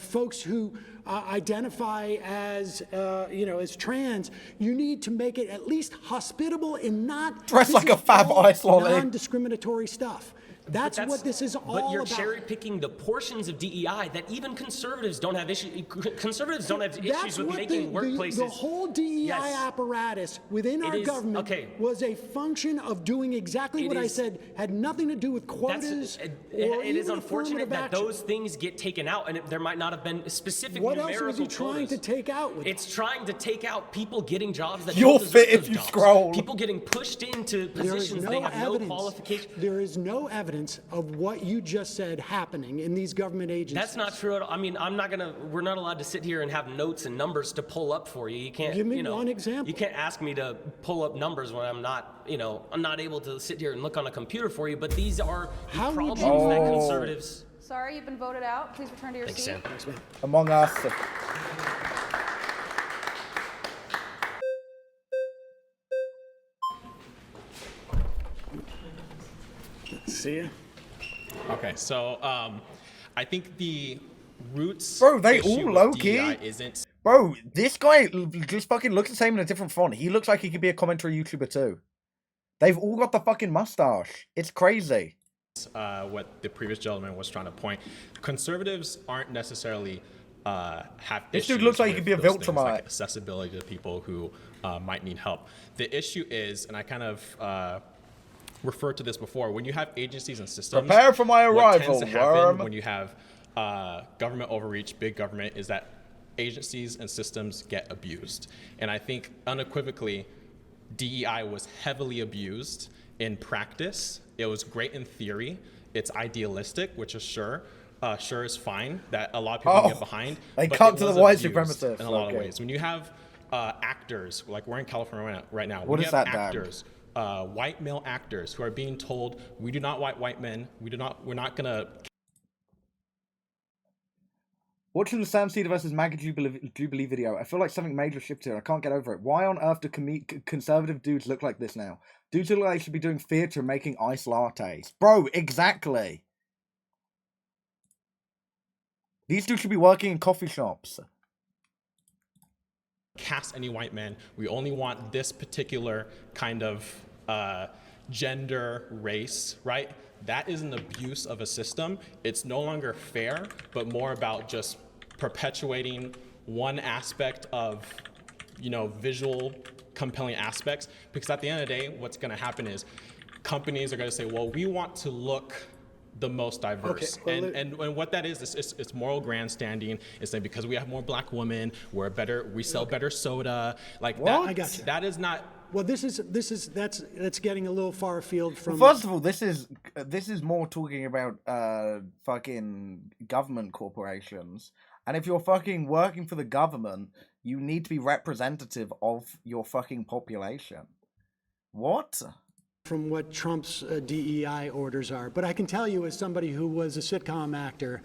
folks who identify as as trans, you need to make it at least hospitable and not Dress like a fab all ice lolly. non-discriminatory stuff. That's what this is all But you're about. cherry picking the portions of DEI that even conservatives don't have issues. Conservatives don't have issues That's with what making workplaces. the whole DEI Yes. apparatus within It our is- government okay. was a function of doing exactly It what I is- said, had nothing to do with quotas or It is even unfortunate affirmative that action. those things get taken out, and there might not have been specific What numerical else was he trying quotas. to take out with It's trying to take out people getting jobs that You'll don't deserve fit if those you jobs. scroll. People getting pushed into There is positions no they have no evidence. qualification. There is no evidence of what you just said happening in these government agencies. That's not true at all. I mean, we're not allowed to sit here and have notes and numbers to pull up for you. You can't, Give me one example. You can't ask me to pull up numbers when I'm not able to sit here and look on a computer for you, but these are the How would problems you- that Oh. conservatives. Sorry, you've been voted out. Please return to your Thanks, seat. Sam. Among Us. See ya. Okay, so I think the roots. Bro, they issue all with low-key. DEI isn't. Bro, this guy just fucking looks the same in a different font. He looks like he could be a commentary YouTuber too. They've all got the fucking mustache. It's crazy. What the previous gentleman was trying to point. Conservatives aren't necessarily have This dude issues looks like he with could be a those things Viltrumite. like accessibility to people who might need help. The issue is, and I kind of referred to this before, when you have agencies and systems. Prepare for my what arrival, tends to happen worm. when you have government overreach, big government, is that agencies and systems get abused. And I think unequivocally, DEI was heavily abused in practice. It was great in theory. It's idealistic, which is sure is fine, that a lot of people Oh, get behind. they but cut it to the was white abused supremacists, in a lot okay. of ways. When you have actors, like we're in California right now, What when you is have that, Dan? actors, white male actors who are being told, we do not want white men, we're not gonna. Watching the Sam Cedar versus MAGA Jubilee video, I feel like something major shifted here. I can't get over it. Why on earth do conservative dudes look like this now? Dudes look like they should be doing theatre and making iced lattes. Bro, exactly. These dudes should be working in coffee shops. Cast any white men. We only want this particular kind of gender, race, right? That is an abuse of a system. It's no longer fair, but more about just perpetuating one aspect of, visual compelling aspects. Because at the end of the day, what's going to happen is companies are going to say, well, we want to look the most diverse. Okay, well, and what that is it's moral grandstanding. It's saying because we have more black women, we sell better soda. Like What? that, I got you. that is not. Well, that's getting a little far afield from. Well, first of all, this is more talking about fucking government corporations. And if you're fucking working for the government, you need to be representative of your fucking population. What? From what Trump's DEI orders are. But I can tell you, as somebody who was a sitcom actor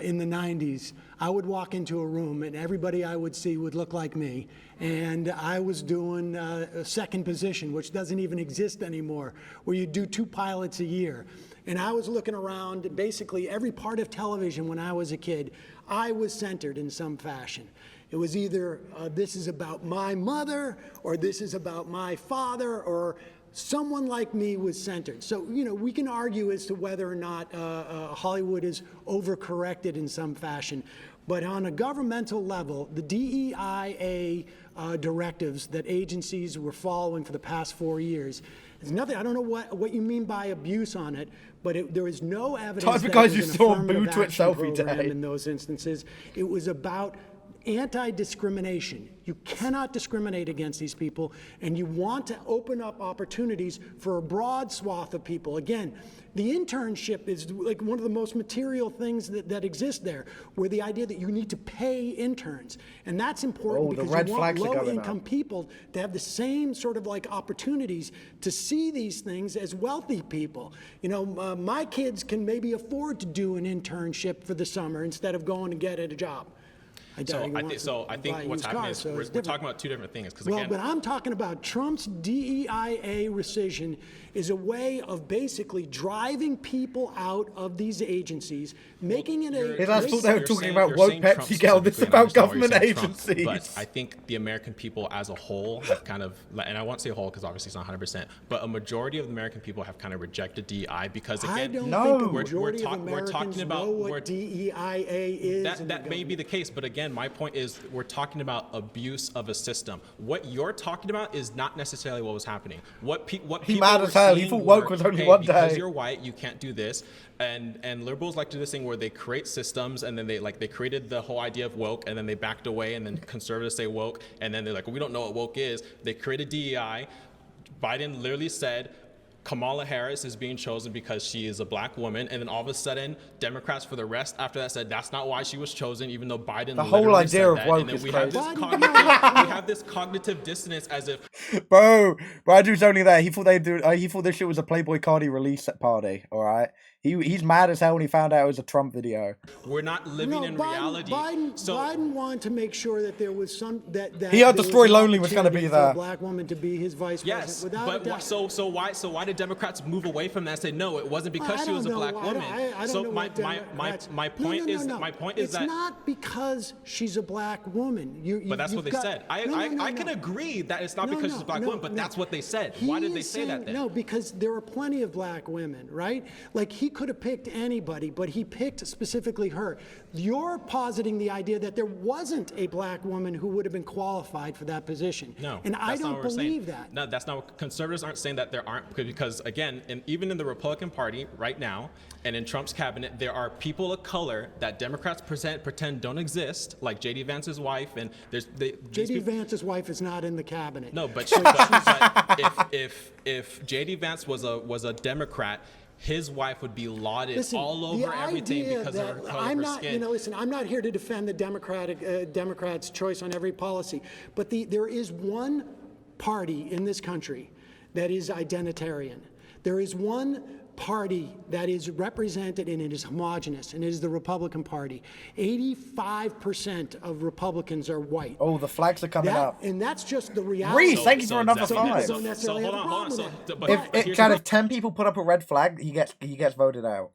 in the 90s, I would walk into a room and everybody I would see would look like me. And I was doing a second position, which doesn't even exist anymore, where you do 2 pilots a year. And I was looking around basically every part of television when I was a kid. I was centered in some fashion. It was either this is about my mother, or this is about my father, or someone like me was centered. So, we can argue as to whether or not Hollywood is overcorrected in some fashion. But on a governmental level, the DEIA directives that agencies were following for the past 4 years, there's nothing, I don't know what you mean by abuse on it, but there is no evidence That's that because it was you an saw affirmative Boo Twitch action selfie program day. in those instances. It was about anti-discrimination. You cannot discriminate against these people, and you want to open up opportunities for a broad swath of people. Again, the internship is like one of the most material things that exist there, where the idea that you need to pay interns, and that's important because you want low-income people to have the same sort of like opportunities to see these things as wealthy people. My kids can maybe afford to do an internship for the summer instead of going to get a job. I think what's happening is we're talking about 2 different things. But I'm talking about Trump's DEIA rescission is a way of basically driving people out of these agencies, making it a... I thought they were talking about woke Pepsi Girl. This is about government agencies. But I think the American people as a whole have kind of, and I won't say whole because obviously it's not 100%, but a majority of the American people have kind of rejected DEI because, again, I don't think a majority of Americans know what DEIA is. That may be the case, but again, my point is we're talking about abuse of a system. What you're talking about is not necessarily what was happening. What people mad as hell. He thought woke was only one day. Because you're white, you can't do this. And liberals like to do this thing where they create systems and then they created the whole idea of woke and then they backed away, and then conservatives say woke and then they're like, well, we don't know what woke is. They created DEI. Biden literally said Kamala Harris is being chosen because she is a black woman, and then all of a sudden Democrats for the rest after that said that's not why she was chosen, even though Biden the whole idea of woke is we crazy. have this cognitive dissonance as if Bro, Andrew's only there. He thought this shit was a Playboy Cardi release party. All right, he's mad as hell when he found out it was a Trump video. We're not living in reality. Biden wanted to make sure that there was some that he heard the story Lonely was going to be for there. a black woman to be his vice president. Yes, but so why did Democrats move away from that and say no? It wasn't because she was a black woman. So my point is that it's not because she's a black woman. But that's what they said. I can agree that it's not because she's a black woman, but that's what they said. Why did they say that then? No, because there are plenty of black women, right? Like he could have picked anybody, but he picked specifically her. You're positing the idea that there wasn't a black woman who would have been qualified for that position. No, and I don't believe that. No, that's not what conservatives aren't saying, that there aren't, because again, even in the Republican Party right now and in Trump's cabinet, there are people of color that Democrats pretend don't exist, like J.D. Vance's wife, and J.D. Vance's wife is not in the cabinet. No, but if J.D. Vance was a Democrat, his wife would be lauded all over everything because of her color of her skin. I'm not here to defend the Democrats' choice on every policy, but there is one party in this country that is identitarian. There is one party that is represented and it is homogenous, and it is the Republican Party. 85% of Republicans are white. Oh, the flags are coming up. And that's just the reality. Reese, thank you for another 5. So hold on. If 10 people put up a red flag, he gets voted out.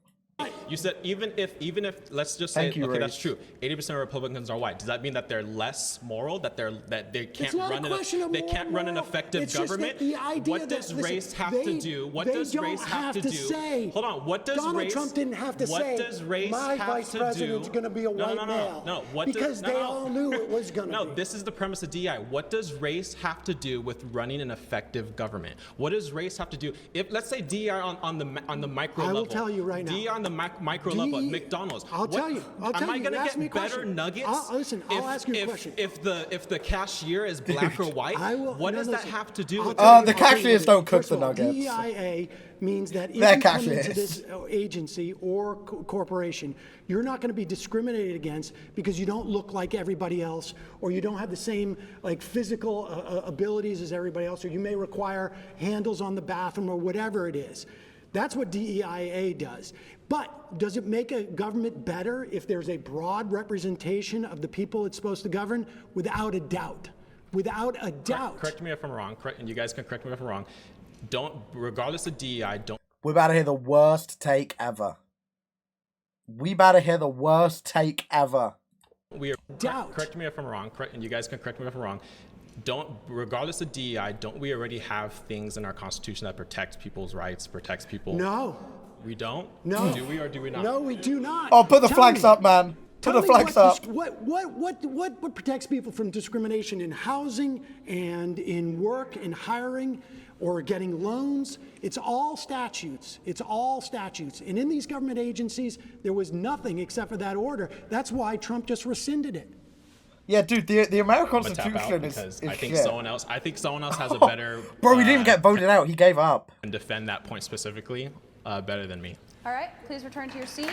You said even if let's just say okay, that's true. 80% of Republicans are white. Does that mean that they're less moral? That they can't run an effective government? What does race have to do? What does race have to do? Hold on. What does Donald Trump didn't have to say my vice president's going to be a white male. No. Because they all knew it was going to be. No, this is the premise of DEI. What does race have to do with running an effective government? What does race have to do? If let's say DEI on the micro level. I will tell you right now. DEI on the micro level at McDonald's. I'll tell you. Am I going to get better nuggets? Listen, I'll ask you a question. If the cashier is black or white, what does that have to do with? The cashiers don't cook the nuggets. DEIA means that if you come into this agency or corporation, you're not going to be discriminated against because you don't look like everybody else, or you don't have the same like physical abilities as everybody else, or you may require handles on the bathroom or whatever it is. That's what DEIA does. But does it make a government better if there's a broad representation of the people it's supposed to govern? Without a doubt. Without a doubt. Correct me if I'm wrong, and you guys can correct me if I'm wrong. Regardless of DEI, We're about to hear the worst take ever. We about to hear the worst take ever. Correct me if I'm wrong, and you guys can correct me if I'm wrong. Regardless of DEI, don't we already have things in our Constitution that protects people's rights, protects people? No. We don't? No. Do we or do we not? No, we do not. Oh, put the flags up, man. Put the flags up. What protects people from discrimination in housing and in work and hiring or getting loans? It's all statutes. It's all statutes. And in these government agencies, there was nothing except for that order. That's why Trump just rescinded it. Yeah, dude, the American Constitution is I think shit. someone else has a better. Bro, we didn't even get voted out. He gave up. And defend that point specifically better than me. All right, please return to your seat.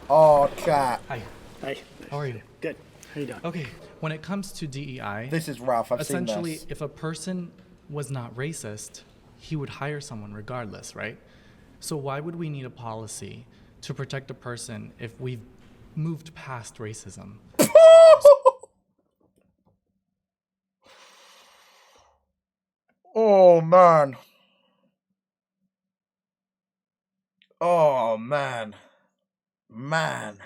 Oh, chat. Hi. Hi. How are you? Good. How you doing? Okay. When it comes to DEI, this is rough. I've seen essentially, this. if a person was not racist, he would hire someone regardless, right? So why would we need a policy to protect a person if we've moved past racism? Oh, man. Oh, man. Man.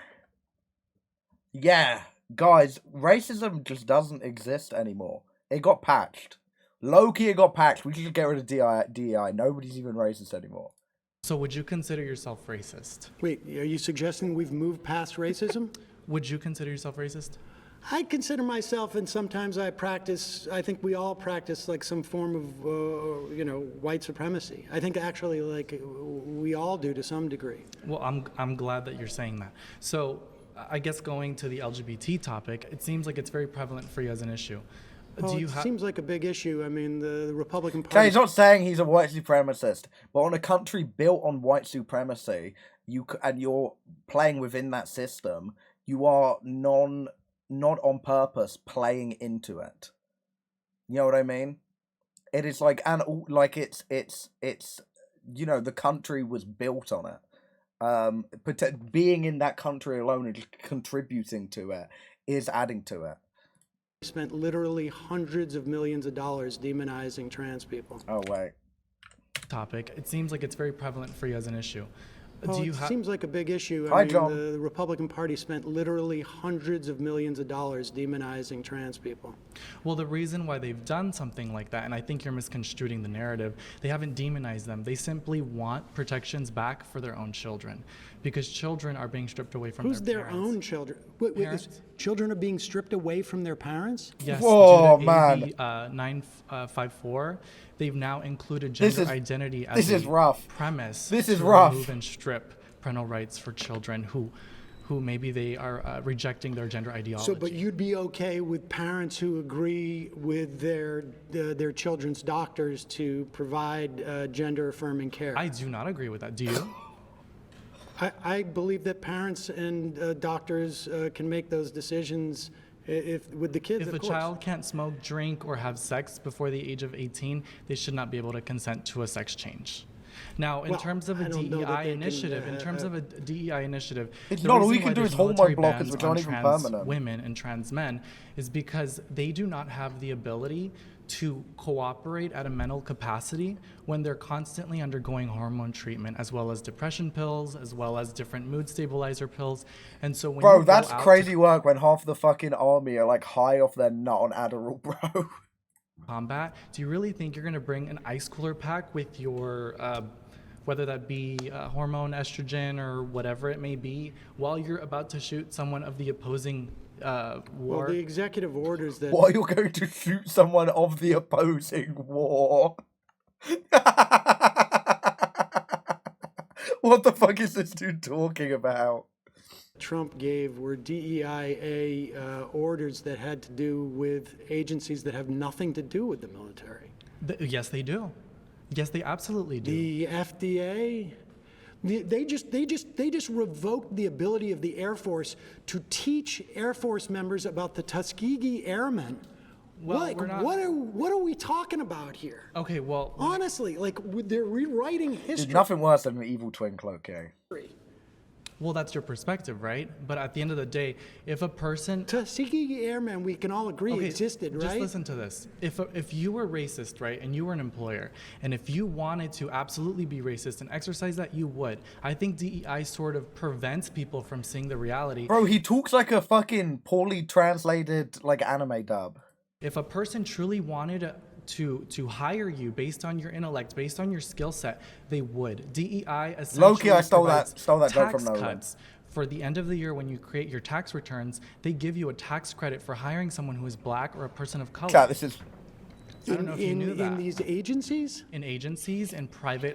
Yeah, guys, racism just doesn't exist anymore. It got patched. Low-key, it got patched. We should just get rid of DEI. Nobody's even racist anymore. So would you consider yourself racist? Wait, are you suggesting we've moved past racism? Would you consider yourself racist? I consider myself, and sometimes I think we all practice like some form of, white supremacy. I think actually like we all do to some degree. Well, I'm glad that you're saying that. So I guess going to the LGBT topic, it seems like it's very prevalent for you as an issue. It seems like a big issue. I mean, the Republican Party... Okay, he's not saying he's a white supremacist, but on a country built on white supremacy, you're playing within that system, you are not on purpose playing into it. You know what I mean? It is like, and like it's the country was built on it. Being in that country alone and just contributing to it is adding to it. Spent literally hundreds of millions of dollars demonizing trans people. Oh, wait. Topic. It seems like it's very prevalent for you as an issue. It seems like a big issue. Hi, John. The Republican Party spent literally hundreds of millions of dollars demonizing trans people. Well, the reason why they've done something like that, and I think you're misconstruing the narrative, they haven't demonized them. They simply want protections back for their own children, because children are being stripped away from their parents. Who's their own children? Wait, children are being stripped away from their parents? Yes. Whoa, due to man. AB 954, they've now included gender identity as this is rough. premise This is to rough. remove and strip parental rights for children who maybe they are rejecting their gender ideology. So, but you'd be okay with parents who agree with their children's doctors to provide gender-affirming care? I do not agree with that. Do you? I believe that parents and doctors can make those decisions with the kids. If a child can't smoke, drink, or have sex before the age of 18, they should not be able to consent to a sex change. Now, in Well, terms of a I don't know that DEI they can, initiative, It's the not all reason you can why do is there's hormone military blockers, bans which on aren't even trans permanent. women and trans men is because they do not have the ability to cooperate at a mental capacity when they're constantly undergoing hormone treatment, as well as depression pills, as well as different mood stabilizer pills. And so when Bro, you that's go out crazy to work when half the fucking army are like high off their nut on Adderall, bro. combat, do you really think you're going to bring an ice cooler pack with your whether that be hormone estrogen or whatever it may be, while you're about to shoot someone of the opposing war? Well, the executive orders that... Why you're going to shoot someone of the opposing war? What the fuck is this dude talking about? Trump gave were DEIA orders that had to do with agencies that have nothing to do with the military. Yes, they do. Yes, they absolutely do. The FDA, they just revoked the ability of the Air Force to teach Air Force members about the Tuskegee Airmen. Well, we're not... what are we talking about here? Okay, well, honestly, like they're rewriting history. There's nothing worse than an evil twin cloaking. Well, that's your perspective, right? But at the end of the day, if a person... Tuskegee Airmen, we can all agree, existed, right? Just listen to this. If you were racist, right, and you were an employer, and if you wanted to absolutely be racist and exercise that, you would. I think DEI sort of prevents people from seeing the reality. Bro, he talks like a fucking poorly translated, like, anime dub. If a person truly wanted to hire you based on your intellect, based on your skill set, they would. DEI essentially Low-key, I stole that joke tax from Nolan. cuts. For the end of the year, when you create your tax returns, they give you a tax credit for hiring someone who is black or a person of color. Chat, this is... I don't know if you knew that. In these agencies? In agencies and private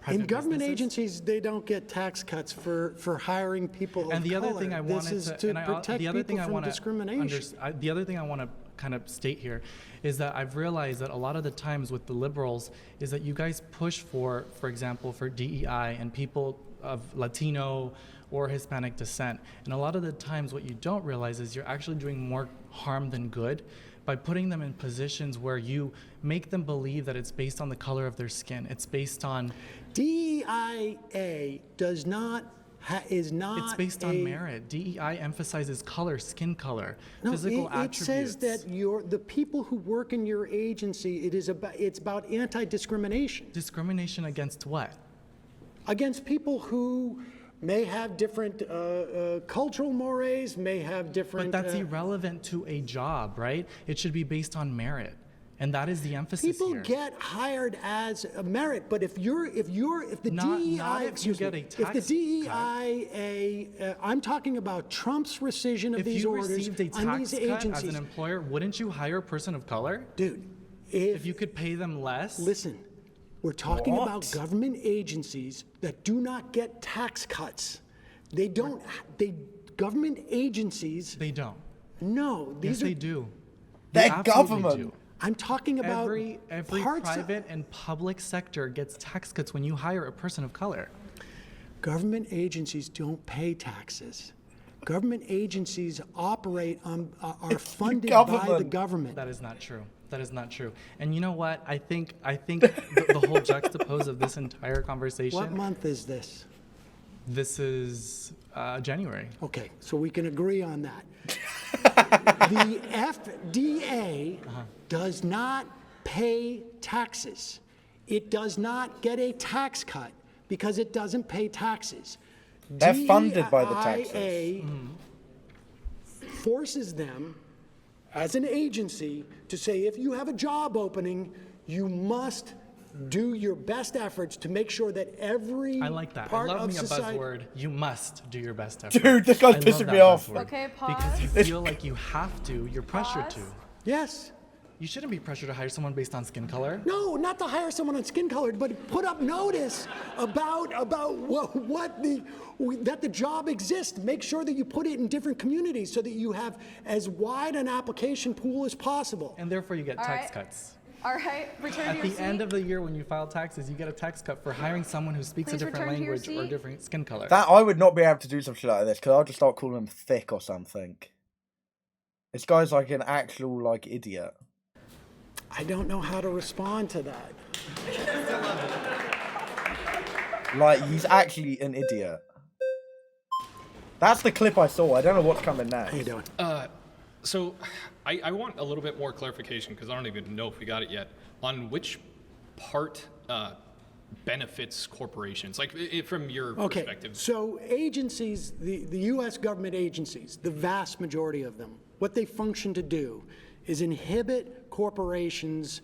in government businesses. agencies, they don't get tax cuts for hiring people And of the other color. thing I This wanted is to, to and I, protect the other people thing I from want to discrimination. the other thing I want to kind of state here is that I've realized that a lot of the times with the liberals is that you guys push for example, for DEI and people of Latino or Hispanic descent. And a lot of the times what you don't realize is you're actually doing more harm than good by putting them in positions where you make them believe that it's based on the color of their skin. It's based on... DEIA does not... is not It's based on merit. DEI emphasizes color, skin color, no, physical it attributes. says that the people who work in your agency, it's about anti-discrimination. Discrimination against what? Against people who may have different cultural mores, may have different... But that's irrelevant to a job, right? It should be based on merit. And that is the emphasis People here. get hired as a merit, but if the DEI, excuse me, if the DEIA, I'm talking about Trump's rescission of these orders received a on tax these cut agencies. as an employer, wouldn't you hire a person of color? Dude, if you could pay them less? Listen, we're talking about government agencies that do not get tax cuts. They don't. Government agencies. They don't. No, these yes, they do. They're absolutely government. do. I'm talking about every private and public sector gets tax cuts when you hire a person of color. Government agencies don't pay taxes. Government agencies operate on are funded by the government. That is not true. That is not true. And you know what? I think the whole juxtapose of this entire conversation. What month is this? This is January. Okay, so we can agree on that. The FDA does not pay taxes. It does not get a tax cut because it doesn't pay taxes. They're funded by the taxes. DEIA forces them as an agency to say if you have a job opening, you must do your best efforts to make sure that every I like that. part I love of me a society... buzzword. You must do your best effort. Dude, this guy's pissing me off. Okay, pause. Because you feel like you have to. You're pressured to. Yes. You shouldn't be pressured to hire someone based on skin color. No, not to hire someone on skin color, but put up notice about that the job exists. Make sure that you put it in different communities so that you have as wide an application pool as possible. And therefore you get All tax right. cuts. All right, return to At your the seat. end of the year when you file taxes, you get a tax cut for hiring someone who speaks Please a different return to your language or seat. different skin color. That I would not be able to do some shit like this because I'll just start calling him thick or something. This guy's like an actual like idiot. I don't know how to respond to that. Like, he's actually an idiot. That's the clip I saw. I don't know what's coming next. How you doing? So I want a little bit more clarification because I don't even know if we got it yet on which part benefits corporations, like from your perspective. So agencies, the U.S. government agencies, the vast majority of them, what they function to do is inhibit corporations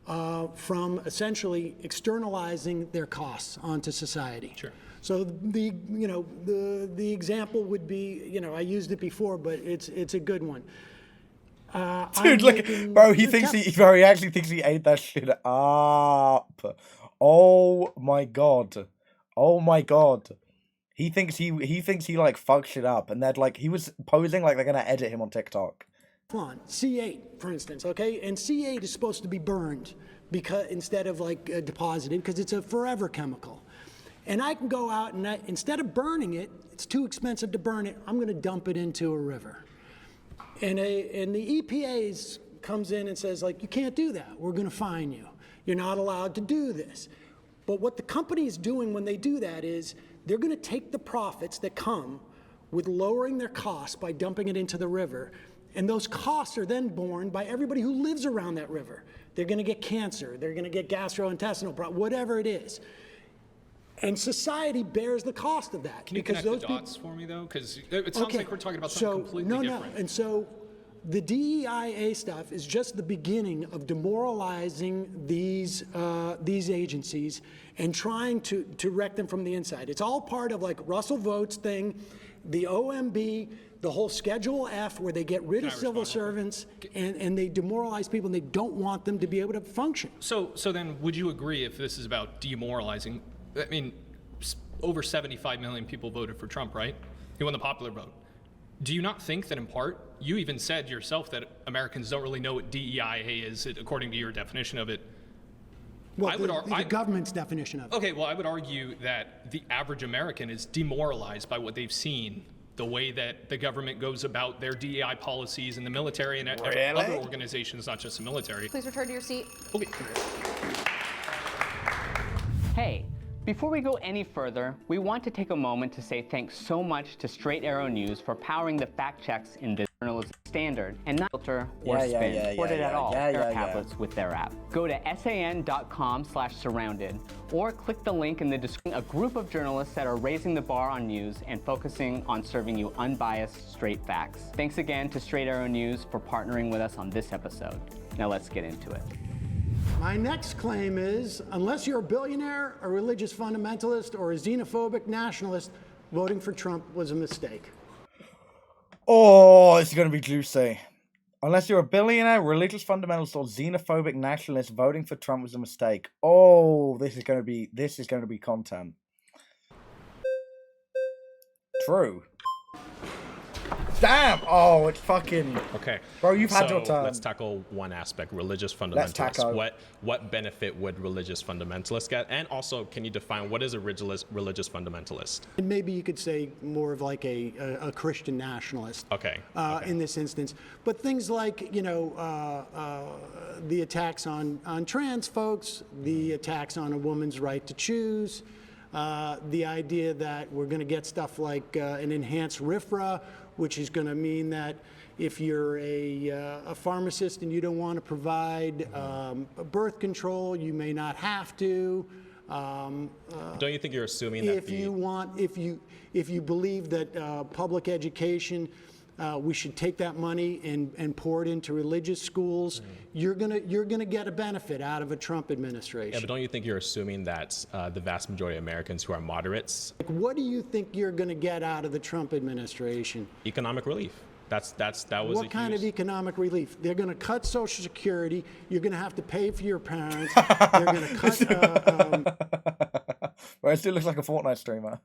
from essentially externalizing their costs onto society. Sure. So the example would be, I used it before, but it's a good one. Dude, look, bro, he actually thinks he ate that shit up. Oh my god. Oh my god. He thinks he like fucked shit up, and that like he was posing like they're gonna edit him on TikTok. C8, for instance, okay? And C8 is supposed to be burned because instead of like deposited, because it's a forever chemical. And I can go out and instead of burning it, it's too expensive to burn it, I'm gonna dump it into a river. And the EPA comes in and says, like, you can't do that. We're going to fine you. You're not allowed to do this. But what the company is doing when they do that is they're going to take the profits that come with lowering their costs by dumping it into the river. And those costs are then borne by everybody who lives around that river. They're going to get cancer. They're going to get gastrointestinal problems, whatever it is. And society bears the cost of that. Can you connect the dots for me, though? Because it sounds like we're talking about something completely different. And so the DEIA stuff is just the beginning of demoralizing these agencies and trying to wreck them from the inside. It's all part of like Russell Votes thing, the OMB, the whole Schedule F, where they get rid of civil servants and they demoralize people and they don't want them to be able to function. So then would you agree if this is about demoralizing? I mean, over 75 million people voted for Trump, right? He won the popular vote. Do you not think that in part, you even said yourself that Americans don't really know what DEIA is, according to your definition of it? Well, the government's definition of it. Okay, well, I would argue that the average American is demoralized by what they've seen, the way that the government goes about their DEI policies and the military and other organizations, not just the military. Please return to your seat. Okay. Hey. Before we go any further, we want to take a moment to say thanks so much to Straight Arrow News for powering the fact checks in the journalism standard and not filter or spin reported at all their tablets with their app. Go to san.com/surrounded or click the link in the description. A group of journalists that are raising the bar on news and focusing on serving you unbiased, straight facts. Thanks again to Straight Arrow News for partnering with us on this episode. Now let's get into it. My next claim is, unless you're a billionaire, a religious fundamentalist, or a xenophobic nationalist, voting for Trump was a mistake. Oh, it's going to be juicy. Unless you're a billionaire, religious fundamentalist, or xenophobic nationalist, voting for Trump was a mistake. Oh, this is going to be content. True. Damn! Oh, it's fucking... Okay. Bro, you've had your turn. Let's tackle one aspect, religious fundamentalists. What benefit would religious fundamentalists get? And also, can you define what is a religious fundamentalist? And maybe you could say more of like a Christian nationalist. Okay. In this instance. But things like, the attacks on trans folks, the attacks on a woman's right to choose, the idea that we're going to get stuff like an enhanced RFRA, which is going to mean that if you're a pharmacist and you don't want to provide birth control, you may not have to. Don't you think you're assuming that if you believe that public education, we should take that money and pour it into religious schools, you're gonna get a benefit out of a Trump administration. Yeah, but don't you think you're assuming that the vast majority of Americans who are moderates? What do you think you're gonna get out of the Trump administration? Economic relief. That was what kind of economic relief? They're going to cut Social Security. You're going to have to pay for your parents. They're going to cut. Well, it still looks like a Fortnite streamer.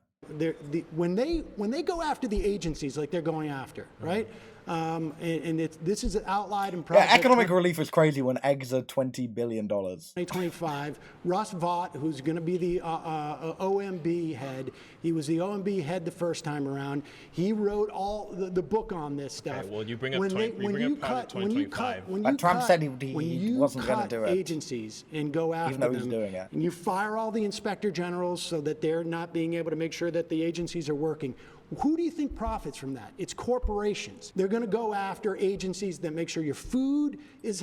when they go after the agencies like they're going after, right? This is outlined in Project. Yeah, economic relief is crazy when eggs are $20 billion. 2025, Russ Vought, who's going to be the OMB head, he was the OMB head the first time around. He wrote all the book on this stuff. Okay, well, you bring up Project 2025. Trump said he wasn't going to do it. Agencies and go after even though them, he's doing it. and you fire all the inspector generals so that they're not being able to make sure that the agencies are working. Who do you think profits from that? It's corporations. They're going to go after agencies that make sure your food is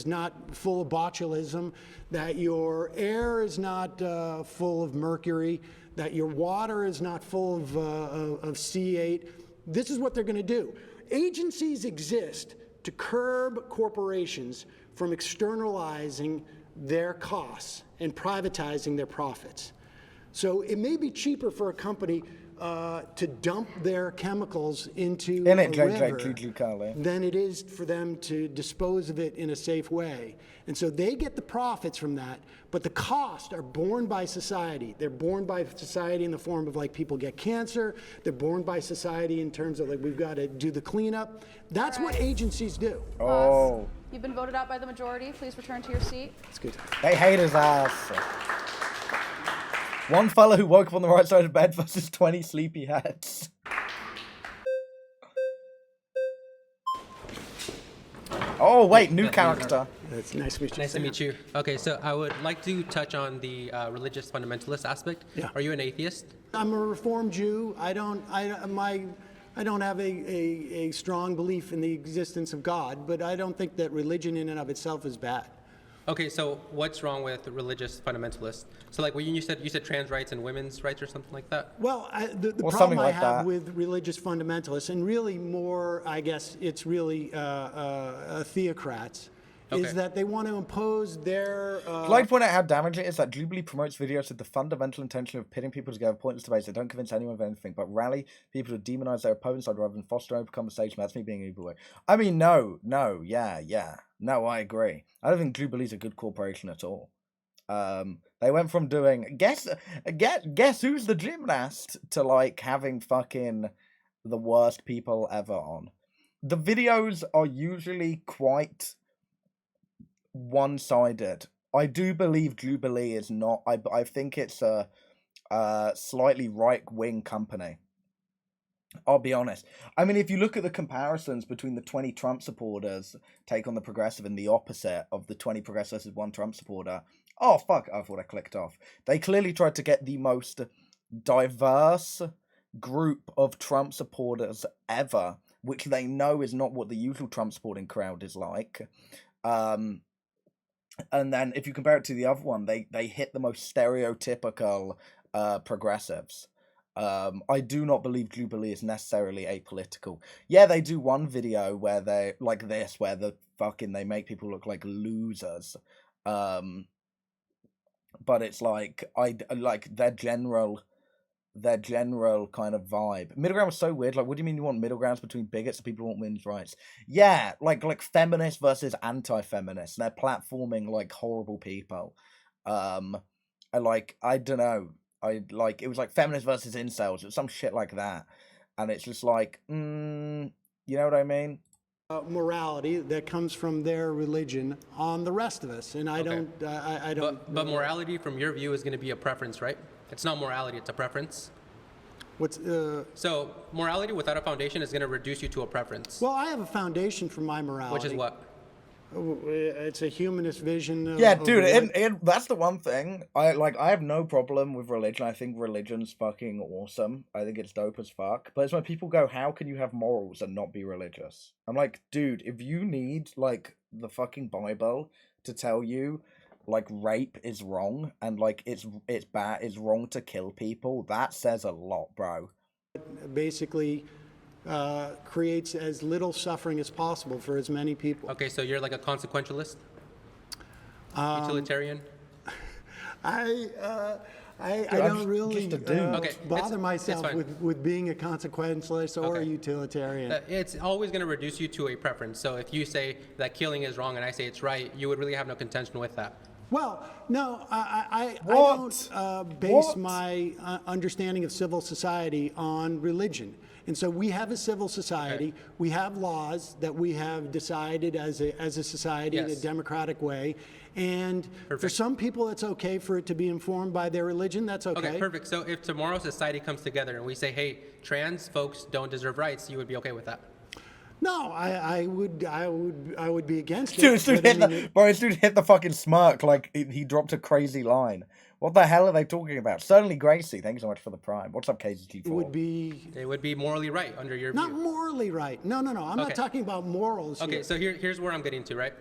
not full of botulism, that your air is not full of mercury, that your water is not full of C8. This is what they're going to do. Agencies exist to curb corporations from externalizing their costs and privatizing their profits. So it may be cheaper for a company to dump their chemicals into a river than it is for them to dispose of it in a safe way. And so they get the profits from that, but the costs are borne by society. They're borne by society in the form of like people get cancer. They're borne by society in terms of like we've got to do the cleanup. That's what agencies do. Oh. You've been voted out by the majority. Please return to your seat. That's good. They hate his ass. One fella who woke up on the right side of bed versus 20 sleepyheads. Oh wait, new character. It's nice to meet you. Nice to meet you. Okay, so I would like to touch on the religious fundamentalist aspect. Yeah. Are you an atheist? I'm a Reformed Jew. I don't have a strong belief in the existence of God, but I don't think that religion in and of itself is bad. Okay, so what's wrong with religious fundamentalists? So like when you said trans rights and women's rights or something like that? Well, the problem I have with religious fundamentalists, and really more, I guess it's really theocrats, is that they want to impose their... I'd like to point out how damaging it is that Jubilee promotes videos with the fundamental intention of pitting people together, pointless debates that don't convince anyone of anything, but rally people to demonize their opponents rather than foster open conversation. That's me being uber way. I mean, no, yeah. No, I agree. I don't think Jubilee's a good corporation at all. They went from doing guess who's the gymnast to like having fucking the worst people ever on. The videos are usually quite one-sided. I do believe Jubilee is not. I think it's a slightly right-wing company. I'll be honest. I mean, if you look at the comparisons between the 20 Trump supporters take on the progressive and the opposite of the 20 progressives versus one Trump supporter. Oh, fuck. I thought I clicked off. They clearly tried to get the most diverse group of Trump supporters ever, which they know is not what the usual Trump supporting crowd is like. And then if you compare it to the other one, they hit the most stereotypical progressives. I do not believe Jubilee is necessarily apolitical. Yeah, they do one video where they like this, where they make people look like losers. But it's like I like their general kind of vibe. Middle ground was so weird. Like, what do you mean you want middle grounds between bigots and people who want women's rights? Yeah, like feminists versus anti-feminists. They're platforming like horrible people. I don't know. It was like feminists versus incels. It was some shit like that. And it's just like, you know what I mean? Morality that comes from their religion on the rest of us. And I don't. But morality from your view is going to be a preference, right? It's not morality, it's a preference. So morality without a foundation is going to reduce you to a preference. Well, I have a foundation for my morality. Which is what? It's a humanist vision. Yeah, dude, and that's the one thing. I have no problem with religion. I think religion's fucking awesome. I think it's dope as fuck. But it's when people go, how can you have morals and not be religious? I'm like, dude, if you need, like, the fucking Bible to tell you, like, rape is wrong and, like, it's bad, it's wrong to kill people, that says a lot, bro. Basically... creates as little suffering as possible for as many people. Okay, so you're like a consequentialist? Utilitarian? I don't really bother myself with being a consequentialist or a utilitarian. It's always going to reduce you to a preference. So if you say that killing is wrong and I say it's right, you would really have no contention with that. Well, no, I don't base my understanding of civil society on religion. And so we have a civil society. We have laws that we have decided as a society in a democratic way. And for some people, it's okay for it to be informed by their religion. That's okay. Okay, perfect. So if tomorrow society comes together and we say, hey, trans folks don't deserve rights, you would be okay with that? No, I would be against it. Dude hit the fucking smirk like he dropped a crazy line. What the hell are they talking about? Certainly Gracie, thank you so much for the prime. What's up, KZG4? It would be morally right under your Not view. morally right. No. I'm not talking about morals Okay, here. so here's where I'm getting to, right?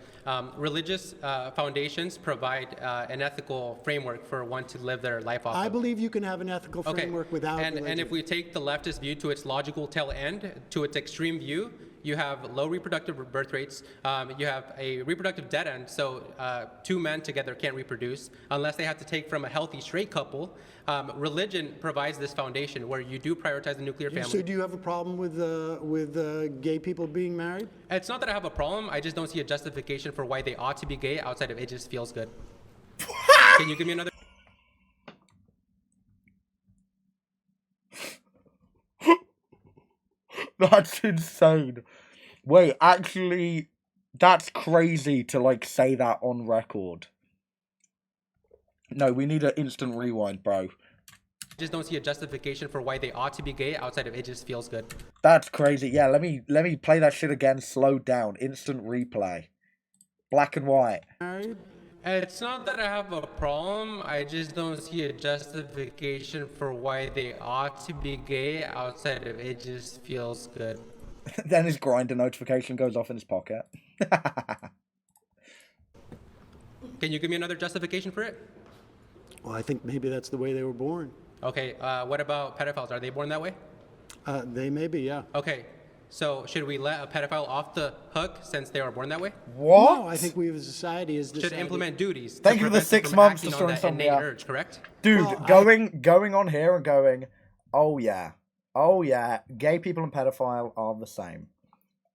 Religious foundations provide an ethical framework for one to live their life off I of. believe you can have an ethical framework without religion. And if we take the leftist view to its logical tail end, to its extreme view, you have low reproductive birth rates. You have a reproductive dead end, so two men together can't reproduce unless they have to take from a healthy straight couple. Religion provides this foundation where you do prioritize the nuclear family. So do you have a problem with gay people being married? It's not that I have a problem. I just don't see a justification for why they ought to be gay outside of it just feels good. Can you give me another? That's insane. Wait, actually, that's crazy to, like, say that on record. No, we need an instant rewind, bro. Just don't see a justification for why they ought to be gay outside of it just feels good. That's crazy. Yeah, let me play that shit again, slowed down, instant replay. Black and white. It's not that I have a problem. I just don't see a justification for why they ought to be gay outside of it just feels good. Then his Grindr notification goes off in his pocket. Can you give me another justification for it? Well, I think maybe that's the way they were born. Okay, what about pedophiles? Are they born that way? They may be, yeah. Okay, so should we let a pedophile off the hook since they were born that way? What? No, I think we as a society is Should implement duties. Thank you for the 6 months to on that something innate out. urge, correct? Dude, Well, going on here and going, oh yeah, gay people and pedophile are the same.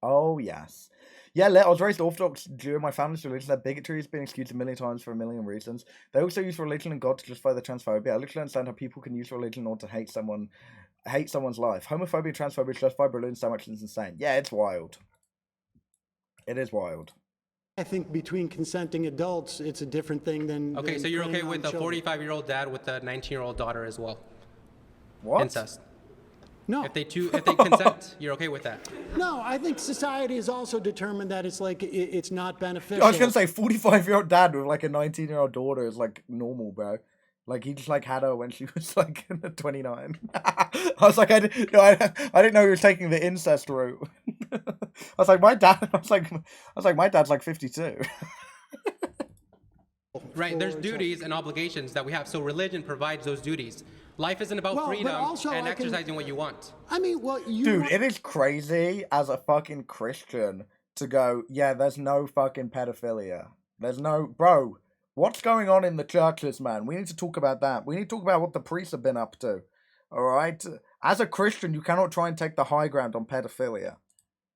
Oh yes. Yeah, I was raised Orthodox during my family's religion. That bigotry has been excused a million times for a million reasons. They also use religion and God to justify their transphobia. I literally understand how people can use religion in order to hate someone's life. Homophobia and transphobia justified by religion so much it's insane. Yeah, it's wild. It is wild. I think between consenting adults, it's a different thing than. Okay, than so you're okay preying with on a children. 45-year-old dad with a 19-year-old daughter as well? What? Incest. No. If they consent, you're okay with that? No, I think society has also determined that it's like it's not beneficial. I was gonna say 45-year-old dad with like a 19-year-old daughter is like normal, bro. Like he just like had her when she was like 29. I was like, I didn't know he was taking the incest route. I was like, my dad's like 52. Right, there's duties and obligations that we have. So religion provides those duties. Life isn't about Well, but freedom also and I can- exercising what you want. I mean, well, you. Dude, it is crazy as a fucking Christian to go, yeah, there's no fucking pedophilia. There's no, bro, what's going on in the churches, man? We need to talk about that. We need to talk about what the priests have been up to. All right? As a Christian, you cannot try and take the high ground on pedophilia.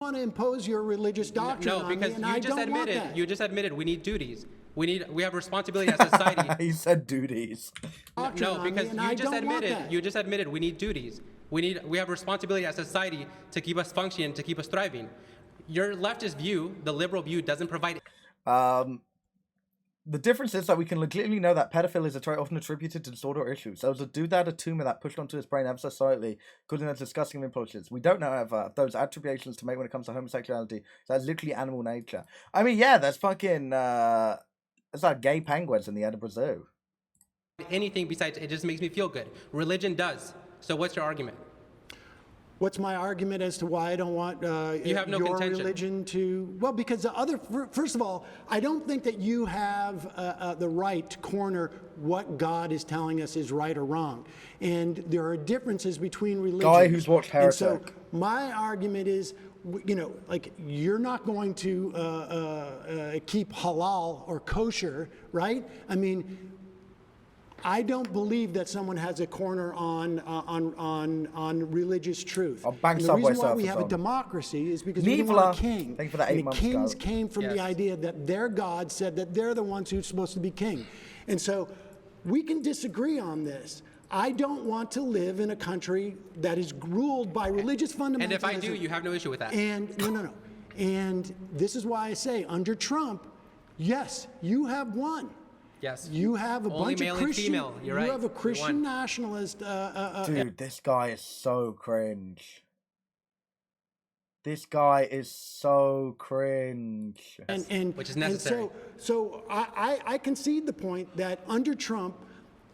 want to impose your religious doctrine No, on me, because and you I just don't want admitted that. you just admitted we need duties. We have responsibility as a society. He said duties. No, because and I don't want that. you just admitted we need duties. We have responsibility as a society to keep us functioning, to keep us thriving. Your leftist view, the liberal view, doesn't provide. The difference is that we can legitimately know that pedophilia is a trait often attributed to disorder or issues. There was a dude that had a tumor that pushed onto his brain ever so slightly, causing those disgusting impulses. We don't know, however, those attributions to make when it comes to homosexuality. That's literally animal nature. I mean, yeah, there's fucking, there's like gay penguins in the Edinburgh Zoo. Anything besides it just makes me feel good. Religion does. So what's your argument? What's my argument as to why I don't want You have no your contention. religion to? Well, because first of all, I don't think that you have the right to corner what God is telling us is right or wrong, and there are differences between religions. Guy who's watched And so Heretic. my argument is, you know, like you're not going to keep halal or kosher, right? I mean, I don't believe that someone has a corner on religious truth. I'll bang And the Subway reason why we Surfers have a on. democracy is because we don't want a king. Thank you for that And 8 months kings ago. came from the idea that their God said that they're the ones who's supposed to be king. And so we can disagree on this. I don't want to live in a country that is ruled by religious fundamentalism. And if I do, you have no issue with that. And no. And this is why I say, under Trump, yes, you have won. Yes. You have a Only bunch male of and Christian. female. You're right. You have a We Christian won. nationalist. Dude, this guy is so cringe. This guy is so cringe. And which is necessary. And so I concede the point that under Trump,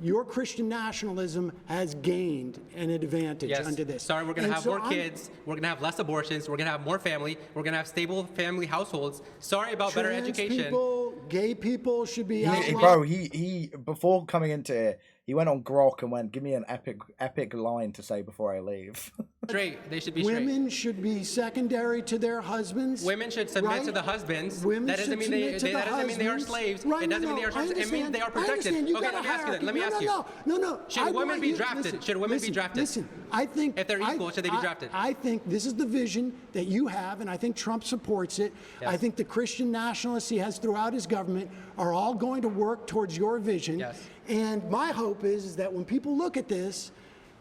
your Christian nationalism has gained an advantage Yes. under this. Sorry, we're going to And have so more kids. We're going to have less abortions. We're going to have more family. We're going to have stable family households. Sorry about better Trans education. people, gay people should be outlawed. Bro, he before coming into here, he went on Grok and went, give me an epic line to say before I leave. Straight. They should be straight. Women should be secondary to their husbands. Women should submit right? to the husbands. Women that doesn't should mean submit to the that doesn't mean they are husbands. slaves. Right, it doesn't no, mean they are I slaves. It means understand. they are I protected. understand. You Okay, got let a me ask you hierarchy. then. Let me ask you. No. Should women be drafted? Should women be drafted? Listen, I think if they're equal, should they be drafted? I think this is the vision that you have, and I think Trump supports it. Yes. I think the Christian nationalists he has throughout his government are all going to work towards your vision. Yes. And my hope is that when people look at this,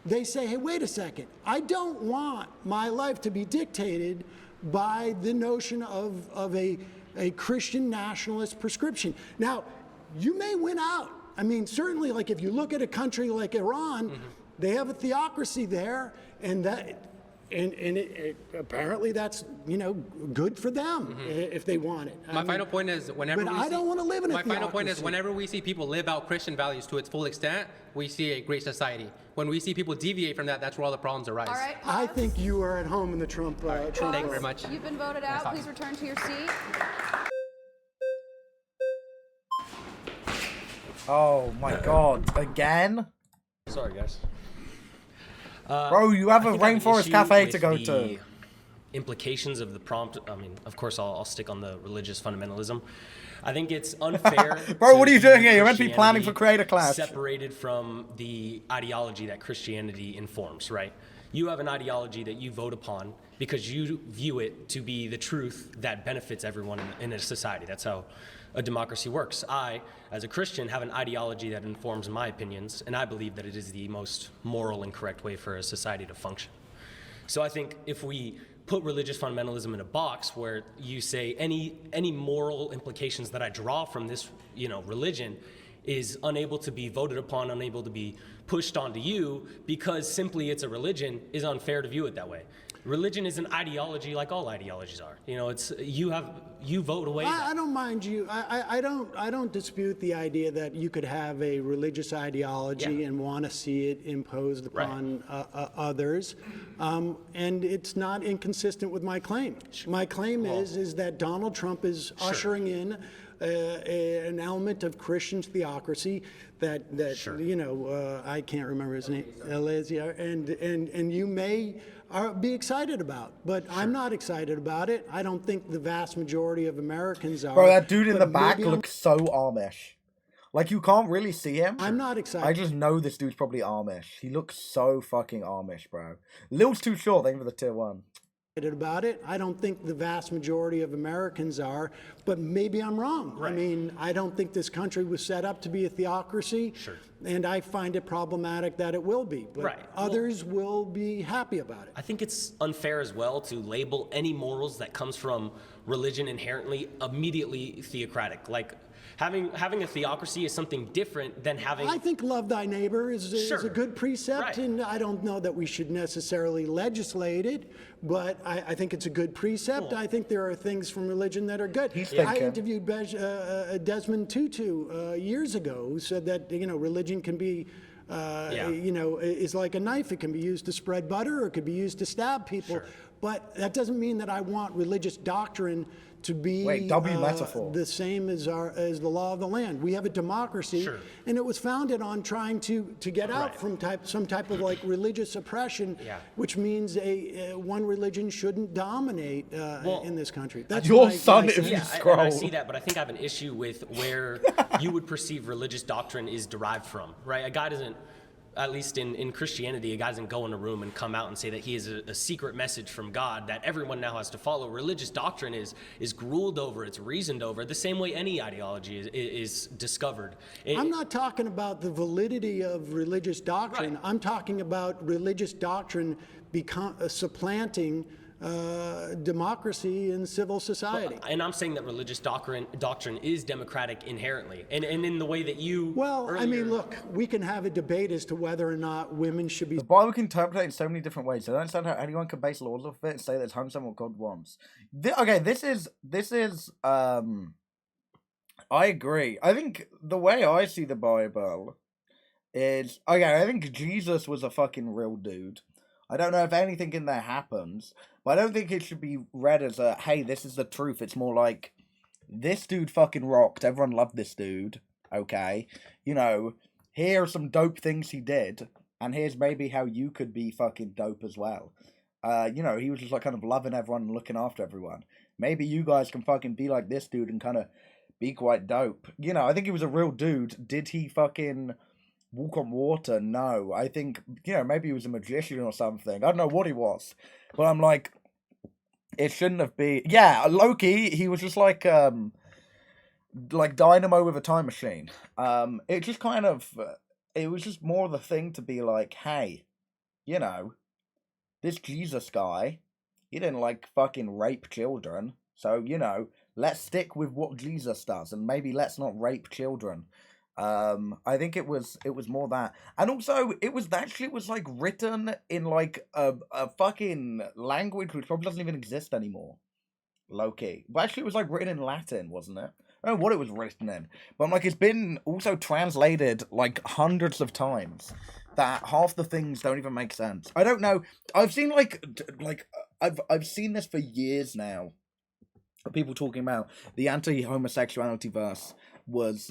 they say, hey, wait a second. I don't want my life to be dictated by the notion of a Christian nationalist prescription. Now, you may win out. I mean, certainly, like if you look at a country like Iran, they have a theocracy there, and apparently that's good for them if they want it. My final point is whenever but we I see, don't want to live in a My final point is theocracy. whenever we see people live out Christian values to its full extent, we see a great society. When we see people deviate from that, that's where all the problems arise. All right. I think you are at home in the Trump. Trump Thank you world. very much. You've been voted out. Please return to your seat. Oh my god, again? Sorry, guys. Bro, you have a I think I an rainforest issue cafe with to go the to. Implications of the prompt. I mean, of course, I'll stick on the religious fundamentalism. I think it's unfair. Bro, what to are you doing view here? You're meant to be planning for Christianity Creator Clash. Separated from the ideology that Christianity informs, right? You have an ideology that you vote upon because you view it to be the truth that benefits everyone in a society. That's how a democracy works. I, as a Christian, have an ideology that informs my opinions, and I believe that it is the most moral and correct way for a society to function. So I think if we put religious fundamentalism in a box where you say any moral implications that I draw from this, religion is unable to be voted upon, unable to be pushed onto you because simply it's a religion, is unfair to view it that way. Religion is an ideology like all ideologies are. It's you vote away. I don't mind you. I don't dispute the idea that you could have a religious ideology and want to see it imposed upon others, and it's not inconsistent with my claim. My claim is that Donald Trump is ushering in an element of Christian theocracy that I can't remember his name, Elysia, and you may be excited about, but I'm not excited about it. I don't think the vast majority of Americans are. Bro, that dude in but the back maybe I'm- looks so Amish. Like, you can't really see him. I'm not excited. I just know this dude's probably Amish. He looks so fucking Amish, bro. Lil's too short, thank you for the tier 1. About it. I don't think the vast majority of Americans are, but maybe I'm wrong. I mean, I don't think this country was set up to be a theocracy, and I find it problematic that it will be, but others will be happy about it. I think it's unfair as well to label any morals that comes from religion inherently immediately theocratic. Like having a theocracy is something different than having. I think love thy neighbor is a good precept, and I don't know that we should necessarily legislate it, but I think it's a good precept. I think there are things from religion that are good. I interviewed Desmond Tutu years ago, who said that religion can be is like a knife. It can be used to spread butter or it could be used to stab people. But that doesn't mean that I want religious doctrine to be the same as the law of the land. We have a democracy, and it was founded on trying to get out from some type of like religious oppression, which means one religion shouldn't dominate in this country. That's your son if you scroll. I see that, but I think I have an issue with where you would perceive religious doctrine is derived from, right? A guy doesn't, at least in Christianity, a guy doesn't go in a room and come out and say that he has a secret message from God that everyone now has to follow. Religious doctrine is ruled over, it's reasoned over, the same way any ideology is discovered. I'm not talking about the validity of religious doctrine. I'm talking about religious doctrine supplanting democracy in civil society. And I'm saying that religious doctrine is democratic inherently, and in the way that you. Well, I mean, look, we can have a debate as to whether or not women should be. The Bible can interpret it in so many different ways. I don't understand how anyone can base laws off it and say that's homosexual what God wants. Okay, this is. I agree. I think the way I see the Bible is okay. I think Jesus was a fucking real dude. I don't know if anything in there happens, but I don't think it should be read as a, hey, this is the truth. It's more like, this dude fucking rocked. Everyone loved this dude. Okay. You know, here are some dope things he did, and here's maybe how you could be fucking dope as well. You know, he was just like kind of loving everyone and looking after everyone. Maybe you guys can fucking be like this dude and kind of be quite dope. You know, I think he was a real dude. Did he fucking walk on water? No. I think, you know, maybe he was a magician or something. I don't know what he was. But I'm like, it shouldn't have been. Yeah, Loki, he was just like Dynamo with a time machine. It just kind of, it was just more the thing to be like, hey, you know, this Jesus guy, he didn't like fucking rape children. So, you know, let's stick with what Jesus does and maybe let's not rape children. I think it was more that, and also it was like written in like a fucking language which probably doesn't even exist anymore, low-key. But actually it was like written in Latin, wasn't it? I don't know what it was written in, but I'm like, it's been also translated like hundreds of times that half the things don't even make sense. I don't know. I've seen I've seen this for years now. People talking about the anti-homosexuality verse was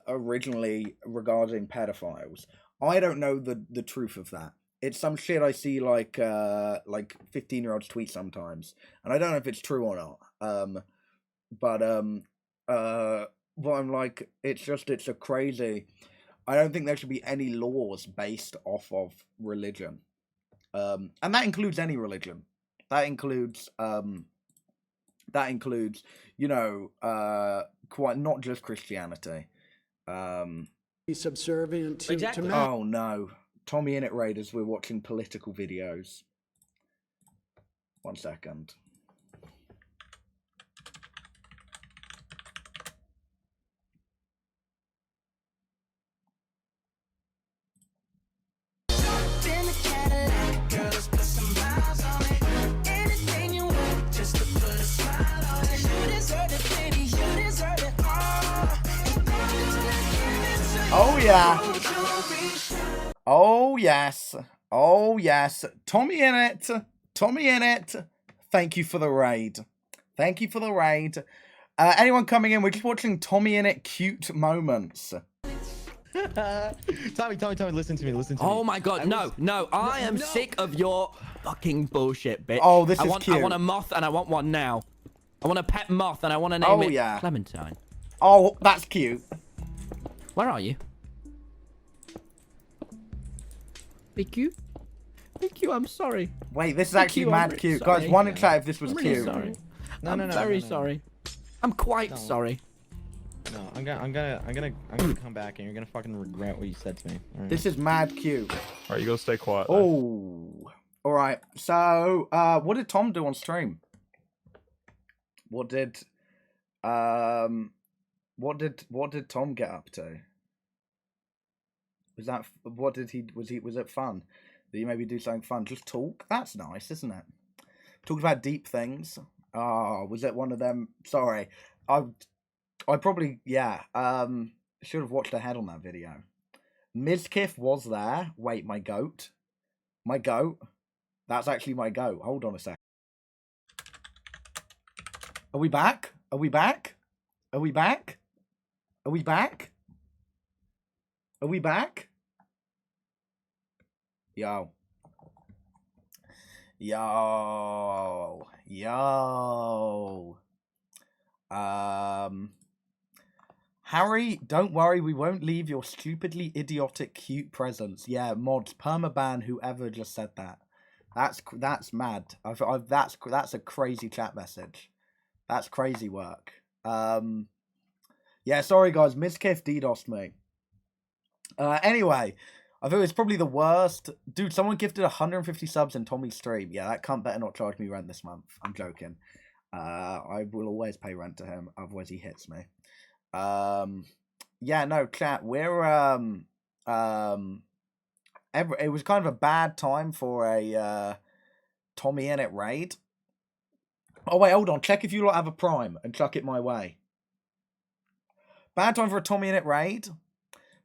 originally regarding pedophiles. I don't know the truth of that. It's some shit I see like 15-year-olds tweet sometimes, and I don't know if it's true or not. But I'm like, it's a crazy. I don't think there should be any laws based off of religion, and that includes any religion. That includes you know, quite not just Christianity. Be subservient to, exactly. to men. Oh no, Tommy Innit Raiders. We're watching political videos. 1 second. Oh yeah. Oh yes. Oh yes. Tommy Innit. Tommy Innit. Thank you for the raid. Thank you for the raid. Anyone coming in? We're just watching Tommy Innit cute moments. Tommy, listen to me. Oh my god, no, I am sick of your fucking bullshit, bitch. Oh, this is cute. I want a moth and I want one now. I want a pet moth and I want to name it yeah. Clementine. Oh, that's cute. Where are you? Big Q? Big Q, I'm sorry. Wait, this is actually mad cute. Guys, one in chat if this was I'm cute. really sorry. I'm very sorry. I'm quite sorry. No, I'm gonna come back and you're gonna fucking regret what you said to me. All right? This is mad cute. Alright, you gotta stay quiet. Oh. Alright, so what did Tom do on stream? What did Tom get up to? Was it fun? Did he maybe do something fun? Just talk? That's nice, isn't it? Talk about deep things. Oh, was it one of them? Sorry. I probably, yeah, should have watched ahead on that video. Mizkif was there. Wait, my goat? My goat? That's actually my goat. Hold on a second. Are we back? Are we back? Are we back? Are we back? Are we back? Yo. Yo. Yo. Harry, don't worry, we won't leave your stupidly idiotic cute presence. Yeah, mods, permaban whoever just said that. That's mad. That's a crazy chat message. That's crazy work. Yeah, sorry guys, Miskiff DDoSed me. Anyway, I think it's probably the worst. Dude, someone gifted 150 subs in Tommy's stream. Yeah, that cunt better not charge me rent this month. I'm joking. I will always pay rent to him, otherwise he hits me. Yeah, no, chat, we're, it was kind of a bad time for a, Tommy in it raid. Oh, wait, hold on. Check if you lot have a Prime and chuck it my way. Bad time for a Tommy in it raid.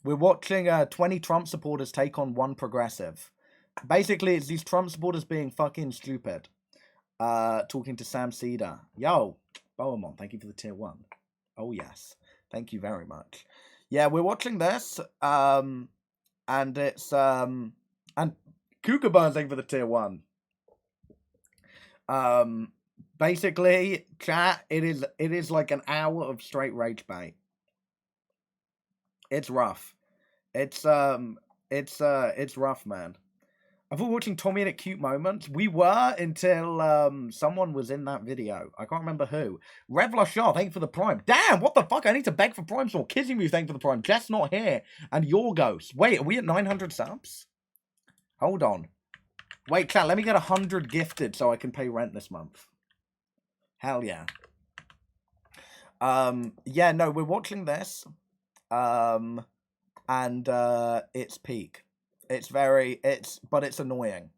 We're watching 20 Trump supporters take on one progressive. Basically, it's these Trump supporters being fucking stupid. Talking to Sam Cedar. Yo, Bowermon, thank you for the tier 1. Oh, yes. Thank you very much. Yeah, we're watching this. And it's, and Kookaburn, thank you for the tier 1. Basically, chat, it is like an hour of straight rage bait. It's rough. It's rough, man. I thought watching Tommy in at cute moments. We were until someone was in that video. I can't remember who. Revla Shaw, thank you for the Prime. Damn, what the fuck? I need to beg for Prime Store. Kissing you, thank you for the Prime. Jess not here. And Yorgos. Wait, are we at 900 subs? Hold on. Wait, chat, let me get 100 gifted so I can pay rent this month. Hell yeah. Yeah, no, we're watching this. And it's peak. But it's annoying.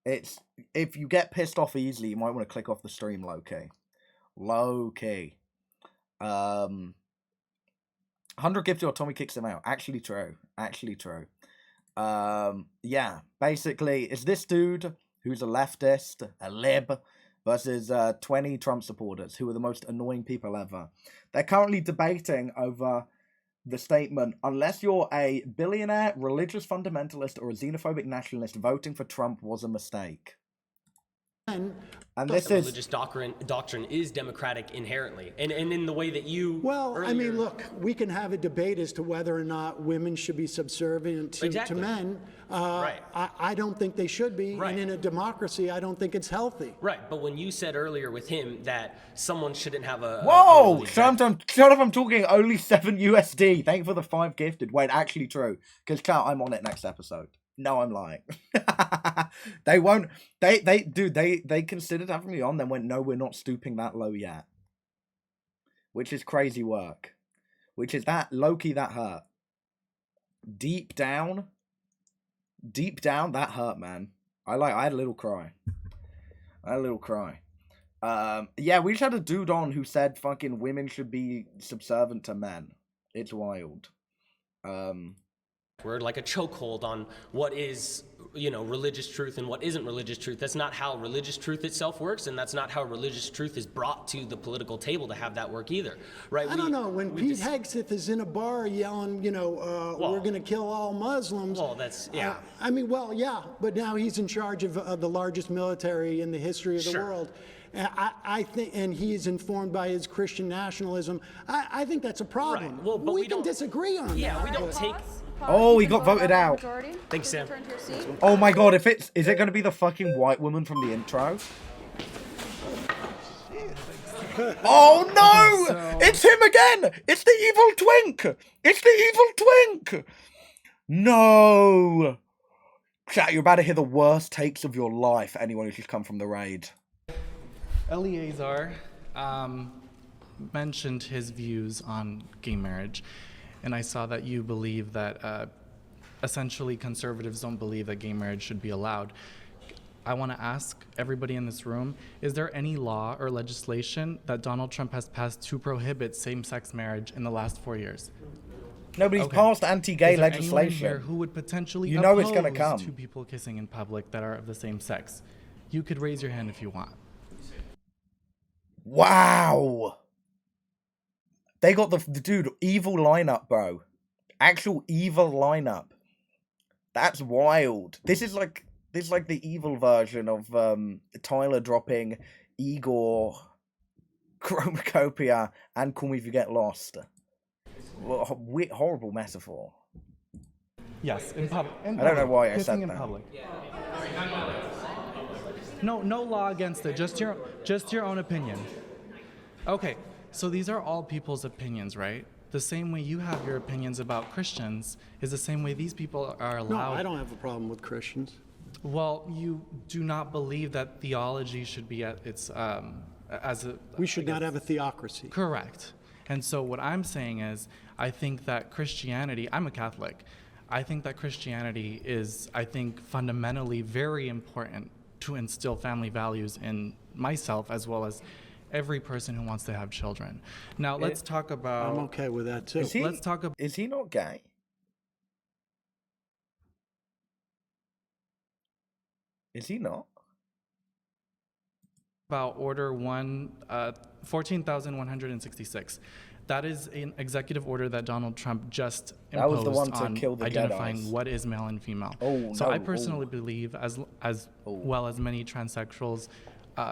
If you get pissed off easily, you might want to click off the stream low-key. Low-key. 100 gifted or Tommy kicks him out. Actually true. Actually true. Yeah, basically, it's this dude who's a leftist, a lib, versus 20 Trump supporters who are the most annoying people ever. They're currently debating over the statement, unless you're a billionaire, religious fundamentalist, or a xenophobic nationalist, voting for Trump was a mistake. And this is... Religious doctrine is democratic inherently, and in the way that you... Well, I mean, look, we can have a debate as to whether or not women should be subservient to men. Right. I don't think they should be, and in a democracy, I don't think it's healthy. Right, but when you said earlier with him that someone shouldn't have a... Whoa! Shut up, I'm talking only 7 USD. Thank you for the 5 gifted. Wait, actually true. Because, chat, I'm on it next episode. No, I'm lying. They won't. They considered having me on, then went, no, we're not stooping that low yet. Which is crazy work. Which is that low-key that hurt. Deep down, that hurt, man. I had a little cry. Yeah, we just had a dude on who said fucking women should be subservient to men. It's wild. We're like a chokehold on what is, religious truth and what isn't religious truth. That's not how religious truth itself works, and that's not how religious truth is brought to the political table to have that work either, right? I don't know. When Pete Hegseth is in a bar yelling, we're going to kill all Muslims. Well, that's, yeah. I mean, well, yeah, but now he's in charge of the largest military in the history of the world. I think, and he is informed by his Christian nationalism. I think that's a problem. Right. Well, but we can disagree on that. Yeah, we don't take... Oh, he got voted out. Thanks, Sam. Oh my god, is it going to be the fucking white woman from the intro? Oh no! It's him again! It's the evil twink! It's the evil twink! No! Chat, you're about to hear the worst takes of your life, anyone who's just come from the raid. Eleazar mentioned his views on gay marriage, and I saw that you believe that essentially conservatives don't believe that gay marriage should be allowed. I want to ask everybody in this room, is there any law or legislation that Donald Trump has passed to prohibit same-sex marriage in the last 4 years? Nobody's passed anti-gay legislation. Here who would potentially you know it's going to come. Two people kissing in public that are of the same sex? You could raise your hand if you want. Wow. They got the dude, evil lineup, bro. Actual evil lineup. That's wild. This is like the evil version of Tyler dropping Igor, Chromacopia, and Call Me If You Get Lost. Horrible metaphor. Yes, in public. I don't know why I said in that. Public. No law against it. Just your own opinion. Okay, so these are all people's opinions, right? The same way you have your opinions about Christians is the same way these people are allowed. No, I don't have a problem with Christians. Well, you do not believe that theology should be at its We should not have a theocracy. Correct. And so what I'm saying is, I think that Christianity, I'm a Catholic, I think that Christianity is, fundamentally very important to instill family values in myself as well as every person who wants to have children. Now, let's talk about... I'm okay with that, too. Let's talk about... Is he not gay? Is he not? About Order 14,166. That is an executive order that Donald Trump just imposed That was the one to on kill the identifying Jedis. what is male and female. Oh, so no. I personally believe, as well as many transsexuals,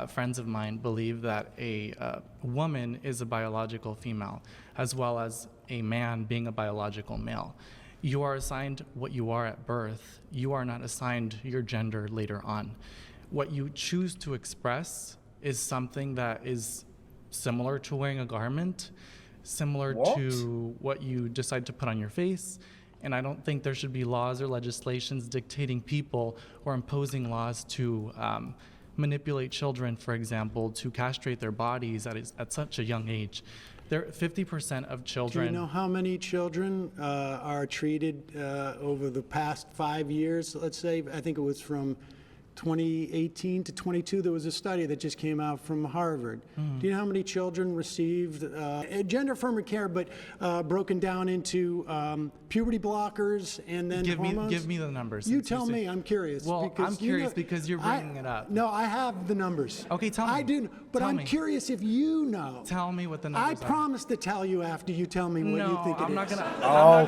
friends of mine, believe that a woman is a biological female, as well as a man being a biological male. You are assigned what you are at birth. You are not assigned your gender later on. What you choose to express is something that is similar to wearing a garment, similar to what you decide to put on your face. And I don't think there should be laws or legislations dictating people or imposing laws to manipulate children, for example, to castrate their bodies at such a young age. 50% of children... Do you know how many children are treated over the past 5 years, let's say? I think it was from 2018 to 22, there was a study that just came out from Harvard. Do you know how many children received gender-affirming care, but broken down into puberty blockers and then hormones? Give me the numbers. You tell me. I'm curious. Well, I'm curious because you're bringing it up. No, I have the numbers. Okay, tell me. I do, but Tell I'm me. curious if you know. Tell me what the numbers I are. promise to tell you after you tell me what you think it is. I'm not gonna. Oh.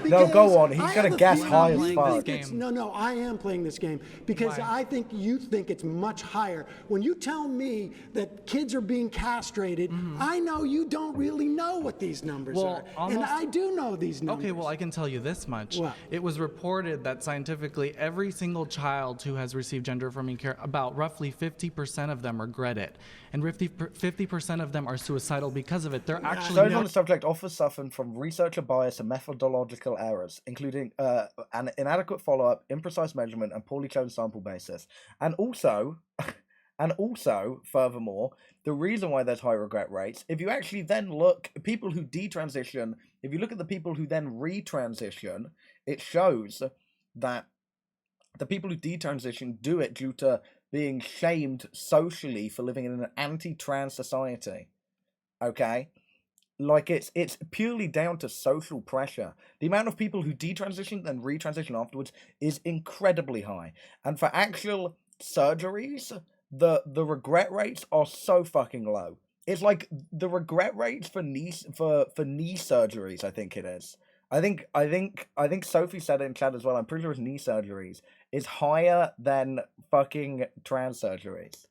No, go on. He's I going have to a guess feeling high you as think fuck. No, I am playing this game because I think you think it's much higher. When you tell me that kids are being castrated, I know you don't really know what these numbers are. And I do know these numbers. Okay, well, I can tell you this much. What? It was reported that scientifically, every single child who has received gender-affirming care, about roughly 50% of them regret it. And 50% of them are suicidal because of it. They're actually... Those on the subject often suffer from researcher bias and methodological errors, including an inadequate follow-up, imprecise measurement, and poorly chosen sample basis. And also, furthermore, the reason why there's high regret rates, if you actually then look at people who detransition, if you look at the people who then retransition, it shows that the people who detransition do it due to being shamed socially for living in an anti-trans society. Okay? Like, it's purely down to social pressure. The amount of people who detransition and retransition afterwards is incredibly high. And for actual surgeries, the regret rates are so fucking low. It's like the regret rates for knee surgeries, I think it is. I think Sophie said it in chat as well. I'm pretty sure it's knee surgeries is higher than fucking trans surgeries.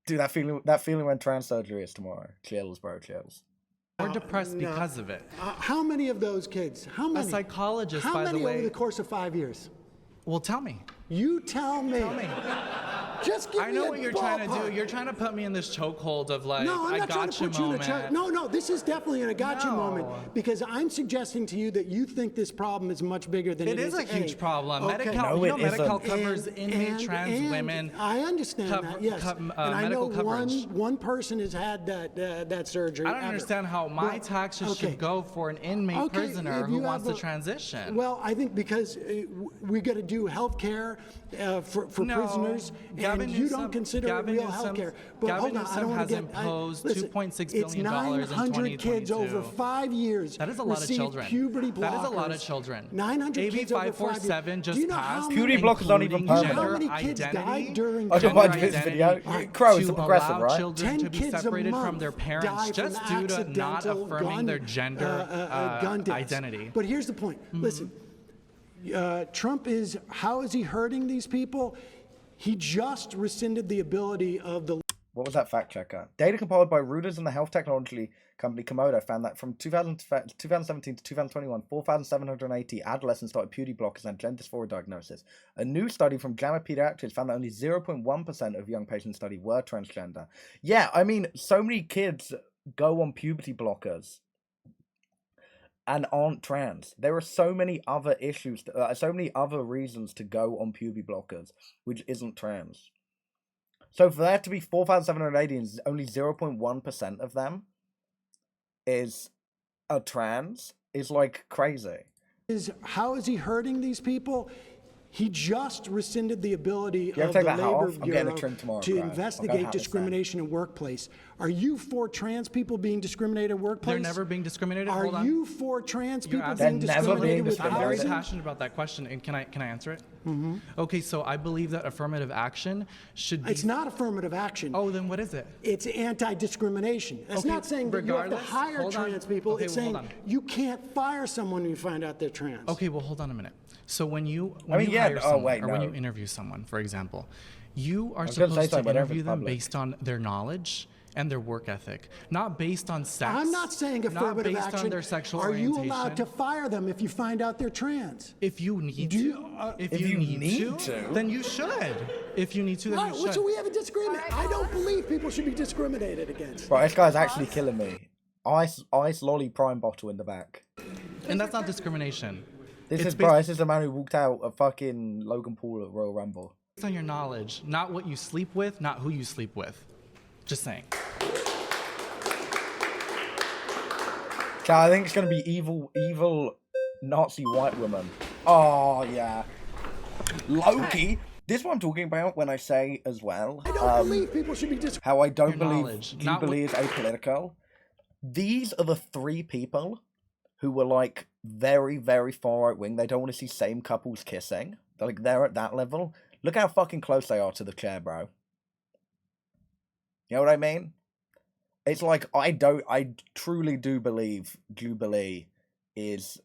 Dude, that feeling when trans surgery is tomorrow. Chills, bro, chills. Or depressed because of it. How many of those kids? How many? A psychologist, How by many the way. over the course of 5 years? Well, tell me. You tell me. Tell me. Just give I me know a what you're trying to do. ballpark. You're trying to put me in this chokehold of like, No, I'm I not trying to gotcha put you in a moment. No, this is definitely an I gotcha moment because I'm suggesting to you that you think this problem is much bigger than it is. It is a huge problem. Okay. Medi-Cal, No, Medi-Cal covers inmate trans women. I understand that, yes. And I know medical coverage. one person has had that surgery. I don't understand how my taxes should go for an inmate prisoner who wants to transition. Well, I think because we got to do health care for prisoners. Gavin you Newsom, don't consider Gavin it real Newsom, healthcare. But Gavin hold on, I Newsom don't want has to get. imposed Listen, $2.6 it's billion in 900 kids 2022. over 5 years. That is a lot of received children. Puberty blockers. That is a lot of children. 900 AB kids over 5 years. 547 just Do you know passed. how Puberty many, blockers aren't even do you know permanent. how many Gender kids identity, died during I don't gender watch this identity video. Crow is to progressive, allow right? children to 10 be kids a separated from month their parents die just from due to not accidental affirming their gender gun deaths. identity. But here's the point. Listen, Trump is, how is he hurting these people? He just rescinded the ability of the... What was that fact checker? Data compiled by Reuters and the health technology company Komodo found that from 2017 to 2021, 4,780 adolescents started puberty blockers and gender dysphoria diagnosis. A new study from JAMA Pediatrics found that only 0.1% of young patients studied were transgender. Yeah, I mean, so many kids go on puberty blockers and aren't trans. There are so many other issues, so many other reasons to go on puberty blockers, which isn't trans. So for there to be 4,780 and only 0.1% of them is a trans is like crazy. How is he hurting these people? He just rescinded the ability of the take that hat Labor off? I'm getting a Bureau trim tomorrow, to bro. I'll go investigate hat this discrimination in workplace. Are you for trans people being discriminated in workplace? They're never being discriminated. Are Hold on. you for trans people You're being asking- discriminated with I'm very housing? passionate about that question, and can I answer it? Mm-hmm. Okay, so I believe that affirmative action should be. It's not affirmative action. Oh, then what is it? It's anti-discrimination. That's Okay, not saying that you have to regardless- hire hold on. trans people. Okay, It's well, saying hold on. you can't fire someone when you find out they're trans. Okay, well, hold on a minute. So when you I mean, you yeah, hire someone, wait, or when no. you interview someone, for example, you are was gonna say supposed to something, but interview everything's them public. based on their knowledge and their work ethic, not based on sex. I'm not saying affirmative not based action. on their sexual Are you orientation. allowed to fire them if you find out they're trans? If you need Do to, if you need to, then you should. If you need to, then All you right, should. so we have a disagreement. I don't believe people should be discriminated against. Right, this guy's actually killing me. Ice lolly prime bottle in the back. And that's not discrimination. This It's is bro. This is the man who walked out of fucking Logan Paul at Royal Rumble. based on your knowledge, not what you sleep with, not who you sleep with. Just saying. So I think it's gonna be evil Nazi white woman. Oh yeah, Loki. This is what I'm talking about when I say as well. I don't believe people should be How I don't Your believe knowledge, not Jubilee is apolitical. These are the three people who were like very, very far right wing. They don't want to see same couples kissing. They're at that level. Look how fucking close they are to the chair, bro. You know what I mean? It's like I truly do believe Jubilee is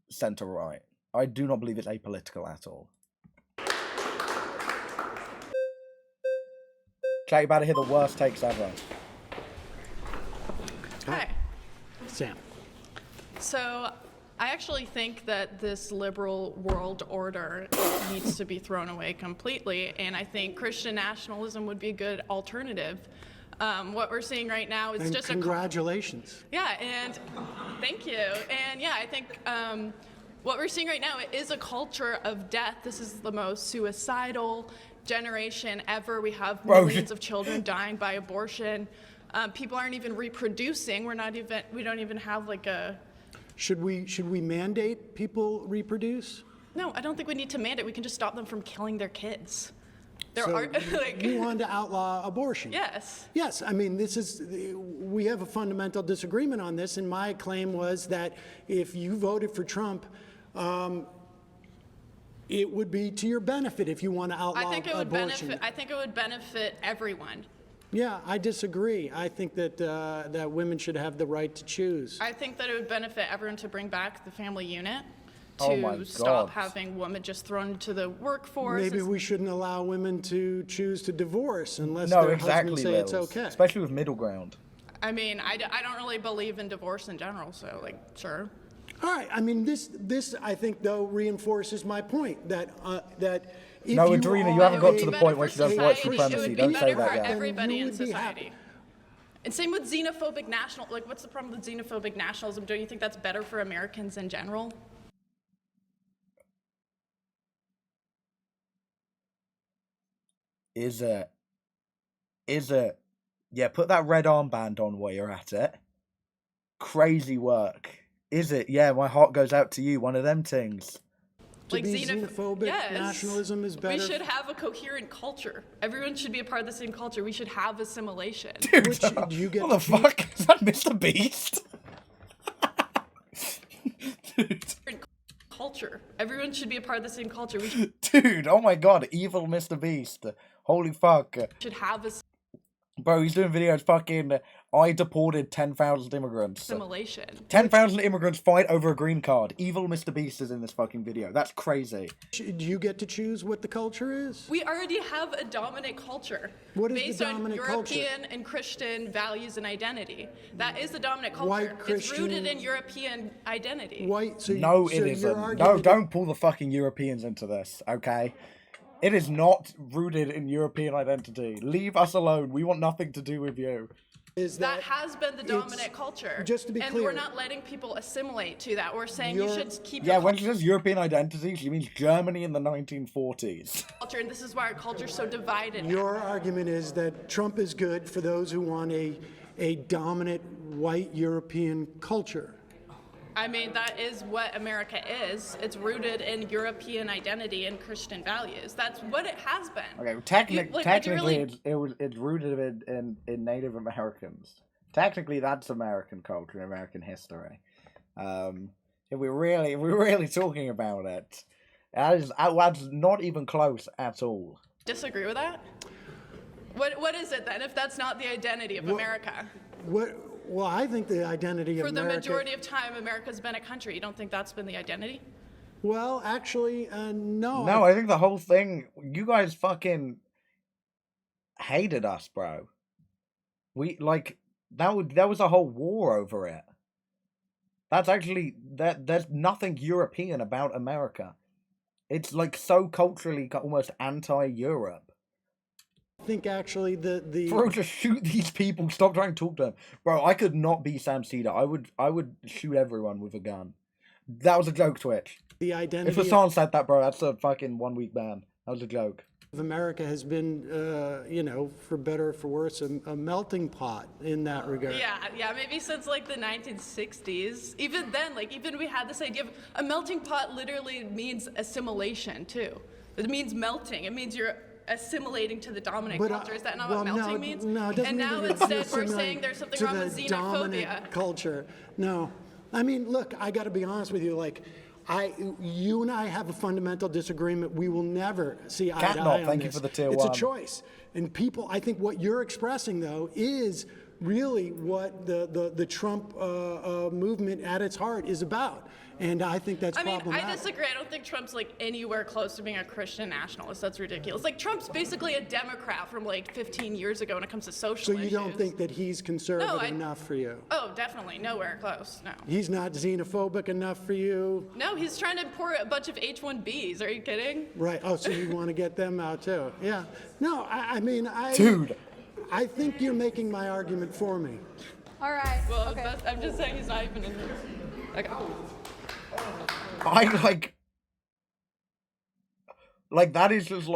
center right. I do not believe it's apolitical at all. Chat, you about to hear the worst takes ever. Hi. Sam. So, I actually think that this liberal world order needs to be thrown away completely, and I think Christian nationalism would be a good alternative. What we're seeing right now is And just congratulations. Yeah, and thank you. And yeah, I think what we're seeing right now is a culture of death. This is the most suicidal generation ever. We have millions of children dying by abortion. People aren't even reproducing. We don't even have like a. Should we mandate people reproduce? No, I don't think we need to mandate. We can just stop them from killing their kids. There So are like. you want to outlaw abortion? Yes. Yes, I mean, we have a fundamental disagreement on this, and my claim was that if you voted for Trump, it would be to your benefit if you want to outlaw I think it would abortion. benefit. I think it would benefit everyone. Yeah, I disagree. I think that that women should have the right to choose. I think that it would benefit everyone to bring back the family unit, Oh my to stop God. having women just thrown into the workforce. Maybe It's- we shouldn't allow women to choose to divorce unless No, their exactly, husbands say it's Lils. okay. Especially with middle ground. I mean, I don't really believe in divorce in general, so like, sure. All right. I mean, this I think though reinforces my point that if No, you Adrena, you are haven't got to a- the point where she does white Society, it supremacy. would Don't be say better that for yet. everybody in would be happy. society. And same with xenophobic national. Like, what's the problem with xenophobic nationalism? Don't you think that's better for Americans in general? Is it? Yeah, put that red armband on while you're at it. Crazy work. Is it? Yeah, my heart goes out to you. One of them things. To be xenophobic, nationalism is better. We should have a coherent culture. Everyone should be a part of the same culture. We should have assimilation. Dude, what the fuck? Is that Mr. Beast? Culture. Everyone should be a part of the same culture. We should Dude, oh my god, evil Mr. Beast. Holy fuck. have Bro, he's doing videos fucking, I deported 10,000 immigrants. assimilation. 10,000 immigrants fight over a green card. Evil Mr. Beast is in this fucking video. That's crazy. Do you get to choose what the culture is? We already have a dominant culture. What is the based dominant on culture? European and Christian values and identity. That is the dominant culture. White It's Christian- rooted in European identity. No, it isn't. No, don't pull the fucking Europeans into this, okay? It is not rooted in European identity. Leave us alone. We want nothing to do with you. That has been the dominant culture. just to be and clear- we're not letting people assimilate to that. We're saying you should keep Yeah, your when she says European identity, she means Germany in the 1940s. culture, and this is why our culture's so divided. Your argument is that Trump is good for those who want a dominant white European culture. I mean, that is what America is. It's rooted in European identity and Christian values. That's what it has been. Okay, really- it's rooted in Native Americans. Technically, that's American culture and American history. If we're really talking about it, that's not even close at all. Disagree with that? What is it then, if that's not the identity of America? Well, I think the identity of For the America... majority of time, America's been a country. You don't think that's been the identity? Well, actually, no. No, I think the whole thing, you guys fucking hated us, bro. There was a whole war over it. That's actually, there's nothing European about America. It's like so culturally almost anti-Europe. I think actually the... Bro, just shoot these people. Stop trying to talk to them. Bro, I could not be Sam Cedar. I would shoot everyone with a gun. That was a joke, Twitch. The identity... If Hassan said that, bro, that's a fucking 1 week ban. That was a joke. America has been, for better or for worse, a melting pot in that regard. Yeah, maybe since like the 1960s. Even then, even we had this idea of a melting pot literally means assimilation too. It means melting. It means you're assimilating to the dominant culture. Is that not what melting means? No, it doesn't and mean now that instead we're assimilating saying there's something to wrong the with xenophobia. dominant culture. No. I mean, look, I got to be honest with you. You and I have a fundamental disagreement. We will never see eye to eye on this. Thank you for the tier It's 1. a choice. And people, I think what you're expressing, though, is really what the Trump movement at its heart is about. And I think that's problematic. I disagree. I don't think Trump's anywhere close to being a Christian nationalist. That's ridiculous. Trump's basically a Democrat from 15 years ago when it comes to social So you issues. don't think that he's conservative enough for you? Oh, definitely. Nowhere close. No. He's not xenophobic enough for you? No, he's trying to import a bunch of H-1Bs. Are you kidding? Right. Oh, so you want to get them out too? Yeah. No, Dude. I think you're making my argument for me. All right. Well, I'm just saying he's not even in here. Okay. That is just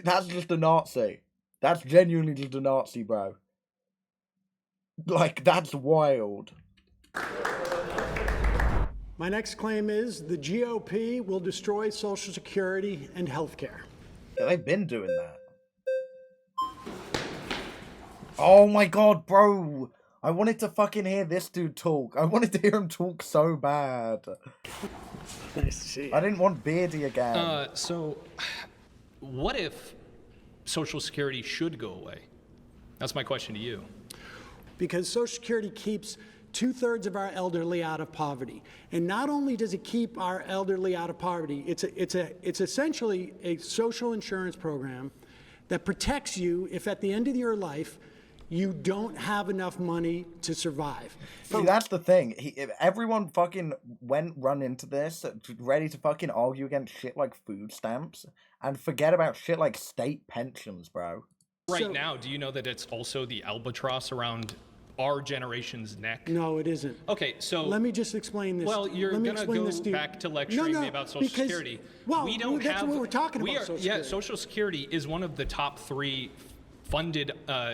that's just a Nazi. That's genuinely just a Nazi, bro. That's wild. My next claim is the GOP will destroy Social Security and health care. Yeah, they've been doing that. Oh my god, bro. I wanted to fucking hear this dude talk. I wanted to hear him talk so bad. Nice to see you. I didn't want Beardy again. So, what if Social Security should go away? That's my question to you. Because Social Security keeps 2/3 of our elderly out of poverty. And not only does it keep our elderly out of poverty, it's essentially a social insurance program that protects you if at the end of your life you don't have enough money to survive. See, that's the thing. Everyone fucking run into this ready to fucking argue against shit like food stamps and forget about shit like state pensions, bro. Right now, do you know that it's also the albatross around our generation's neck? No, it isn't. Okay, so... Let me just explain this. Well, you're going to go back to lecturing me about Social Security. Well, that's what we're talking about, Social Security. Yeah, Social Security is one of the top 3 funded.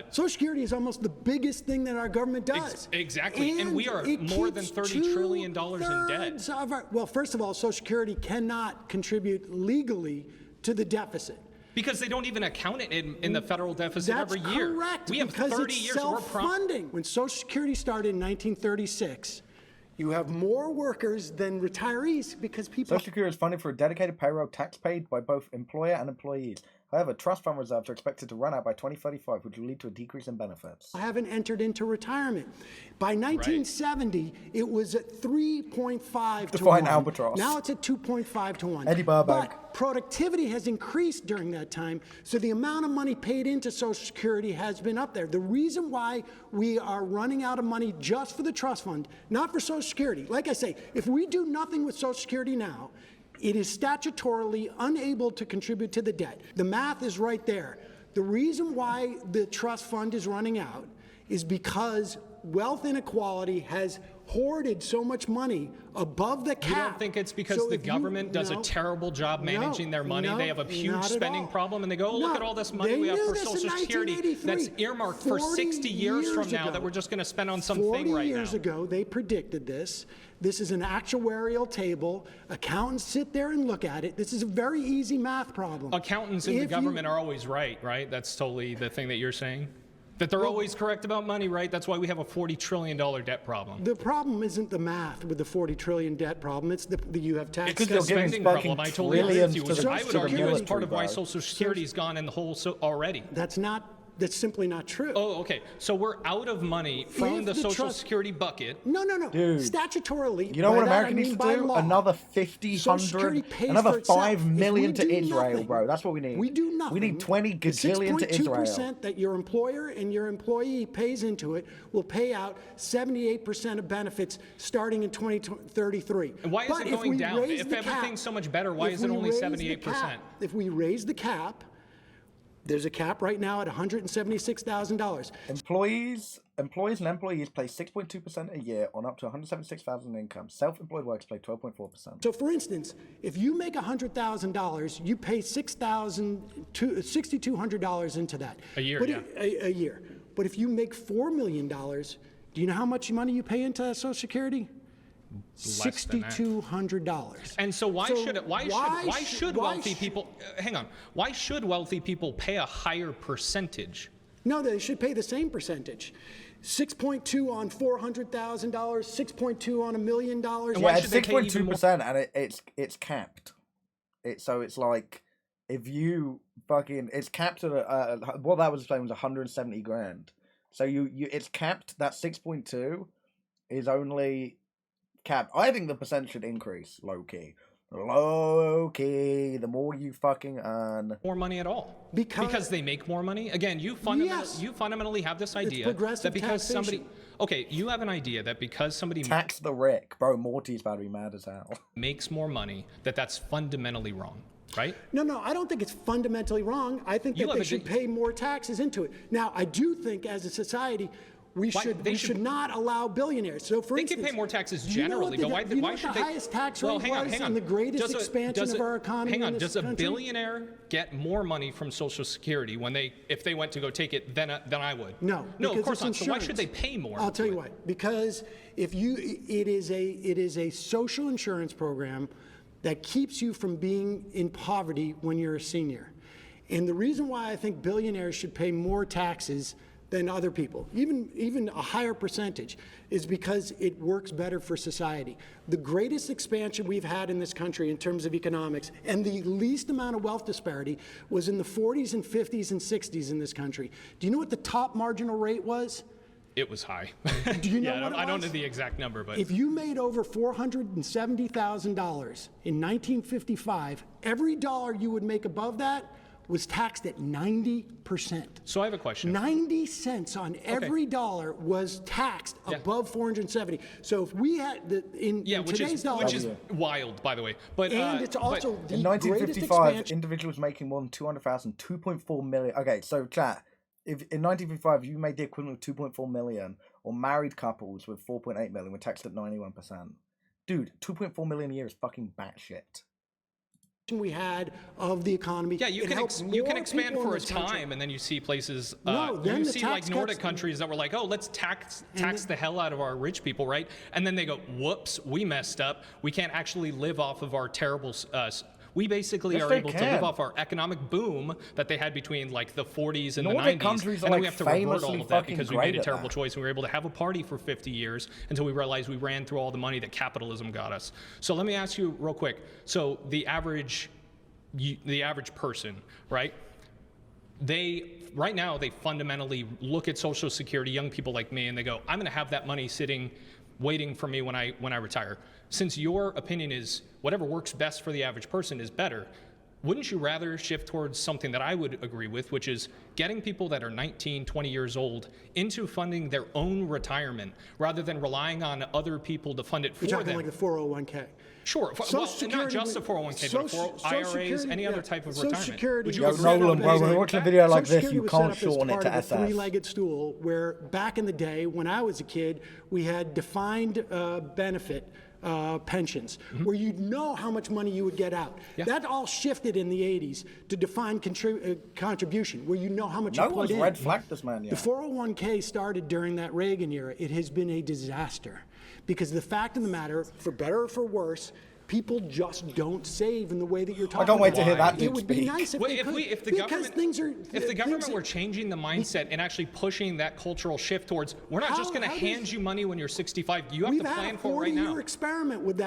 Social Security is almost the biggest thing that our government does. Exactly, and we are more than $30 trillion in debt. Well, first of all, Social Security cannot contribute legally to the deficit. Because they don't even account it in the federal deficit every year. That's correct. We have because 30 it's years. Self-funding. When Social Security started in 1936, you have more workers than retirees because people. Social Security is funded for a dedicated payroll tax paid by both employer and employees. However, trust fund reserves are expected to run out by 2035, which will lead to a decrease in benefits. Haven't entered into retirement. By 1970, it was at 3.5 to 1. Define albatross. Now it's at 2.5 to 1. Eddie Barbag. But productivity has increased during that time, so the amount of money paid into Social Security has been up there. The reason why we are running out of money just for the trust fund, not for Social Security, like I say, if we do nothing with Social Security now, it is statutorily unable to contribute to the debt. The math is right there. The reason why the trust fund is running out is because wealth inequality has hoarded so much money above the cap. You don't think it's because the government does a terrible job managing their money? They have a huge spending problem, and they go, oh, look at all this money we have for Social Security that's earmarked for 60 years from now that we're just going to spend on something right now. 40 years ago, they predicted this. This is an actuarial table. Accountants sit there and look at it. This is a very easy math problem. Accountants in the government are always right? That's totally the thing that you're saying? That they're always correct about money, right? That's why we have a $40 trillion debt problem. The problem isn't the math with the $40 trillion debt problem. It's the you have tax. It's the spending problem. I totally agree with you. Which I would argue is part of why Social Security's gone in the hole already. That's simply not true. Oh, okay. So we're out of money from the Social Security bucket. No. Dude, statutorily. You know what America I mean needs to do? law. Another 50, 100, another 5 million to Israel, nothing, bro. That's what we need. We do nothing. We need 20 gajillion to Israel. 6.2% that your employer and your employee pays into it will pay out 78% of benefits starting in 2033. And why is it going down? If everything's so much better, why is it only 78%? If we raise the cap, there's a cap right now at $176,000. Employees and employees pay 6.2% a year on up to $176,000 in income. Self-employed workers pay 12.4%. So, for instance, if you make $100,000, you pay $6,200 into that. A year, a year. But if you make $4 million, do you know how much money you pay into Social Security? $6,200. And so why should wealthy people hang on? Why should wealthy people pay a higher percentage? No, they should pay the same percentage. 6.2 on $400,000, 6.2 on $1 million. And why should they pay 6.2%, and it's capped. So it's like if you it's capped at what that was saying was 170 grand. So it's capped. That 6.2 is only capped. I think the percent should increase, low key. Low key, the more you fucking earn. More money at all. Because they make more money? Again, you fundamentally have this idea that because somebody... Okay, you have an idea that because somebody... Tax the Rick. Bro, Morty's about to be mad as hell. ...makes more money, that's fundamentally wrong, right? No, I don't think it's fundamentally wrong. I think that they should pay more taxes into it. Now, I do think as a society... We should not allow billionaires. So, for instance, they can pay more taxes generally, but why should they? The highest tax rate was and the greatest expansion of our economy. Hang on, does a billionaire get more money from Social Security if they went to go take it than I would? No, of course not. So why should they pay more? I'll tell you why. Because it is a social insurance program that keeps you from being in poverty when you're a senior, and the reason why I think billionaires should pay more taxes than other people, even a higher percentage, is because it works better for society. The greatest expansion we've had in this country in terms of economics and the least amount of wealth disparity was in the 40s and 50s and 60s in this country. Do you know what the top marginal rate was? It was high. Do you know what it was? I don't know the exact number, but... If you made over $470,000 in 1955, every dollar you would make above that was taxed at 90%. So I have a question. 90 cents on every dollar was taxed above 470. So if we had today's dollar, which is wild, by the way. But it's also the in 1955, individuals making more than 200,000, 2.4 million. Okay, so chat. If in 1955 you made the equivalent of 2.4 million, or married couples with 4.8 million were taxed at 91%. Dude, 2.4 million a year is fucking batshit. we had of the economy. Yeah, you It can helps you can more expand people in for a this country. time, and then you see places. No, then you the see tax like Nordic cuts- countries that were like, oh, let's tax the hell out of our rich people, right? And then they go, whoops, we messed up. We can't actually live off of our terrible. We basically Yes, are they able to can. live off our economic boom that they had between like the 40s and Nordic the 90s, countries are, and then like, we have to revert all famously of that fucking because we great made a at terrible that. choice and we were able to have a party for 50 years until we realized we ran through all the money that capitalism got us. So let me ask you real quick. So the average person, right? Right now they fundamentally look at Social Security, young people like me, and they go, I'm going to have that money sitting, waiting for me when I retire. Since your opinion is whatever works best for the average person is better, wouldn't you rather shift towards something that I would agree with, which is getting people that are 19, 20 years old into funding their own retirement rather than relying on other people to fund it for You're talking them? like the 401k. Sure. Well, not just the 401k, but IRAs, any other type of retirement. Social Security, Would you was agree set with up that? Nolan, as when a- we watch a video like Social this, Security you was set can't up as shorten it part to of a SS. three-legged stool, where back in the day when I was a kid, we had defined benefit pensions, where you'd know how much money you would get out. That all shifted in the 80s to defined contribution, where you know how much No you put one's in. red flagged this man yet. The 401k started during that Reagan era. It has been a disaster, because the fact of the matter, for better or for worse, people just don't save in the way that you're talking about. can't wait to hear that dude It would be speak. nice if Well, they could, if the because government, things are, if the government things- were changing the mindset and actually pushing that cultural shift towards, we're not just going to how hand does- you money when you're 65. You have We've to had plan a for it right now. 40-year experiment with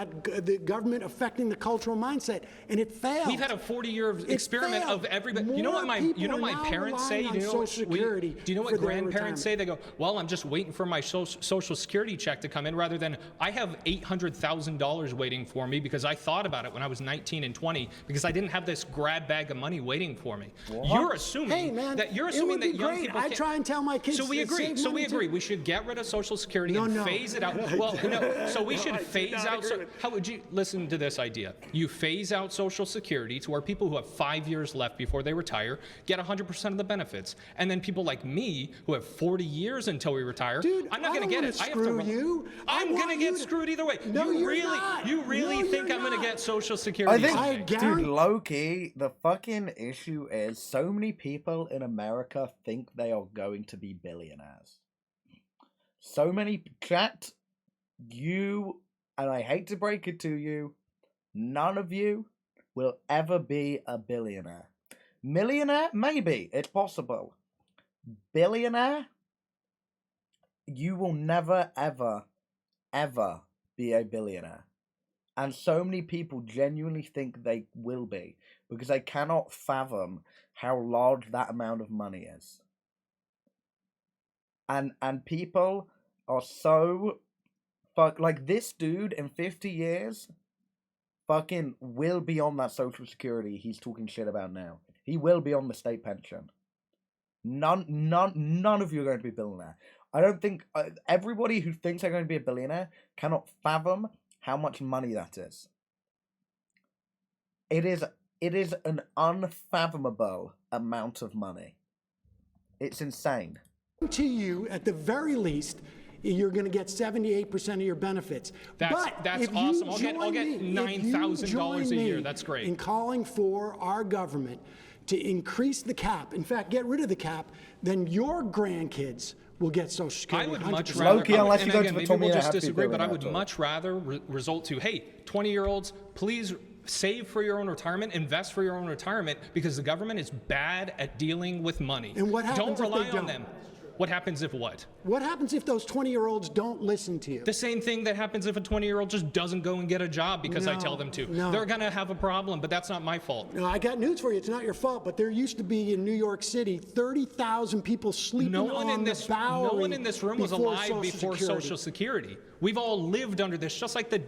the government affecting the cultural mindset, and it failed. We've had a 40-year experiment of everybody. You know what my parents say? Do you know what grandparents say? They go, "Well, I'm just waiting for my social security check to come in," rather than I have $800,000 waiting for me because I thought about it when I was 19 and 20 because I didn't have this grab bag of money waiting for me. You're assuming Hey, man, that it would be young great. people I can't- try and tell my kids So we to agree. save So we money too. agree. We should get rid of Social Security and phase it out. Well, no. So we should phase out. How would you listen to this idea? You phase out Social Security to where people who have 5 years left before they retire get 100% of the benefits, and then people like me who have 40 years until we retire, Dude, I'm not I going to don't get it. wanna I have screw to. you. I'm going to get screwed either way. No, you you're really, not. you really No, think you're I'm going to not. get Social I Security? think, someday? dude, low-key, the fucking issue is so many people in America think they are going to be billionaires. So many, chat, you, and I hate to break it to you, none of you will ever be a billionaire. Millionaire? Maybe. It's possible. Billionaire? You will never, ever, ever be a billionaire. And so many people genuinely think they will be because they cannot fathom how large that amount of money is. And people are so like this dude in 50 years fucking will be on that Social Security he's talking shit about now. He will be on the state pension. None of you are going to be a billionaire. I don't think everybody who thinks they're going to be a billionaire cannot fathom how much money that is. It is an unfathomable amount of money. It's insane. To you, at the very least, you're going to get 78% of your benefits. That's if you awesome. I'll join get me- if you $9,000 a join year. me That's great. in calling for our government to increase the cap, in fact, get rid of the cap, then your grandkids will get Social Security. I would much 100%. rather. Low-key, unless you go to the maybe Tommy we'll and just Happy disagree, but I Billionaire would Tour. much rather result to, hey, 20-year-olds, please save for your own retirement, invest for your own retirement, because the government is bad at dealing with money. And what happens Don't if they rely on don't? them. What happens if what? What happens if those 20-year-olds don't listen to you? The same thing that happens if a 20-year-old just doesn't go and get a job because I No, tell them to. no. They're going to have a problem, but that's not my fault. No, I got news for you. It's not your fault, but there used to be in New York City 30,000 people sleeping No one on in this the Bowery no one in this room was before alive before Security. Social Security. We've all lived under this, just like the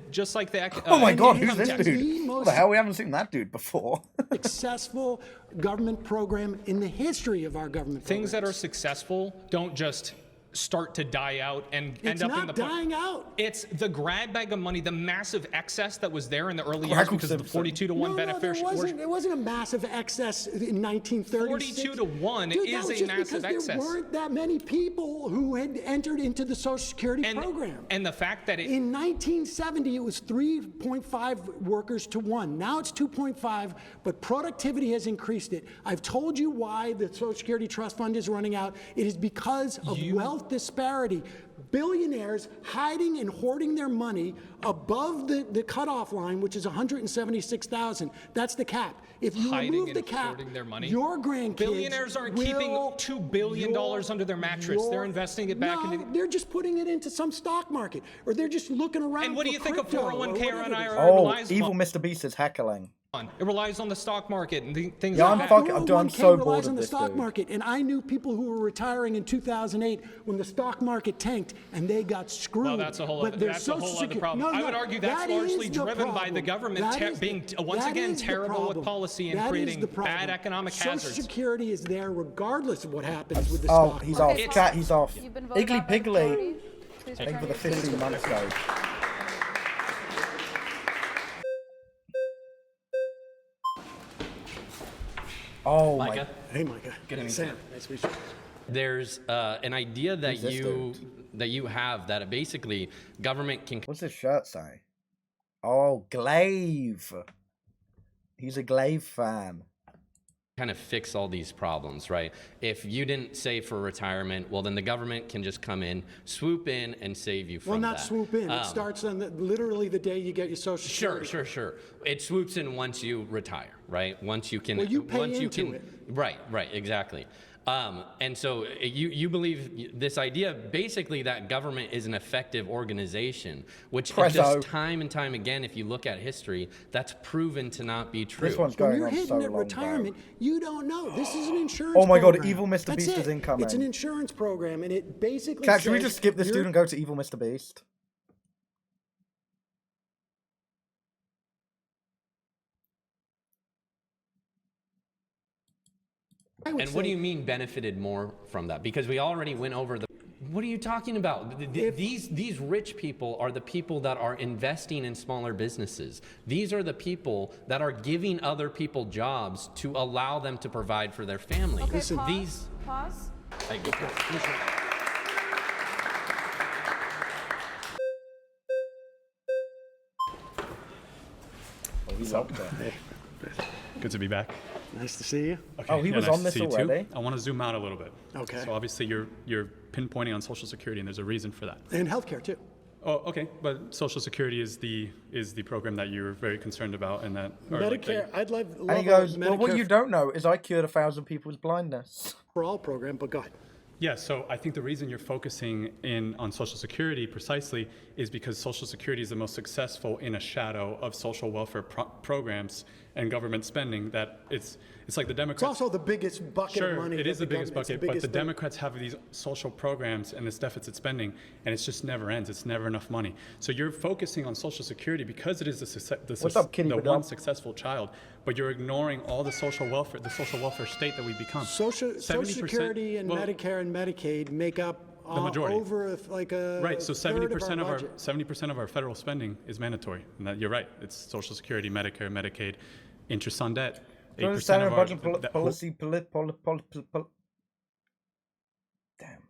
Oh my god, who's income this tax. dude? What the hell? We haven't seen that dude before. Successful government program in the history of our government. Things that are successful don't just start to die out and It's end up not in the dying out. It's the grab bag of money, the massive excess that was there in the early years because of the 42 to 1 beneficial. It wasn't a massive excess in 1936. 42 to 1 Dude, is that was a just massive because excess. there weren't that many people who had entered into the Social Security program. And the fact that in 1970 it was 3.5 workers to 1. Now it's 2.5, but productivity has increased it. I've told you why the Social Security Trust Fund is running out. It is because of wealth disparity. Billionaires hiding and hoarding their money above the cutoff line, which is 176,000. That's the cap. If you remove the cap, your grandkids billionaires aren't keeping $2 billion under their mattress. They're investing it back into. They're just putting it into some stock market, or they're just looking around. And what do you think a 401k or an IRA relies on? Evil Mr. Beast is heckling. It relies on the stock market and things Yeah, like that. I'm so bored relies of on the this stock dude. market, and I knew people who were retiring in 2008 when the stock market tanked and they got screwed. Well, that's a whole other problem. I would argue that's largely driven by the government being once again terrible with policy and creating bad economic hazards. Social Security is there regardless of what happens with the stock market. He's off. Chat, he's off. voted Iggly out by the Piggly. Thank you for the 15 months ago. Oh my. Micah? Hey, Micah. Good to meet Sam, you. nice to meet you. There's an idea that Who's this you have that basically government can. What's his shirt say? Oh, Glaive. He's a Glaive fan. Kind of fix all these problems, right? If you didn't save for retirement, well, then the government can just come in, swoop in, and save you from Well, not that. swoop in. It starts on literally the day you get your Social Security. Sure. It swoops in once you retire, right? Once you can. Well, you pay once you into can, it. Right, exactly. And so you believe this idea basically that government is an effective organization, which just time and time again, if you look at history, that's proven to not be true. This one's When going you're on hidden so at long, retirement, you don't know. This is an insurance Oh my God, program. Evil Mr. That's Beast it. is incoming. It's an insurance program, and it basically Chat, should we says just skip this you're- dude and go to Evil Mr. Beast? And what do you mean benefited more from that? Because we already went over the. What are you talking about? These rich people are the people that are investing in smaller businesses. These are the people that are giving other people jobs to allow them to provide for their family. Okay, Listen, pause. these. Pause. Oh, he's up there. Good to be back. Nice to see you. Okay, Oh, he was nice on to this see you too. already? I want to zoom out a little bit. Okay. So obviously you're pinpointing on Social Security, and there's a reason for that. And healthcare too. Oh, okay. But Social Security is the program that you're very concerned about, and that. or like Medicare, I'd love And he goes, well, what you don't know is I cured 1,000 people with blindness. For all program, but go ahead. Yeah, so I think the reason you're focusing in on Social Security precisely is because Social Security is the most successful in a shadow of social welfare programs and government spending. That it's like the Democrats. It's also the biggest bucket of money. It is that the biggest government's bucket, but the thing. Democrats have these social programs and this deficit spending, and it just never ends. It's never enough money. So you're focusing on Social Security because it is the one successful child, but you're ignoring all the social welfare state that we become. Social 70%, Security and Medicare and Medicaid make up the majority. over like a Right, so third of 70% of our budget. 70% of our federal spending is mandatory. And that, you're right. It's Social Security, Medicare, Medicaid, interest on debt. 8% of our budget policy, damn.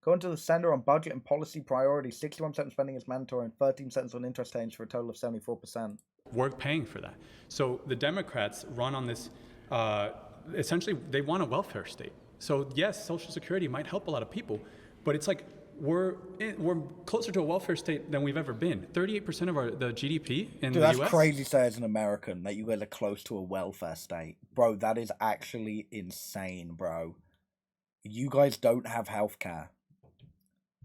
According to the Center on Budget and Policy Priorities, 61% of spending is mandatory and 13% on interest payments for a total of 74%. We're paying for that. So the Democrats run on this, essentially they want a welfare state. So yes, Social Security might help a lot of people, but it's like we're closer to a welfare state than we've ever been. 38% of the GDP in Dude, the that's US. crazy to say as an American that you guys are close to a welfare state. Bro, that is actually insane, bro. You guys don't have healthcare.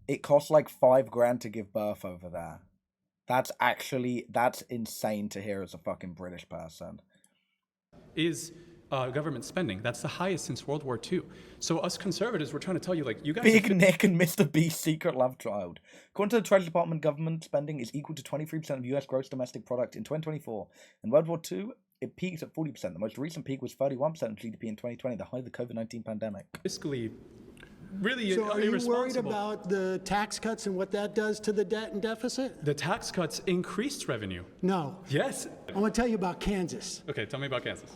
It costs like $5,000 to give birth over there. That's insane to hear as a fucking British person. Is government spending. That's the highest since World War II. So us conservatives, we're trying to tell you, like, you guys... Big Nick and Mr. Beast's secret love child. According to the Treasury Department, government spending is equal to 23% of US gross domestic product in 2024. In World War II, it peaked at 40%. The most recent peak was 31% of GDP in 2020, the height of the COVID-19 pandemic. Fiscally really So are you worried irresponsible. about the tax cuts and what that does to the debt and deficit? The tax cuts increased revenue. No. Yes. I want to tell you about Kansas. Okay, tell me about Kansas.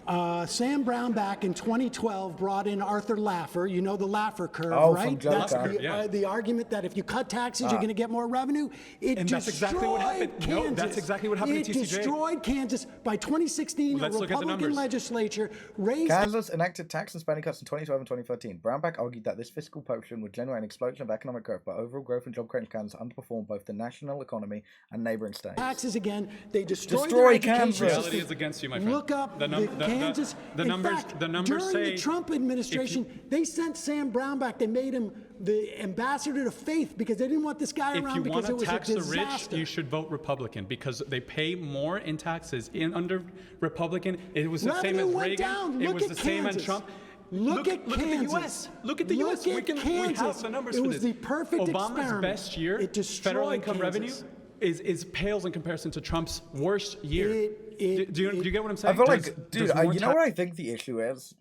Sam Brown back in 2012 brought in Arthur Laffer. You know the Laffer curve, Oh, right? from Joe That's Laffer, the argument that if you cut taxes, you're going to get more revenue. And that's exactly what happened. Kansas. No, that's exactly what happened It to TCJ. destroyed Kansas. By 2016, Let's a look at the Republican numbers. legislature raised... Kansas enacted tax and spending cuts in 2012 and 2013. Brownback argued that this fiscal potion would generate an explosion of economic growth, but overall growth and job creation in Kansas underperformed both the national economy and neighboring states. Taxes again. They destroyed Destroy their education Kansas. system. Reality is against you, my friend. Look up The num- the- Kansas. the In numbers- fact, the numbers during say the Trump administration, they sent Sam Brown back. They made him the ambassador to faith because they didn't want this guy If around you because want it to was tax a the rich, disaster. you should vote Republican because they pay more in taxes. Under Republican, it was the same Revenue as went Reagan. down. It Look was at the same as Kansas. Trump. Look at the Kansas. U.S. Look at the U.S. Look at We have Kansas. the numbers It for was this. the perfect Obama's experiment. best year, It destroyed federal income Kansas. revenue is pales in comparison to Trump's worst year. Do you get what I'm saying? I feel like, There's dude, more you know what I think the issue is,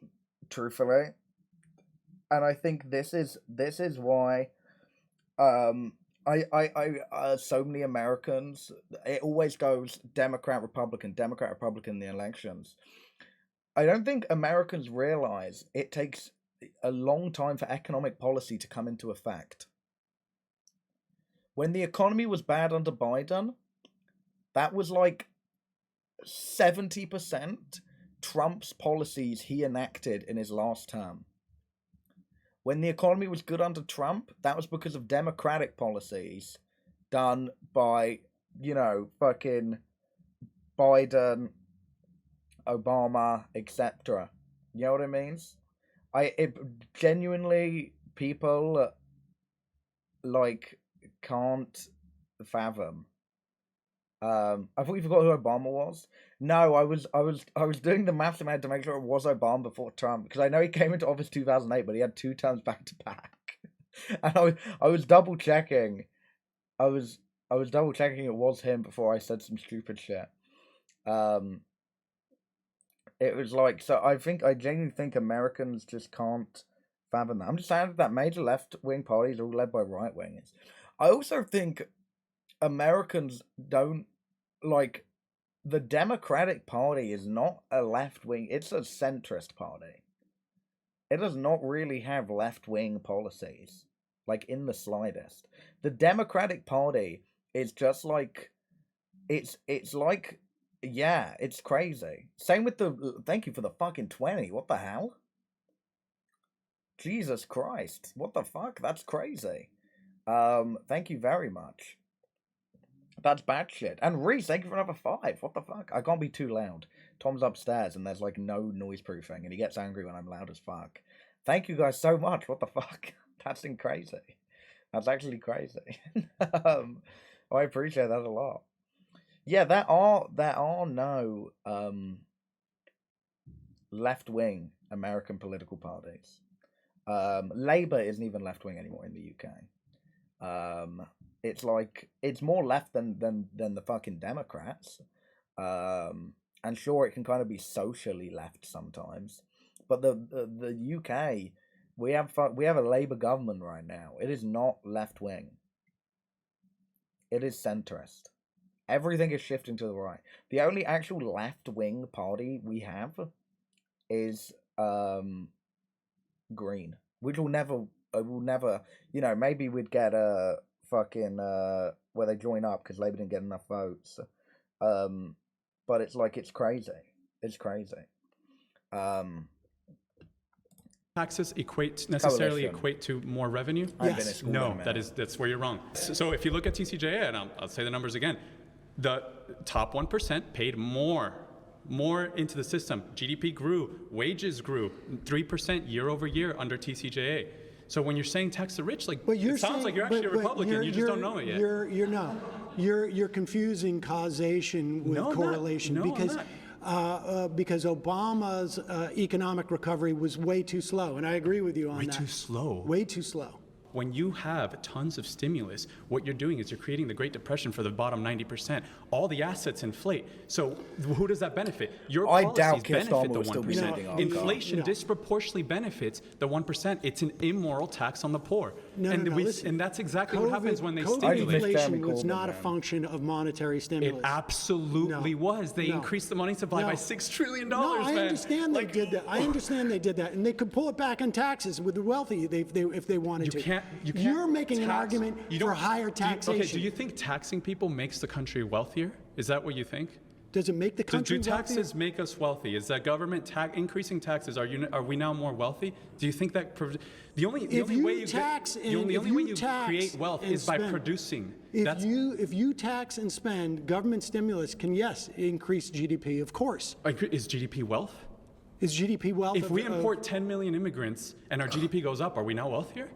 truthfully, and I think this is why, so many Americans, it always goes Democrat, Republican in the elections. I don't think Americans realize it takes a long time for economic policy to come into effect. When the economy was bad under Biden, that was like 70% Trump's policies he enacted in his last term. When the economy was good under Trump, that was because of Democratic policies done by, fucking Biden, Obama, etc. You know what I mean? Genuinely, people, can't fathom. I thought you forgot who Obama was. No, I was doing the math in my head to make sure it was Obama before Trump, because I know he came into office 2008, but he had 2 terms back to back, and I was double checking. I was double checking it was him before I said some stupid shit. It was I genuinely think Americans just can't fathom that. I'm just saying that major left wing parties are all led by right wingers. I also think Americans don't the Democratic Party is not a left wing, it's a centrist party. It does not really have left wing policies, in the slightest. The Democratic Party is just it's crazy. Same with thank you for the fucking 20. What the hell? Jesus Christ. What the fuck? That's crazy. Thank you very much. That's bad shit. And Reese, thank you for another 5. What the fuck? I can't be too loud. Tom's upstairs and there's no noise proofing and he gets angry when I'm loud as fuck. Thank you guys so much. What the fuck? That's crazy. That's actually crazy. I appreciate that a lot. Yeah, there are no left-wing American political parties. Labour isn't even left-wing anymore in the UK. It's more left than the fucking Democrats. And sure, it can kind of be socially left sometimes, but the UK, we have a Labour government right now. It is not left-wing. It is centrist. Everything is shifting to the right. The only actual left-wing party we have is Green, which will never. Maybe we'd get a fucking where they join up because Labour didn't get enough votes. But it's crazy. It's crazy. Taxes necessarily Coalition. equate to more revenue? I've been at school No, in a minute. that's where you're wrong. So if you look at TCJA, and I'll say the numbers again, the top 1% paid more into the system. GDP grew, wages grew 3% year over year under TCJA. So when you're saying tax the rich, it sounds like you're actually a Republican. You just don't know it yet. You're not. You're confusing causation with correlation because Obama's economic recovery was way too slow, and I agree with you on that. Way too slow. Way too slow. When you have tons of stimulus, what you're doing is you're creating the Great Depression for the bottom 90%. All the assets inflate. So who does that benefit? Your policies benefit the 1%. Inflation disproportionately benefits the 1%. It's an immoral tax on the poor. And that's exactly what happens when they stimulate. Inflation was not a function of monetary stimulus. It absolutely was. They increased the money supply by $6 trillion, No, I man. understand they did that. I understand they did that. And they could pull it back on taxes with the wealthy if they wanted to. You're making an argument for higher taxation. Okay, do you think taxing people makes the country wealthier? Is that what you think? Does it make the country wealthier? Do taxes make us wealthy? Is that government increasing taxes? Are we now more wealthy? Do you think that the only way you create wealth is by producing? If you tax and spend, government stimulus can increase GDP, of course. Is GDP wealth? Is GDP wealth? If we import 10 million immigrants and our GDP goes up, are we now wealthier?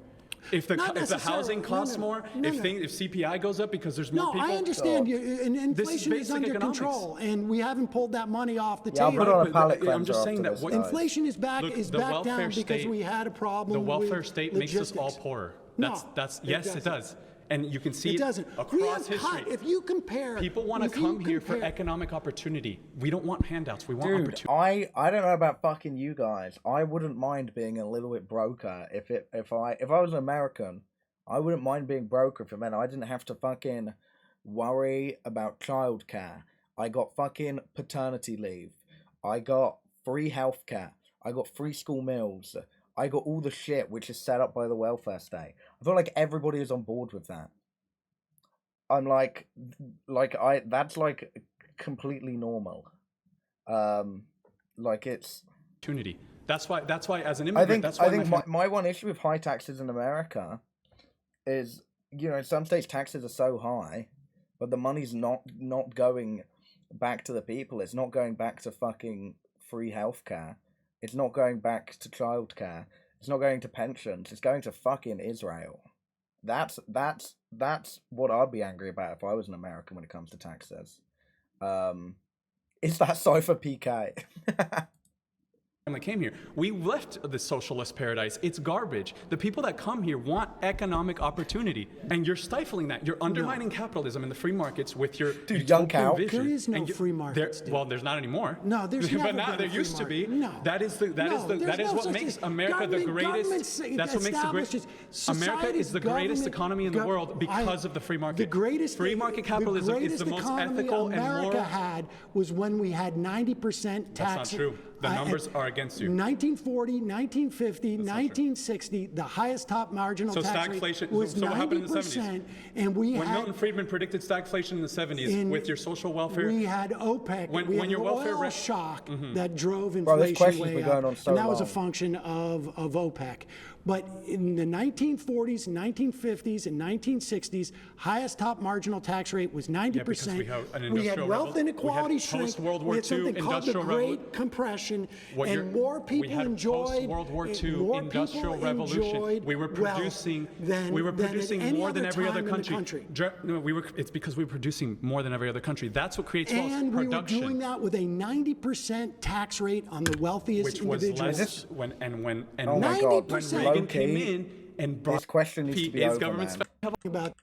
If the housing costs more, if CPI goes up because there's more people. No, I understand. And inflation is under control, and we haven't pulled that money off the table. I'll put on a palate cleanser. I'm just saying that inflation is back down because we had a problem. The welfare with state logistics. makes us all poorer. Yes, it does. And you can see it across history. If you compare, people want to come here for economic opportunity. We don't want handouts. We want opportunity. I don't know about fucking you guys. I wouldn't mind being a little bit broker if I was an American. I wouldn't mind being broker if it meant I didn't have to fucking worry about childcare. I got fucking paternity leave. I got free healthcare. I got free school meals. I got all the shit which is set up by the welfare state. I feel like everybody is on board with that. I'm that's like completely normal. Like it's opportunity. That's why as an immigrant, I think my one issue with high taxes in America is, in some states taxes are so high, but the money's not going back to the people. It's not going back to fucking free healthcare. It's not going back to childcare. It's not going to pensions. It's going to fucking Israel. That's what I'd be angry about if I was an American when it comes to taxes. Is that Cypher PK? Family came here. We left the socialist paradise. It's garbage. The people that come here want economic opportunity, and you're stifling that. You're undermining capitalism in the free markets with your young cow. There is no free markets. Well, there's not anymore. No, there's never but now there used to be. No, that is what makes America the greatest. That's what makes the greatest. America is the greatest economy in the world because of the free market. The greatest free market capitalism is the most ethical and moral. America had was when we had 90% tax. That's not true. The numbers are against you. 1940, 1950, 1960, the highest top marginal tax rate was 90%. So what happened in the 70s? And when Milton Friedman predicted stagflation in the 70s with your social welfare. We had OPEC. We had your welfare oil shock that drove inflation way up. And that was a function of OPEC. But in the 1940s, 1950s, and 1960s, highest top marginal tax rate was 90%. We had wealth inequality shrink. We had something called the Great Compression, and more people enjoyed. Post-World War II industrial revolution. We were producing more than every other country. It's because we were producing more than every other country. That's what creates wealth. And we were doing that with a 90% tax rate on the wealthiest individuals. Less when 90%. Came in and brought this question needs to be over, government's about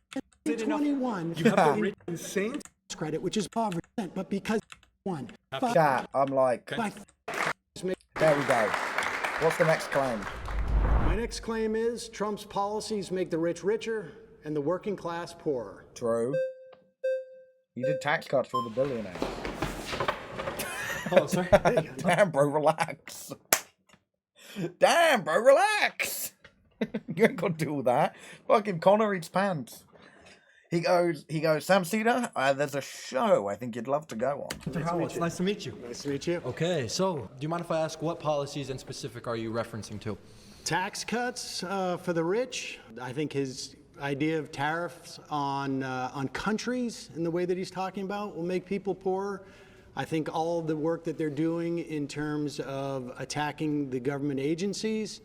21. You have the insane credit, which is 5%, but because one. Chat, I'm like, there we go. What's the next claim? My next claim is Trump's policies make the rich richer and the working class poorer. True. You did tax cuts for the billionaires. Oh, sorry. Damn, bro, relax. Damn, bro, relax. You ain't gonna do all that. Fucking Connor eats pants. He goes, Sam Cedar, there's a show I think you'd love to go on. Mr. Howell, it's nice to meet you. Nice to meet you. Okay, so do you mind if I ask what policies in specific are you referencing to? Tax cuts for the rich. I think his idea of tariffs on countries in the way that he's talking about will make people poorer. I think all of the work that they're doing in terms of attacking the government agencies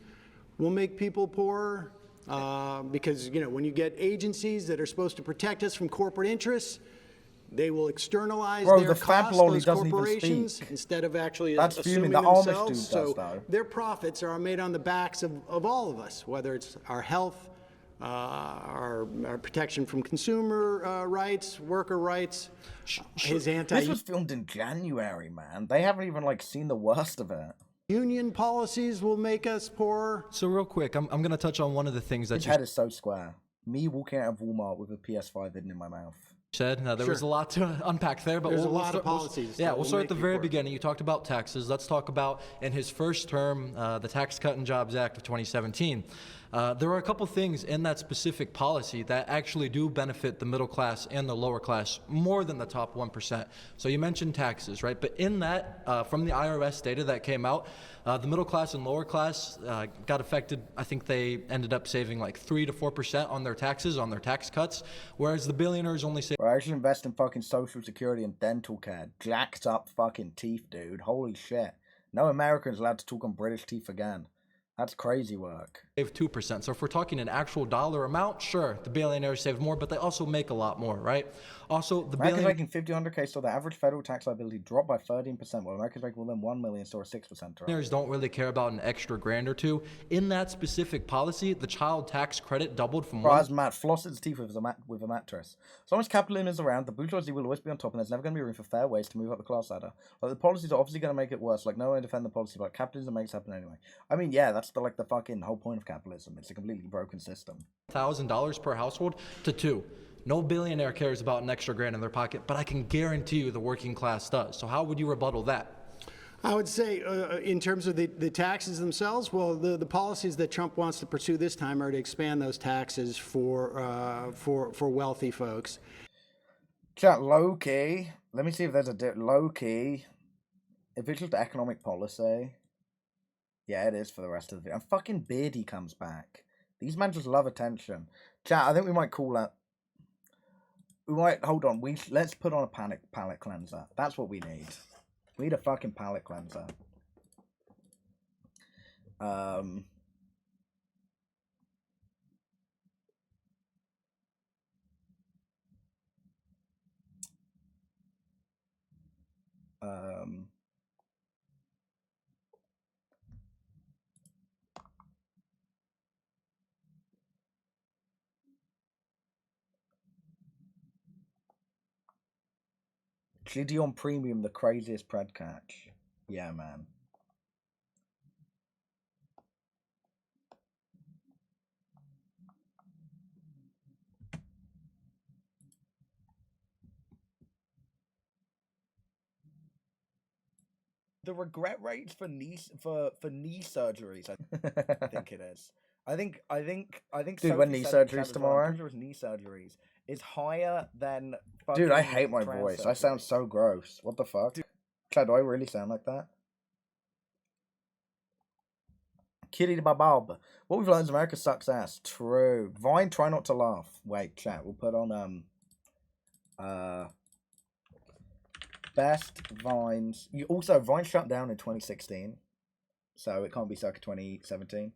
will make people poorer because, when you get agencies that are supposed to protect us from corporate interests, they will externalize their costs, those corporations, instead of actually assuming themselves. So their profits are made on the backs of all of us, whether it's our health, our protection from consumer rights, worker rights, his anti. This was filmed in January, man. They haven't even like seen the worst of it. Union policies will make us poorer. So real quick, I'm going to touch on one of the things that His you head is so square. Me walking out of Walmart with a PS5 hidden in my mouth. said. Now, there was a lot to unpack there, but There's we'll a lot start, of policies. we'll start at the very beginning. You talked about taxes. Let's talk about, in his first term, the Tax Cut and Jobs Act of 2017. There are a couple things in that specific policy that actually do benefit the middle class and the lower class more than the top 1%. So you mentioned taxes, right? But in that, from the IRS data that came out, the middle class and lower class got affected. I think they ended up saving like 3 to 4% on their taxes, on their tax cuts, whereas the billionaires only save. I should invest in fucking Social Security and dental care. Jacked up fucking teeth, dude. Holy shit. No American's allowed to talk on British teeth again. That's crazy work. Save 2%. So if we're talking an actual dollar amount, sure, the billionaires save more, but they also make a lot more, right? Also, the Americans making 50-100K saw the average federal tax liability drop by 13%, while Americans making more than 1 million saw a 6% drop. Billionaires don't really care about an extra grand or two. In that specific policy, the child tax credit doubled from Bro, as Matt flossed his teeth with a mattress. As long as capitalism is around, the bourgeoisie will always be on top, and there's never going to be room for fair ways to move up the class ladder. Like, the policies are obviously going to make it worse. Like, no one defend the policy, but capitalism makes it happen anyway. I mean, yeah, that's the fucking whole point of capitalism. It's a completely broken system. $1,000 per household to 2. No billionaire cares about an extra grand in their pocket, but I can guarantee you the working class does. So how would you rebuttal that? I would say, in terms of the taxes themselves, well, the policies that Trump wants to pursue this time are to expand those taxes for wealthy folks. Chat, low key. Let me see if there's a low key. If it's just economic policy. Yeah, it is for the rest of the video. And fucking Beardy comes back. These men just love attention. Chat, I think we might call that. We might, hold on, let's put on a palate cleanser. That's what we need. We need a fucking palate cleanser. Gideon Premium, the craziest pred catch. Yeah, man. The regret rates for knee surgeries, I think it is. I think. Dude, when knee surgeries tomorrow? Knee surgeries is higher than. Dude, I hate my voice. I sound so gross. What the fuck? Dude, do I really sound like that? Kitty Bob. What we've learned is America sucks ass. True. Vine, try not to laugh. Wait, chat. We'll put on best Vines. Also, Vine shut down in 2016, so it can't be circa 2017.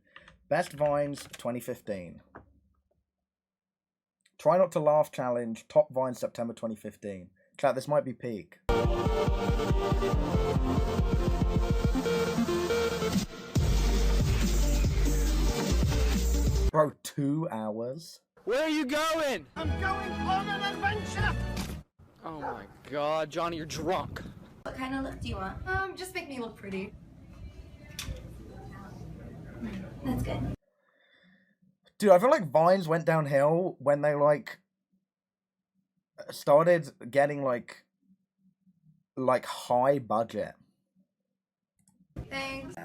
Best Vines 2015. Try not to laugh challenge. Top Vine September 2015. Chat, this might be peak. Bro, 2 hours? Where are you going? I'm going on an adventure. Oh my God, Johnny, you're drunk. What kind of look do you want? Just make me look pretty. That's good. Dude, I feel like Vines went downhill when they, started getting, high budget. Thanks.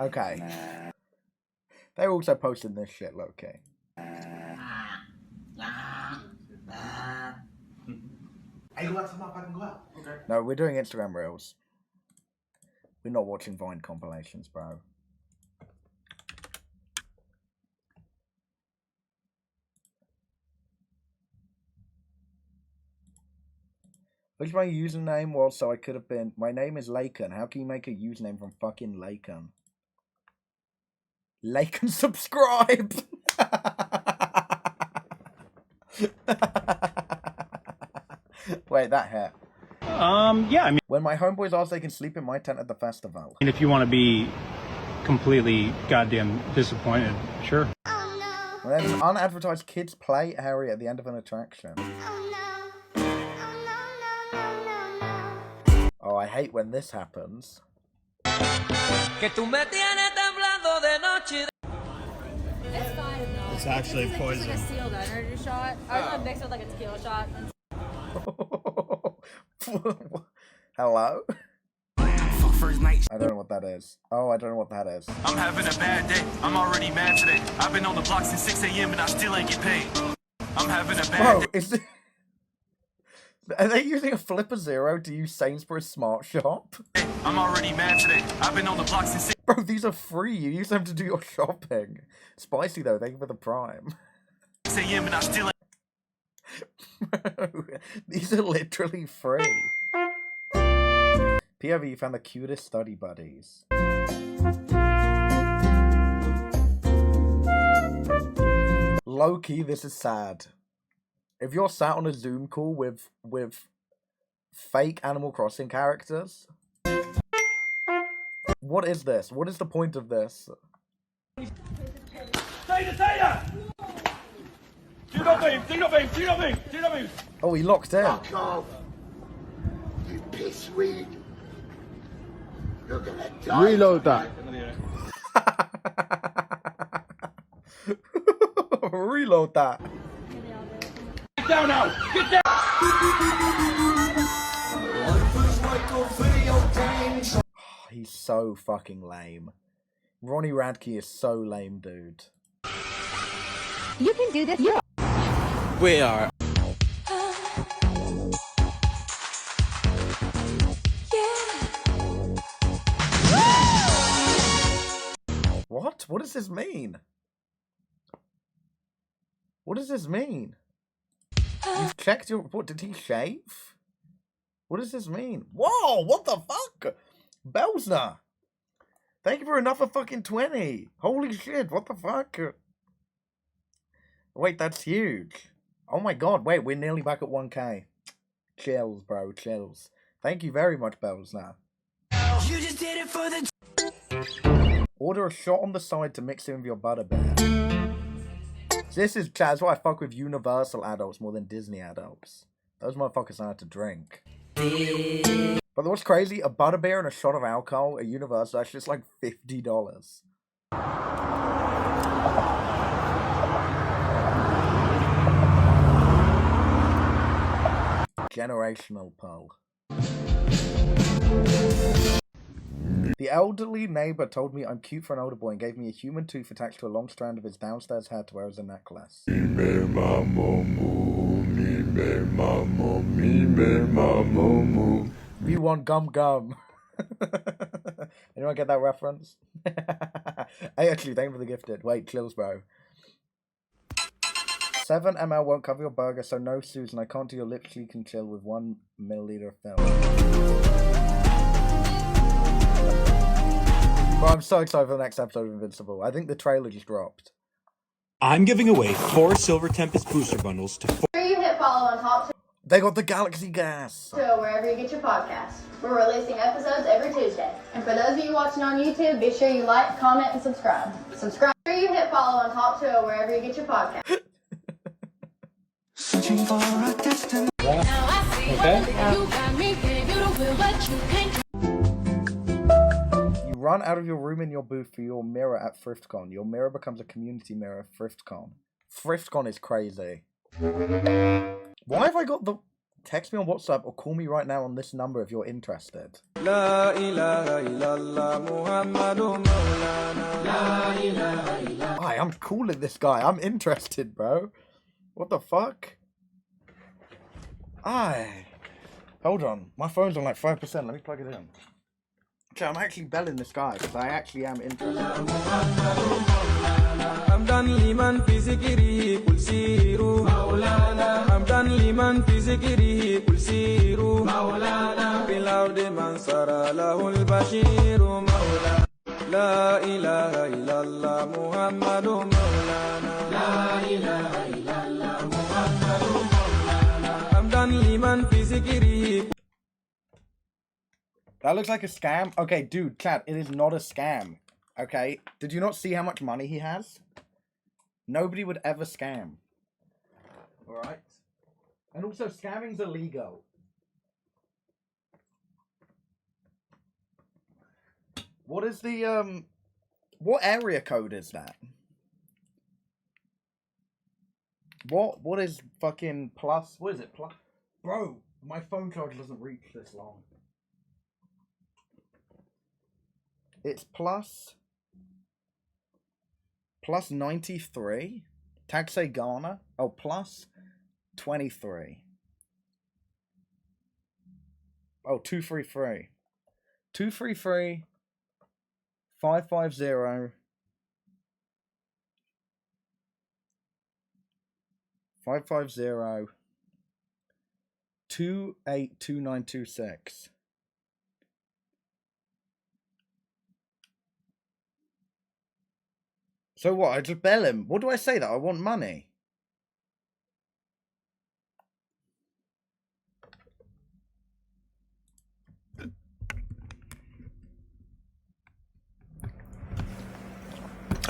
Okay. They also posted this shit, low-key. No, we're doing Instagram Reels. We're not watching Vine compilations, bro. Which my username was, so I could have been. My name is Laken. How can you make a username from fucking Laken? Laken subscribe! Wait, that hit. Yeah, I mean, when my homeboys ask they can sleep in my tent at the festival. if you want to be completely goddamn disappointed, sure. Oh no, When there's an unadvertised kids play area at the end of an attraction. Oh, I hate when this happens. It's actually poison. It's like a sealed energy shot. I was gonna mix it with like a tequila shot. Hello? I don't know what that is. Oh, I don't know what that is. I'm having a bad day. I'm already mad today. I've been on the block since 6 a.m. and I still ain't get paid. I'm having a bad Bro, is are they using a Flipper Zero to use Sainsbury's Smart Shop? I'm already mad today. I've been on the block since 6. Bro, these are free. You use them to do your shopping. Spicy though, thank you for the prime. 6 a.m. and I still ain't. Bro, these are literally free. POV, you found the cutest study buddies. Low-key, this is sad. If you're sat on a Zoom call with fake Animal Crossing characters, what is this? What is the point of this? Oh, he locked in. Fuck off, you pissweed. You're gonna die. Reload that. Reload that. Get down now! Get down! He's so fucking lame. Ronnie Radke is so lame, dude. You can do this. Yeah. We are. What? What does this mean? What does this mean? You've checked your... What, did he shave? What does this mean? Whoa, what the fuck? Belsner! Thank you for another fucking 20. Holy shit, what the fuck? Wait, that's huge. Oh my god, wait, we're nearly back at 1k. Chills, bro, chills. Thank you very much, Belsner. You just did it for the... Order a shot on the side to mix in with your butterbeer. This is, chat, that's why I fuck with Universal adults more than Disney adults. Those motherfuckers know how to drink. But what's crazy, a butterbeer and a shot of alcohol at Universal, that's just like $50. Generational pull. The elderly neighbor told me I'm cute for an older boy and gave me a human tooth attached to a long strand of his downstairs hair to wear as a necklace. We want gum gum. Anyone get that reference? Hey, actually, thank you for the gifted. Wait, chills, bro. 7 ml won't cover your burger, so no, Susan, I can't do your lip cheek and chill with 1 milliliter of film. Bro, I'm so excited for the next episode of Invincible. I think the trailer just dropped. I'm giving away 4 Silver Tempest booster bundles to 4. Make sure you hit follow on top They got the Galaxy Gas. to wherever you get your podcasts. We're releasing episodes every Tuesday. And for those of you watching on YouTube, be sure you like, comment, and subscribe. Subscribe. Make sure you hit follow on top to wherever you get your podcasts. Searching for a destiny. You run out of your room in your booth for your mirror at ThriftCon. Your mirror becomes a community mirror at ThriftCon. ThriftCon is crazy. Why have I got the... Text me on WhatsApp or call me right now on this number if you're interested. La ilaha illallah Muhammadun Maulana. La ilaha illallah. Hi, I'm calling this guy. I'm interested, bro. What the fuck? Hold on. My phone's on like 5%. Let me plug it in. Okay, I'm actually belling this guy because I actually am interested. I'm done liman fi zikrihi kul siru Maulana. I'm done liman fi zikrihi kul siru Maulana. Bil ardi man sara lahu al bashiru Maulana. La ilaha illallah Muhammadun Maulana. La ilaha illallah Muhammadun Maulana. I'm done liman fi zikrihi. That looks like a scam. Okay, dude, chat, it is not a scam. Okay? Did you not see how much money he has? Nobody would ever scam. Alright? And also, scamming's illegal. What is the, what area code is that? What is fucking plus? What is it? Plus? Bro, my phone charge doesn't reach this long. It's plus 93. Tag say Ghana. Oh, plus 23. Oh, 233. 233 550 550 282926. So what? I just bell him. What do I say that I want money?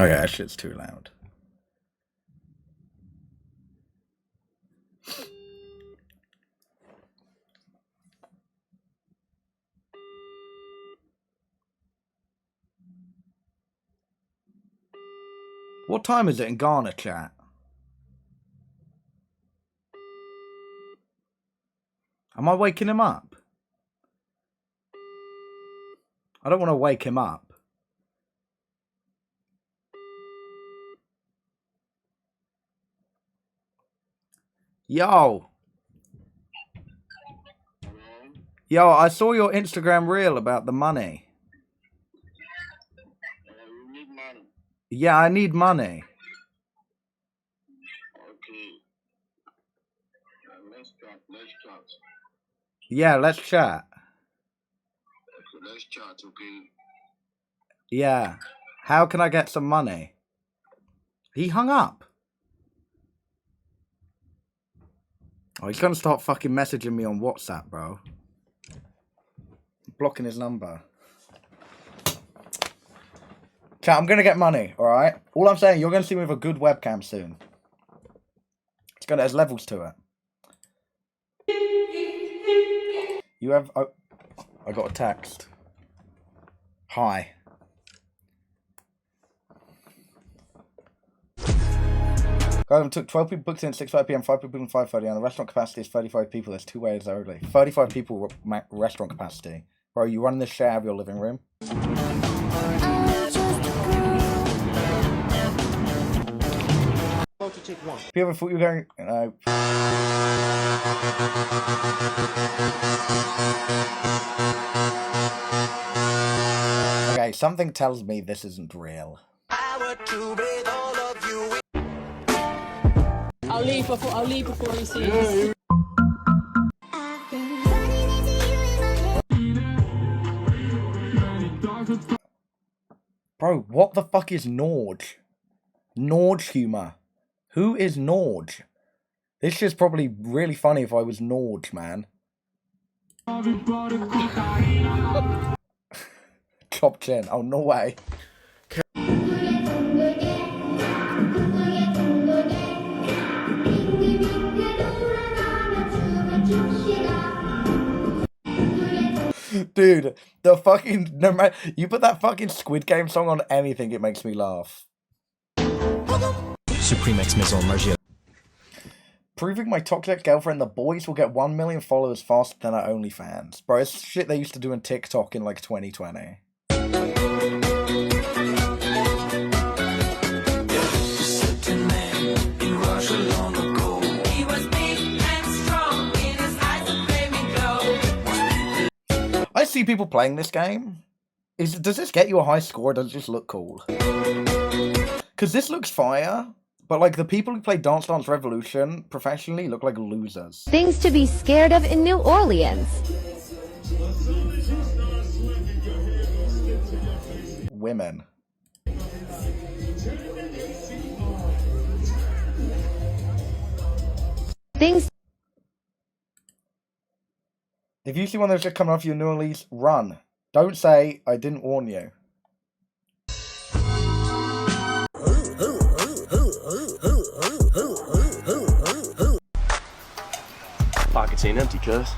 Oh yeah, that shit's too loud. What time is it in Ghana, chat? Am I waking him up? I don't want to wake him up. Yo. Yo, I saw your Instagram reel about the money. Yeah, I need money. Yeah, let's chat. Let's chat, okay? Yeah. How can I get some money? He hung up. Oh, he's gonna start fucking messaging me on WhatsApp, bro. Blocking his number. Chat, I'm gonna get money, alright? All I'm saying, you're gonna see me with a good webcam soon. It's gonna, there's levels to it. You have, oh, I got a text. Hi. Guys, took 12 people booked in at 6:30 p.m, 5 people in 5:30, and the restaurant capacity is 35 people. There's 2 ways early. 35 people restaurant capacity. Bro, you running this shit out of your living room? People ever thought you were going... No. Okay, something tells me this isn't real. I'll leave before he sees. Bro, what the fuck is Norge? Norge humor. Who is Norge? This shit's probably really funny if I was Norge, man. Chop chin. Oh, no way. Dude, the fucking... No matter, you put that fucking Squid Game song on anything, it makes me laugh. Supreme X Maison Margiela. Proving my toxic girlfriend the boys will get 1 million followers faster than our OnlyFans. Bro, it's shit they used to do on TikTok in like 2020. I see people playing this game. Does this get you a high score or does it just look cool? Because this looks fire. But, like, the people who play Dance Dance Revolution professionally look like losers. Things to be scared of in New Orleans. Women. Things. If you see one of those just coming off your New Orleans, run. Don't say, I didn't warn you. see an empty curse.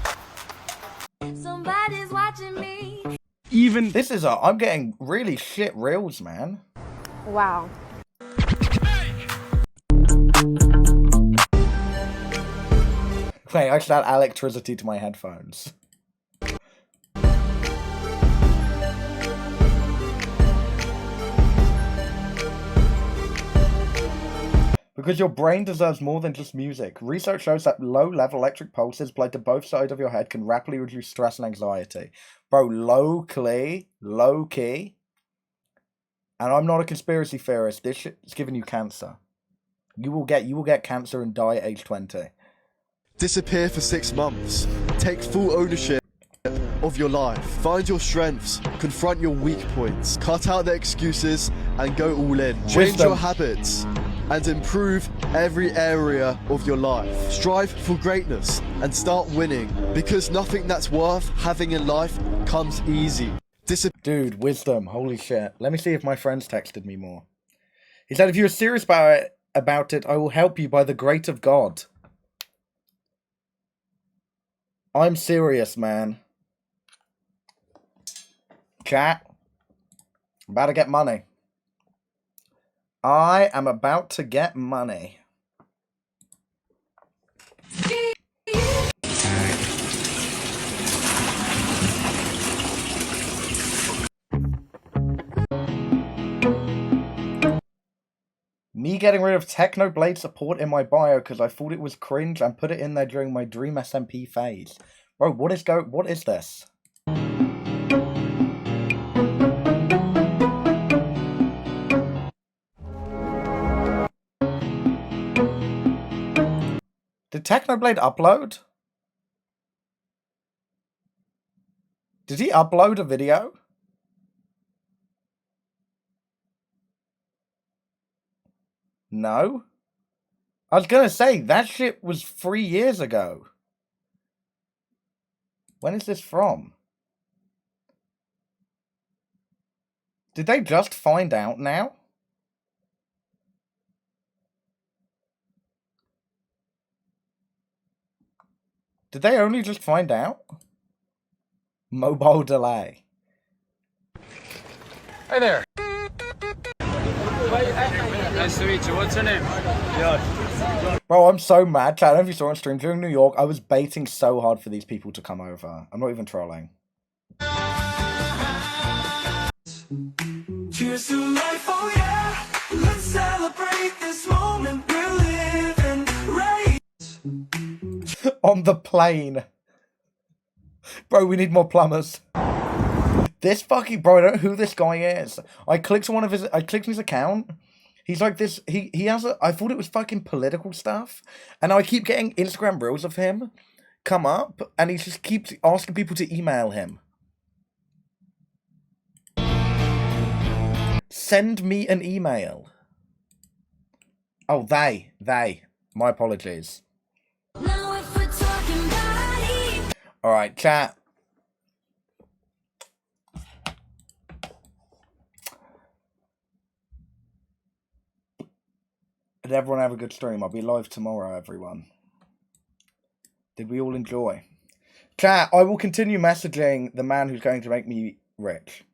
Somebody's watching me. Even this is I'm getting really shit reels, man. Wow. Wait, I should add electricity to my headphones. Because your brain deserves more than just music. Research shows that low-level electric pulses applied to both sides of your head can rapidly reduce stress and anxiety. Bro, low-key, and I'm not a conspiracy theorist, this shit is giving you cancer. You will get cancer and die at age 20. Disappear for 6 months. Take full ownership of your life. Find your strengths. Confront your weak points. Cut out the excuses and go all in. Change your habits and improve every area of your life. Strive for greatness and start winning, because nothing that's worth having in life comes easy. Dude, wisdom, holy shit. Let me see if my friends texted me more. He said, if you're serious about it, I will help you by the grace of God. I'm serious, man. Chat. I'm about to get money. I am about to get money. Me getting rid of Technoblade support in my bio because I thought it was cringe and put it in there during my Dream SMP phase. Bro, what is this? Did Technoblade upload? Did he upload a video? No? I was gonna say, that shit was 3 years ago. When is this from? Did they just find out now? Did they only just find out? Mobile delay. Hey there. Nice to meet you. What's your name? Josh. Bro, I'm so mad. I don't know if you saw on stream during New York. I was baiting so hard for these people to come over. I'm not even trolling. Cheers to life, oh yeah. Let's celebrate this moment we're living right. On the plane. Bro, we need more plumbers. This fucking bro, I don't know who this guy is. I clicked his account. He's like this, he has I thought it was fucking political stuff. And I keep getting Instagram reels of him come up, and he just keeps asking people to email him. Send me an email. Oh, they. My apologies. Alright, chat. Did everyone have a good stream? I'll be live tomorrow, everyone. Did we all enjoy? Chat, I will continue messaging the man who's going to make me rich.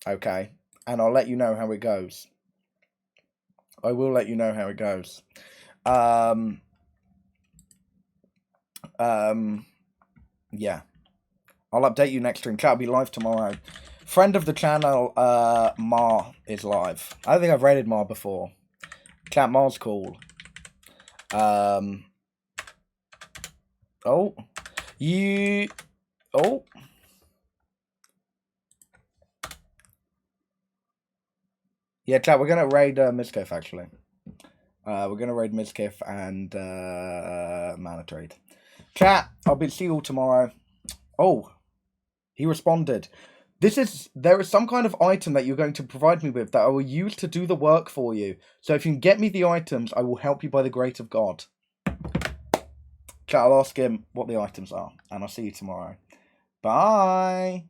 Okay? And I'll let you know how it goes. I will let you know how it goes. Yeah. I'll update you next stream. Chat will be live tomorrow. Friend of the channel, Mar, is live. I don't think I've rated Mar before. Chat, Mar's cool. Oh. Yeah, chat, we're gonna raid Miskiff, actually. We're gonna raid Miskiff and Mana Trade. Chat, see you all tomorrow. Oh, he responded. There is some kind of item that you're going to provide me with that I will use to do the work for you. So if you can get me the items, I will help you by the grace of God. Chat, I'll ask him what the items are, and I'll see you tomorrow. Bye.